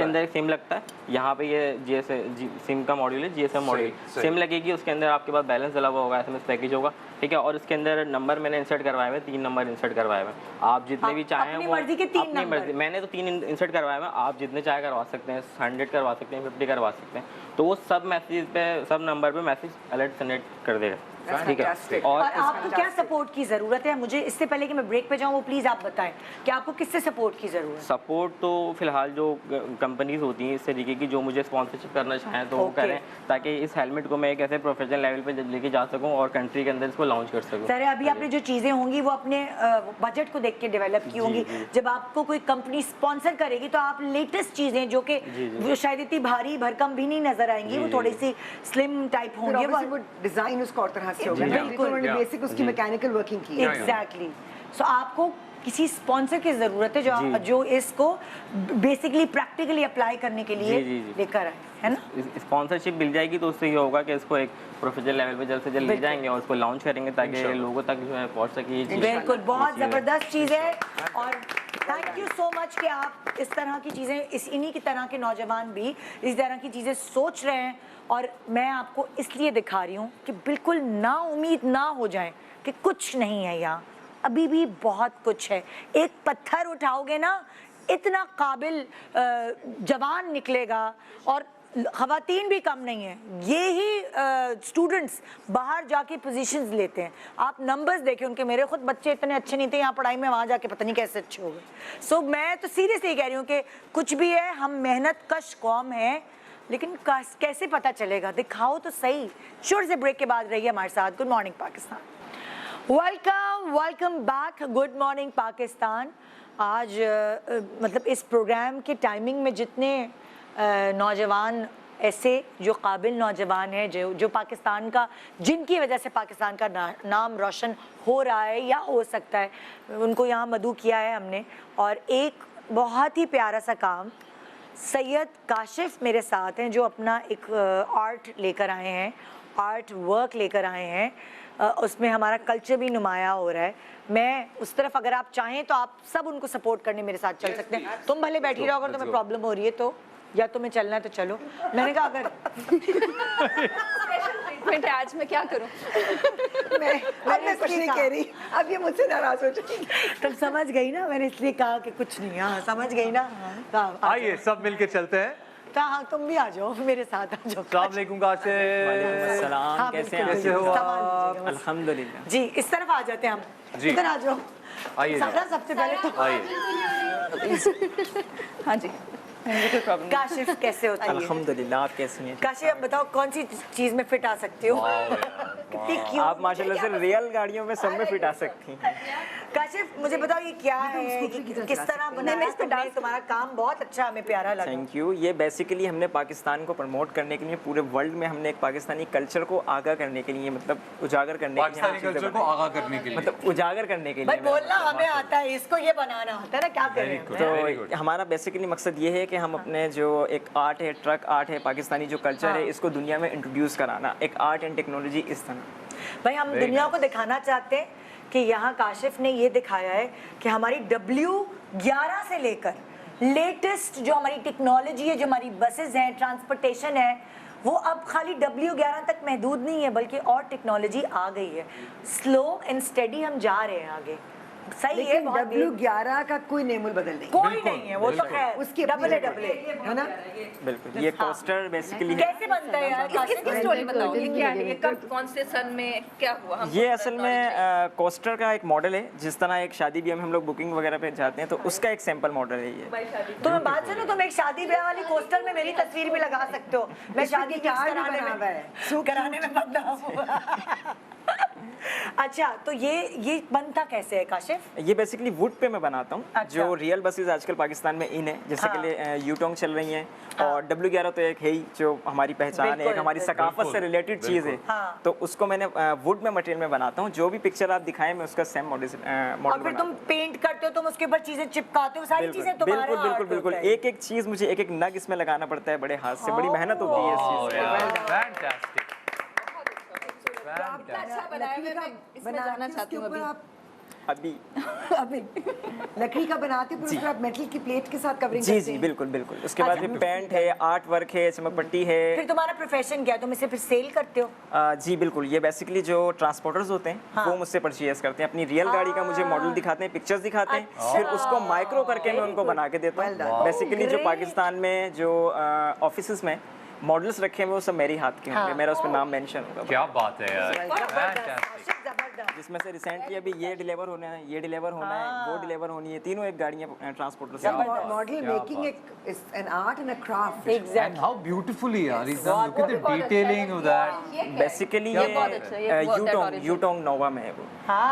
अंदर एक सिम लगता है, यहाँ पे ये सिम का मॉड्यूल है, GSM मॉड्यूल, सिम लगेगी, उसके अंदर आपके पास बैलेंस डला हुआ होगा, SMS पैकेज होगा, ठीक है। और इसके अंदर नंबर मैंने इंसर्ट करवाए हुए 3 नंबर इंसर्ट करवाए हुए, आप जितने भी चाहें अपनी वो मर्जी के 3 अपनी नंबर। मर्जी, मैंने तो 3 इंसर्ट करवाए हुए, आप जितने चाहे करवा सकते हैं, 100 करवा सकते हैं, 50 करवा सकते हैं, तो वो सब मैसेज पे, सब नंबर पे मैसेज अलर्ट जनरेट कर देगा, ठीक है। और आपको क्या सपोर्ट की जरूरत है? मुझे इससे पहले कि मैं ब्रेक पे जाऊं वो प्लीज आप बताएं कि आपको किससे सपोर्ट की जरूरत है? सपोर्ट तो फिलहाल जो कंपनीज होती हैं इस तरीके की जो मुझे स्पॉन्सरशिप करना चाहें तो वो करें, ताकि इस हेलमेट को मैं एक ऐसे प्रोफेशनल लेवल पे लेके जा सकूं और कंट्री के अंदर इसको लॉन्च कर सकूं। सर अभी आपने जो चीजें होंगी वो अपने बजट को देख के डेवलप की होंगी। जब आपको कोई कंपनी स्पॉन्सर करेगी तो आप लेटेस्ट चीजें जो कि वो शायद इतनी भारी भरकम भी नहीं नजर आएंगी, वो थोड़ी सी स्लिम टाइप होंगी, वो डिजाइन उसको और तरह से होगा, बिल्कुल बेसिक उसकी मैकेनिकल वर्किंग की। एग्जैक्टली। सो आपको किसी स्पॉन्सर की जरूरत है जो इसको बेसिकली प्रैक्टिकली अप्लाई करने के लिए लेकर आए, है ना? स्पॉन्सरशिप मिल जाएगी तो उससे ये होगा कि इसको एक प्रोफेशनल लेवल पे जल्द से जल्द ले जाएंगे और उसको लॉन्च करेंगे ताकि लोगों तक जो है पहुंच सके ये चीज़। बिल्कुल, बहुत जबरदस्त चीज़ है और थैंक यू सो मच कि आप इस तरह की चीज़ें, इन्हीं की तरह के नौजवान भी इस तरह की चीज़ें सोच रहे हैं। और मैं आपको इसलिए दिखा रही हूँ कि बिल्कुल ना उम्मीद ना हो जाए कि कुछ नहीं है यहाँ, अभी भी बहुत कुछ है। एक पत्थर उठाओगे ना, इतना काबिल जवान निकलेगा और ख़वातीन भी कम नहीं है, ये ही स्टूडेंट्स बाहर जाके पोजीशंस लेते हैं। आप नंबर्स देखें उनके, मेरे खुद बच्चे इतने अच्छे नहीं थे यहाँ पढ़ाई में, वहाँ जाके पता नहीं कैसे अच्छे हो गए। सो मैं तो सीरियसली कह रही हूँ कि कुछ भी है, हम मेहनत कश कौम है, लेकिन कैसे पता चलेगा? दिखाओ तो सही। छोटे से ब्रेक के बाद रहिए हमारे साथ। Good morning Pakistan, welcome back. Good morning Pakistan. आज मतलब इस प्रोग्राम के टाइमिंग में जितने नौजवान ऐसे जो काबिल नौजवान हैं जो पाकिस्तान का, जिनकी वजह से पाकिस्तान का नाम रोशन हो रहा है या हो सकता है, उनको यहाँ मदऊ किया है हमने। और एक बहुत ही प्यारा सा काम, सैयद काशिफ मेरे साथ हैं जो अपना एक आर्ट लेकर आए हैं, आर्ट वर्क लेकर आए हैं, उसमें हमारा कल्चर भी नुमाया हो रहा है। मैं उस तरफ, अगर आप चाहें तो आप सब उनको सपोर्ट करने मेरे साथ चल सकते हैं। तुम भले बैठी रहो, अगर तुम्हें प्रॉब्लम हो रही है तो, या तुम्हें चलना है तो चलो। मैंने कहा अगर ट्रीटमेंट आज मैं क्या करूं? मैं कुछ नहीं कह रही, अब ये मुझसे नाराज हो जाएगी। तुम समझ गई ना, मैंने इसलिए कहा कि कुछ नहीं। हाँ समझ गई ना। आइए सब मिलके चलते हैं। हाँ तुम भी आ जाओ, मेरे साथ आ जाओ। अस्सलाम वालेकुम काशिफ। हाँ, कैसे हो आप? अल्हम्दुलिल्लाह जी, इस तरफ आ जाते हैं हम। जी। इधर आ जाओ। आइए सबसे पहले तो आइए। हाँ जी, कोई प्रॉब्लम। काशिफ कैसे होता है? अल्हम्दुलिल्लाह। आप कैसी हैं? काशिफ बताओ कौन सी चीज में फिट आ सकते हो? कितनी क्यूट। आप माशाल्लाह से रियल गाड़ियों में सब में फिट आ सकती हैं। काशिफ मुझे बताओ ये क्या है, किस तरह बनाया तुमने? तुम्हारा काम बहुत अच्छा हमें प्यारा लगा। Thank you. ये बेसिकली हमने पाकिस्तान को प्रमोट करने के लिए, पूरे वर्ल्ड में हमने एक पाकिस्तानी कल्चर को आगाह करने के लिए, मतलब उजागर करने के लिए, पाकिस्तानी कल्चर को आगाह करने के लिए, मतलब उजागर करने के भाई लिए बोलना हमें आता है, इसको ये बनाना आता है ना, क्या करें। तो हमारा बेसिकली मकसद ये है कि हम अपने जो एक आर्ट है, ट्रक आर्ट है, पाकिस्तानी जो कल्चर है, इसको दुनिया में इंट्रोड्यूस कराना, एक आर्ट एंड टेक्नोलॉजी इस तरह। भाई हम दुनिया को दिखाना चाहते हैं कि यहाँ काशिफ ने ये दिखाया है कि हमारी W11 से लेकर लेटेस्ट जो हमारी टेक्नोलॉजी है, जो हमारी बसेस हैं, ट्रांसपोर्टेशन है, वो अब खाली W11 तक महदूद नहीं है, बल्कि और टेक्नोलॉजी आ गई है। स्लो एंड स्टेडी हम जा रहे हैं आगे। सही है, लेकिन W11 का कोई नेमुल बदल नहीं, कोई नहीं है, वो तो खैर उसकी डबल है ना। बिल्कुल, ये कोस्टर बेसिकली है। कैसे बनता है यार? इसकी स्टोरी बताओ, ये क्या है, ये कब, कौन से सन में क्या हुआ? ये असल में कोस्टर का एक मॉडल है, जिस तरह एक शादी ब्याह में हम लोग बुकिंग वगैरह पे जाते हैं, तो उसका एक सैंपल मॉडल है ये। तो मैं बात सुनो, तुम एक शादी ब्याह वाली कोस्टर में मेरी तस्वीर भी लगा सकते हो। मैं शादी कराने में बदनाम। अच्छा, तो ये बनता कैसे है काशिफ? ये बेसिकली वुड पे मैं बनाता हूँ। अच्छा। जो रियल बसेस आजकल पाकिस्तान में इन है, जैसे हाँ। के लिए यूटोंग चल रही हैं, और W11 तो एक है ही जो हमारी पहचान है, एक हमारी सकाफत से रिलेटेड चीज़ है। हाँ। तो उसको मैंने वुड में मटेरियल में बनाता हूँ। जो भी पिक्चर आप दिखाएं, मैं उसका सेम मॉडल और फिर तुम पेंट करते हो, तुम उसके ऊपर चीजें चिपकाते हो, सारी चीजें तुम्हारे बिल्कुल बिल्कुल art बिल्कुल, होता है। एक एक चीज़ मुझे एक एक नग इसमें लगाना पड़ता है, बड़े हाथ से, बड़ी मेहनत होती है इस चीज़ फैंटास्टिक। अच्छा बनाया है, मैं इसमें जाना चाहती हूँ अभी। अभी अभी लकड़ी का बनाते हो, फिर उसको आप मेटल की प्लेट के साथ कवरिंग जी करते जी हैं। बिल्कुल बिल्कुल। उसके बाद फिर पेंट है, आर्ट वर्क है, चमक पट्टी है। फिर तुम्हारा प्रोफेशन क्या है? तुम इसे फिर सेल करते हो? जी बिल्कुल, ये बेसिकली जो ट्रांसपोर्टर्स होते हैं वो मुझसे परचेज करते हैं। अपनी रियल गाड़ी का मुझे मॉडल दिखाते हैं, पिक्चर्स दिखाते हैं, फिर उसको माइक्रो करके मैं उनको बना के देता हूँ। बेसिकली जो पाकिस्तान में जो ऑफिस में मॉडल्स रखे हैं वो सब मेरे हाथ के होंगे, मेरा उस पर नाम मेंशन होगा। क्या बात है यार, फैंटास्टिक। जिसमें से रिसेंटली अभी ये डिलीवर होना है, ये डिलीवर होना है, वो डिलीवर होनी है, तीनों एक गाड़ियाँ ट्रांसपोर्टर से। Model making is an art and a craft. And how beautifully yaar, look at the detailing of that. Basically बहुत अच्छा है, ये बहुत यूटोंग original। यूटोंग नोवा में है वो।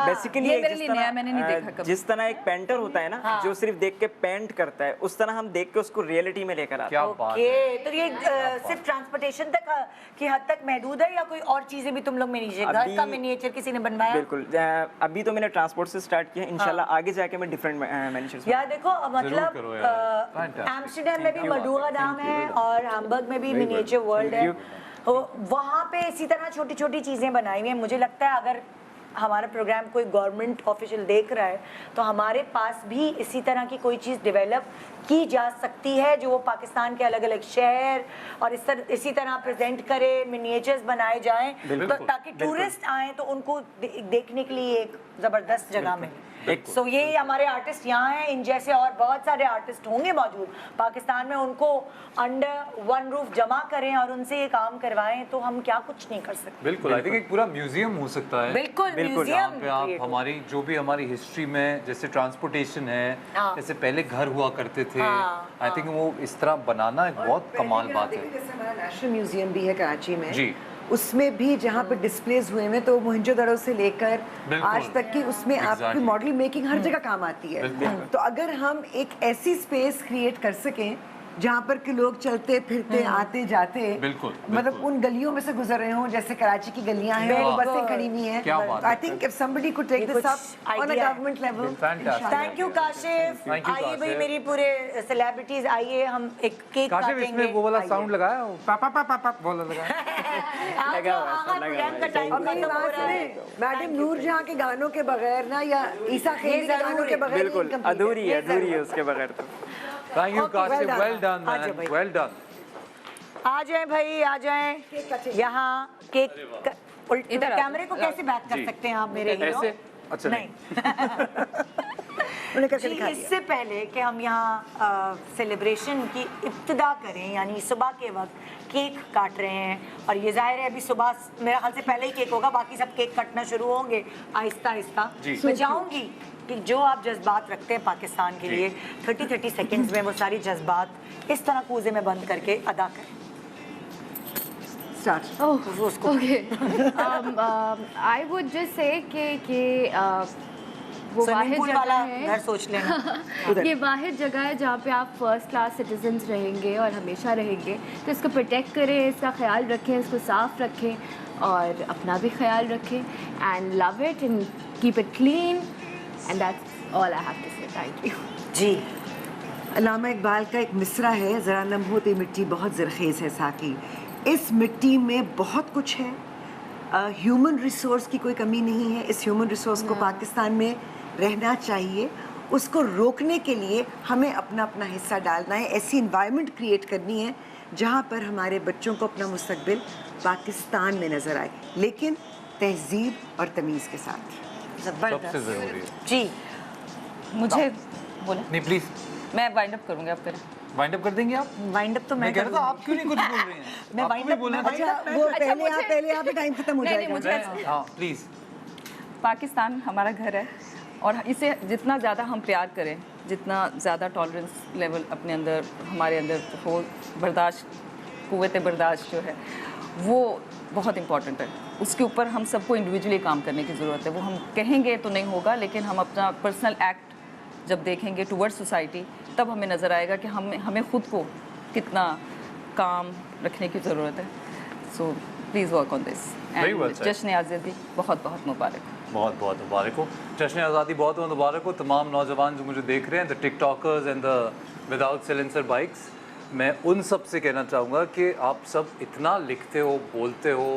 बेसिकली ये मेरे लिए नया, मैंने नहीं देखा कभी। जिस तरह एक पेंटर होता है ना, जो सिर्फ देख के पेंट करता है, उस तरह हम देख के उसको रियलिटी में लेकर आते हैं। क्या बात है। ओके, तो ये सिर्फ ट्रांसपोर्टेशन तक की हद तक महदूद है, या कोई और चीजें भी तुम लोग मिनीचर, घर अभी- का मिनिएचर किसी ने बनवाया? बिल्कुल, अभी तो मैंने ट्रांसपोर्ट से स्टार्ट किया, इंशाल्लाह आगे जाके मैं डिफरेंट मैन्युफैक्चर्स। यार देखो, मतलब करो यार, fantastic। एम्स्टर्डम में भी मडुआ नाम है और हैम्बर्ग में भी मिनिएचर वर्ल्ड है। वहाँ पे इसी तरह छोटी छोटी चीज़ें बनाई हुई हैं। मुझे लगता है अगर हमारा प्रोग्राम कोई गवर्नमेंट ऑफिशियल देख रहा है, तो हमारे पास भी इसी तरह की कोई चीज़ डेवलप की जा सकती है, जो वो पाकिस्तान के अलग अलग शहर और इसी तरह प्रेजेंट करे, मिनिएचर्स बनाए जाएं, तो ताकि टूरिस्ट आएँ तो उनको देखने के लिए एक ज़बरदस्त जगह मिले। सो ये हमारे आर्टिस्ट यहाँ हैं, इन जैसे और बहुत सारे आर्टिस्ट होंगे मौजूद पाकिस्तान में, उनको अंडर वन रूफ जमा करें और उनसे ये काम करवाएं, तो हम क्या कुछ नहीं कर सकते। बिल्कुल, आई थिंक एक पूरा म्यूजियम हो सकता है। बिल्कुल, जहाँ म्यूजियम पे आप हमारी जो भी हमारी हिस्ट्री में, जैसे ट्रांसपोर्टेशन है, जैसे पहले घर हुआ करते थे, आई थिंक वो इस तरह बनाना एक बहुत कमाल बात है। जैसे हमारा नेशनल म्यूजियम भी है कराची में जी, उसमें भी जहाँ पे डिस्प्लेज हुए हैं, तो मोहनजोदड़ो से लेकर बिल्कुल। आज तक की उसमें आपकी Exactly। मॉडल मेकिंग हर जगह काम आती है। बिल्कुल। तो अगर हम एक ऐसी स्पेस क्रिएट कर सकें जहाँ पर के लोग चलते फिरते आते जाते, बिल्कुल, मतलब बिल्कुल। उन गलियों में से गुजर रहे हों, जैसे कराची की गलियां हैं और बसें खड़ी हुई हैं। क्या बात आई है। Think if somebody could take this up on a idea है। Government level. Fantastic। Thank you Kashif. Thank you, आइए भाई, काशिफ। मेरी पूरे सेलिब्रिटीज आइए, हम एक केक काशिफ काटेंगे। इसमें वो वाला साउंड लगाया, पापा पापा पापा बोला लगाया। मैडम नूरजहां के गानों के बगैर ना, या ईसा खेली के गानों के बगैर बिल्कुल अधूरी है उसके बगैर तो। Thank you Kashif, done। Well done आ जाओ मैन, भाई। Well done. आ जाए भाई, आ जाए यहाँ। केक इधर आओ। कैमरे को कैसे बैक कर सकते हैं आप मेरे हीरो? ऐसे? अच्छा, नहीं। उन्हें करके जी, दिखा दिया। इससे पहले कि हम यहाँ सेलिब्रेशन की इब्तिदा करें, यानी सुबह के वक्त केक काट रहे हैं, और ये जाहिर है अभी सुबह मेरे ख्याल से पहले ही केक होगा, बाकी सब केक कटना शुरू होंगे आहिस्ता आहिस्ता। मैं चाहूँगी कि जो आप जज्बात रखते हैं पाकिस्तान के लिए, 30-30 सेकेंड्स में वो सारी जज्बात इस तरह कूजे में बंद करके अदा करें। Start. Oh, okay. I would just say कि वो स्विमिंग वाहिद पूल जगह वाला है। घर सोच लेना। ये वाहिद जगह है जहाँ पे आप फर्स्ट क्लास सिटीजन्स रहेंगे और हमेशा रहेंगे, तो इसको प्रोटेक्ट करें, इसका ख्याल रखें, इसको साफ़ रखें और अपना भी ख्याल रखें and love it and keep it clean and that's all I have to say. Thank you ji. Allama Iqbal का एक मिसरा है, ज़रा नम होती मिट्टी बहुत ज़रखेज़ है साकी। इस मिट्टी में बहुत कुछ है, ह्यूमन रिसोर्स की कोई कमी नहीं है। इस ह्यूमन रिसोर्स को पाकिस्तान में रहना चाहिए, उसको रोकने के लिए हमें अपना अपना हिस्सा डालना है। ऐसी इन्वायरमेंट क्रिएट करनी है जहाँ पर हमारे बच्चों को अपना मुस्तकबिल पाकिस्तान में नज़र आए, लेकिन तहजीब और तमीज़ के साथ। सबसे ज़रूरी है। जी मुझे बोले नहीं प्लीज़ मैं वाइंड अप करूँगी, आप करें। वाइंड अप कर देंगे आप? वाइंड अप तो मैं मैं कह रहा था करूँगी। आप क्यों नहीं कुछ बोल रही हैं? मैं आपको wind भी up- बोलना मैं- चाहिए। अच्छा, वो पहले आप टाइम खत्म हो नहीं, नहीं, जाएगा। मुझे हाँ प्लीज़। पाकिस्तान हमारा घर है और इसे जितना ज़्यादा हम प्यार करें, जितना ज़्यादा टॉलरेंस लेवल अपने अंदर हमारे अंदर हो, बर्दाश्त, कुव्वत बर्दाश्त जो है वो बहुत इम्पॉर्टेंट है। उसके ऊपर हम सबको इंडिविजुअली काम करने की ज़रूरत है। वो हम कहेंगे तो नहीं होगा, लेकिन हम अपना पर्सनल एक्ट जब देखेंगे टुवर्ड्स सोसाइटी, तब हमें नज़र आएगा कि हमें ख़ुद को कितना काम रखने की ज़रूरत है। So please work on this Very well and said. जश्न आज़ादी बहुत बहुत मुबारक। बहुत बहुत मुबारक हो, जश्न आज़ादी बहुत बहुत मुबारक हो तमाम नौजवान जो मुझे देख रहे हैं, the TikTokers and the without silencer bikes. मैं उन सब से कहना चाहूँगा कि आप सब इतना लिखते हो, बोलते हो,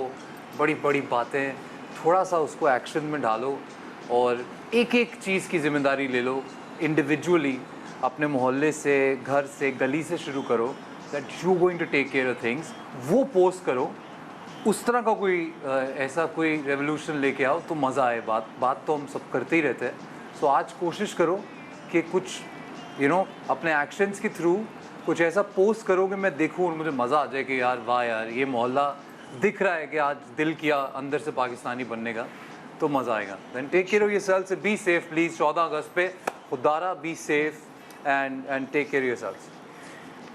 बड़ी बड़ी बातें, थोड़ा सा उसको एक्शन में डालो और एक एक चीज़ की जिम्मेदारी ले लो इंडिविजुअली। अपने मोहल्ले से, घर से, गली से शुरू करो that you going to take care of things. वो पोस्ट करो, उस तरह का कोई ऐसा कोई रेवोल्यूशन लेके आओ तो मज़ा आए। बात तो हम सब करते ही रहते हैं। सो आज कोशिश करो कि कुछ अपने एक्शंस के थ्रू कुछ ऐसा पोस्ट करो कि मैं देखूँ और मुझे मज़ा आ जाए कि यार वाह यार, ये मोहल्ला दिख रहा है कि आज दिल किया अंदर से पाकिस्तानी बनने का, तो मज़ा आएगा। Then take care of yourself से, बी सेफ प्लीज़। 14 अगस्त पे खुदारा be safe and take care yourself.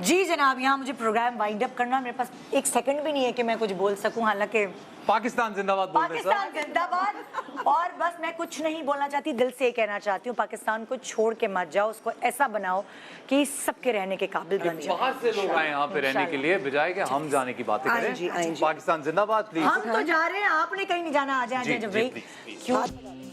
जी जनाब, यहाँ मुझे प्रोग्राम वाइंड अप करना, मेरे पास एक सेकंड भी नहीं है कि मैं कुछ बोल सकूं। हालांकि पाकिस्तान जिंदाबाद बोल रहे हैं पाकिस्तान जिंदाबाद। और बस मैं कुछ नहीं बोलना चाहती, दिल से कहना चाहती हूँ, पाकिस्तान को छोड़ के मत जाओ, उसको ऐसा बनाओ कि सबके रहने के काबिल बन जाए। बाहर से लोग आए यहाँ पे रहने के लिए, बजाय कि हम जाने की बातें आएं जी, आएं करें। जी। पाकिस्तान जिंदाबाद प्लीज। हम तो जा रहे हैं, आपने कहीं नहीं जाना। आ जाए जी, जब जी, भाई please, please। क्यों